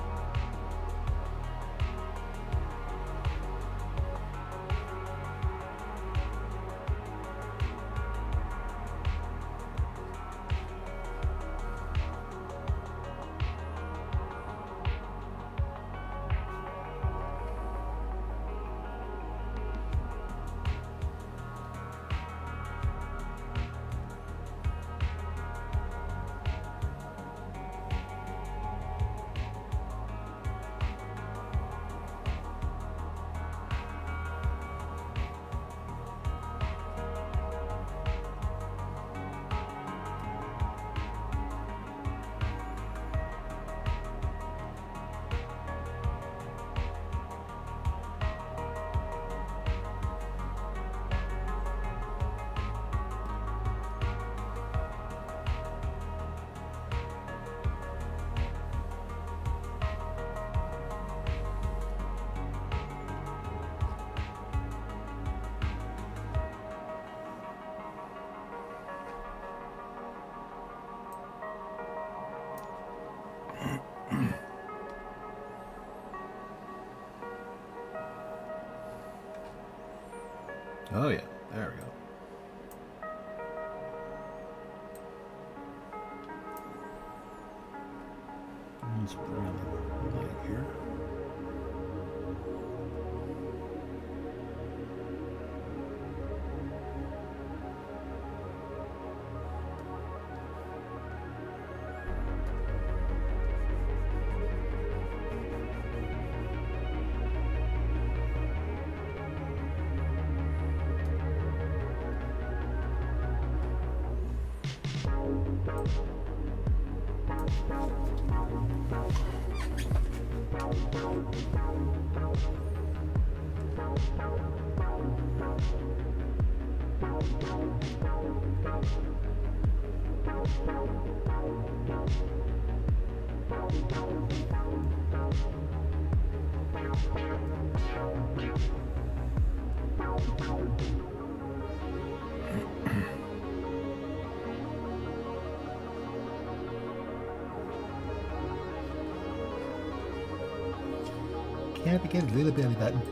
Oh yeah, there we go. Let's bring in the light here. Can't forget a little belly button.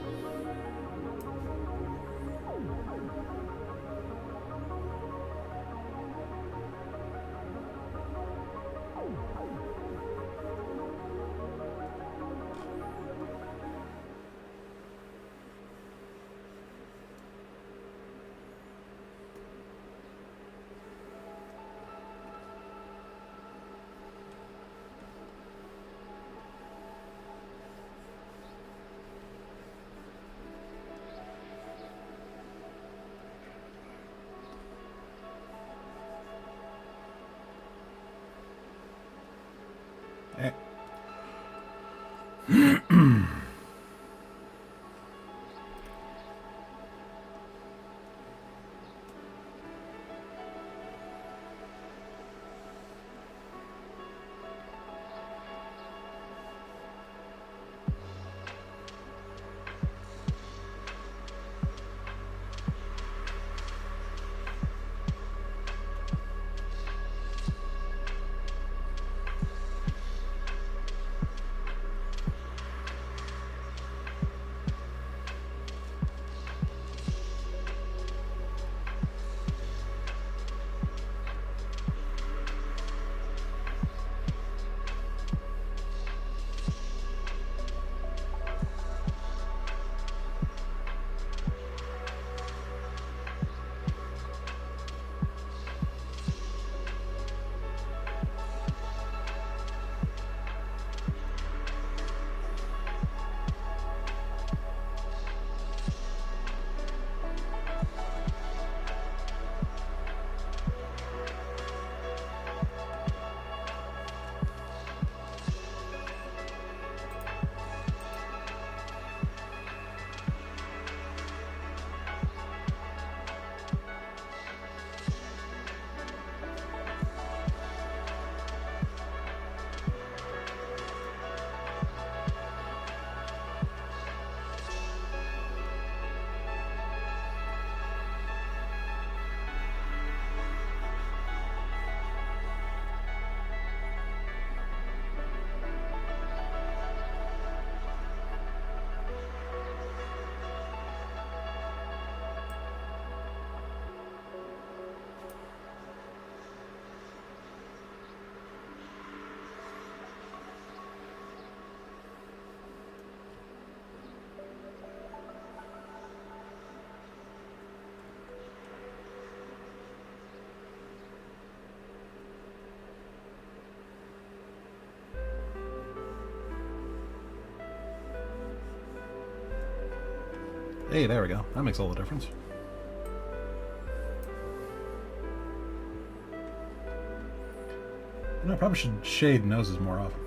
Eh. Hey, there we go. That makes all the difference. You know, I probably should shade noses more often.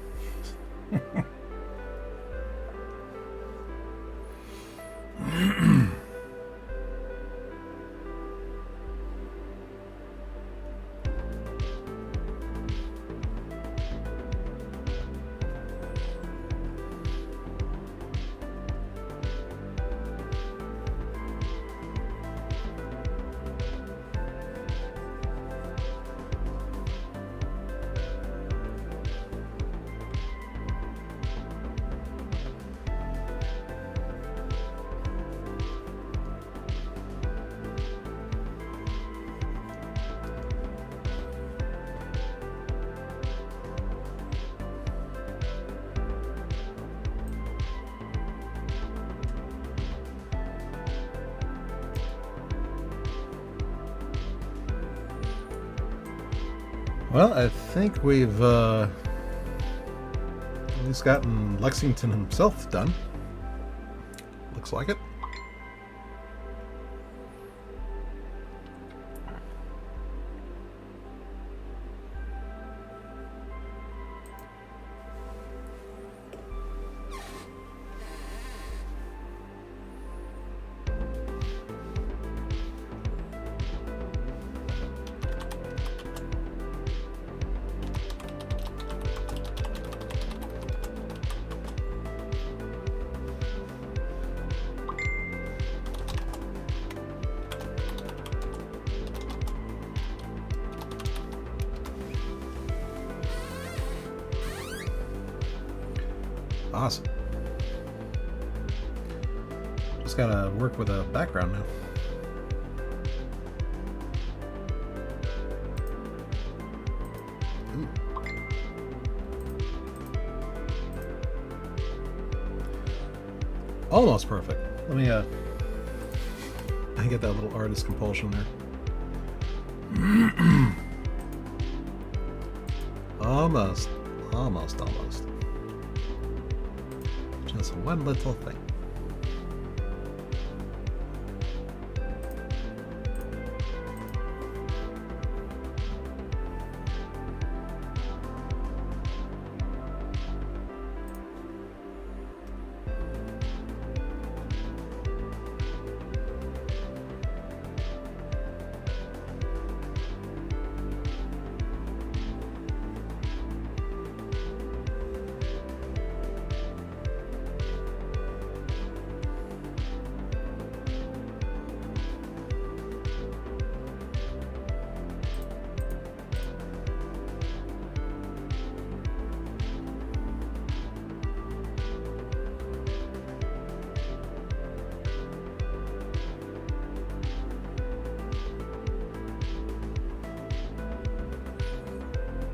Well, I think we've at least gotten Lexington himself done. Looks like it. Awesome. Just gotta work with a background now. Ooh. Almost perfect. Let me I get that little artist compulsion there. Almost. Just one little thing.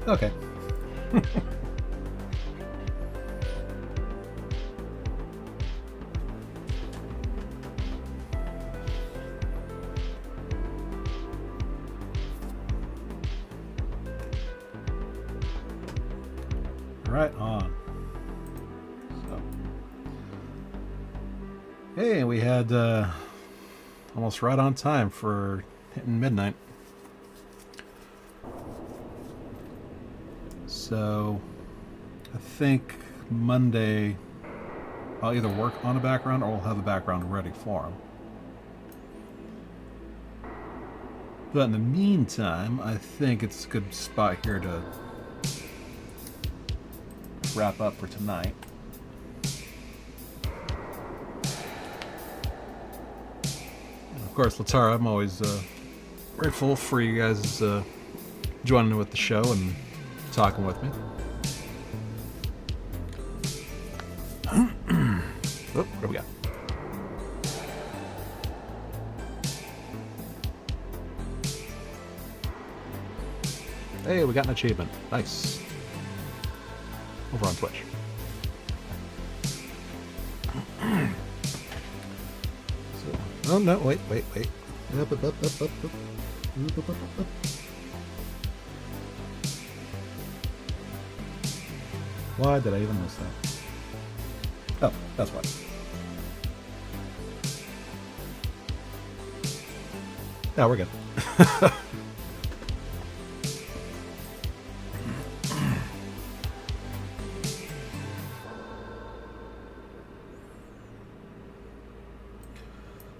Okay. Right on. So, hey, we had almost right on time for hitting midnight. So, I think Monday I'll either work on a background or we'll have the background ready for him. But in the meantime, I think it's a good spot here to wrap up for tonight. And of course, Latara, I'm always grateful for you guys joining with the show and talking with me. Oh, what do we got? Hey, we got an achievement. Nice. Over on Twitch. So, oh no, wait. Up. Why did I even miss that? Oh, that's why. Yeah, we're good.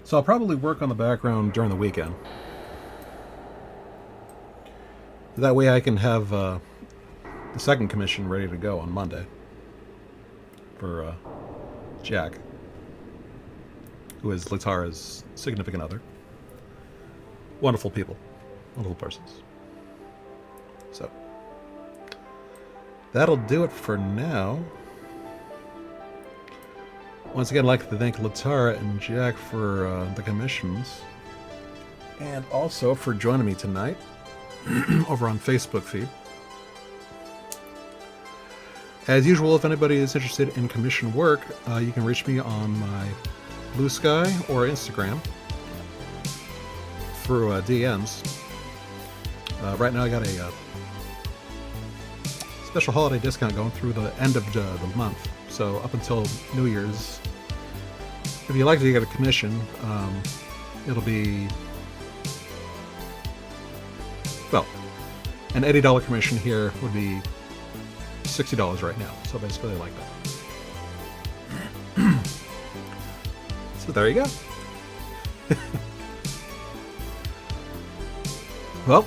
So I'll probably work on the background during the weekend. That way I can have the second commission ready to go on Monday for Jack, who is Latara's significant other. Wonderful people. Wonderful persons. So, that'll do it for now. Once again, I'd like to thank Latara and Jack for the commissions. And also for joining me tonight over on Facebook feed. As usual, if anybody is interested in commission work, you can reach me on my Blue Sky or Instagram through DMs. Right now I got a special holiday discount going through the end of the month. So up until New Year's, if you'd like to get a commission, it'll be, well, an $80 commission here would be $60 right now. So basically like that. So there you go. Well,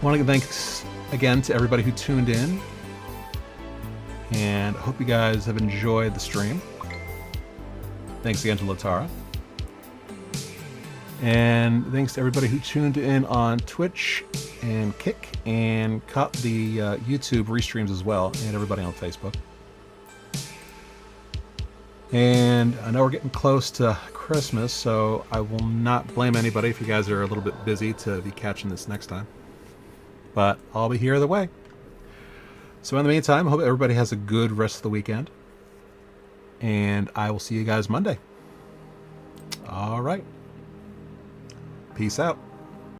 I want to give thanks again to everybody who tuned in. And I hope you guys have enjoyed the stream. Thanks again to Latara. And thanks to everybody who tuned in on Twitch and Kick and caught the YouTube restreams as well, and everybody on Facebook. And I know we're getting close to Christmas, so I will not blame anybody if you guys are a little bit busy to be catching this next time. But I'll be here either way. So in the meantime, I hope everybody has a good rest of the weekend. And I will see you guys Monday. All right. Peace out.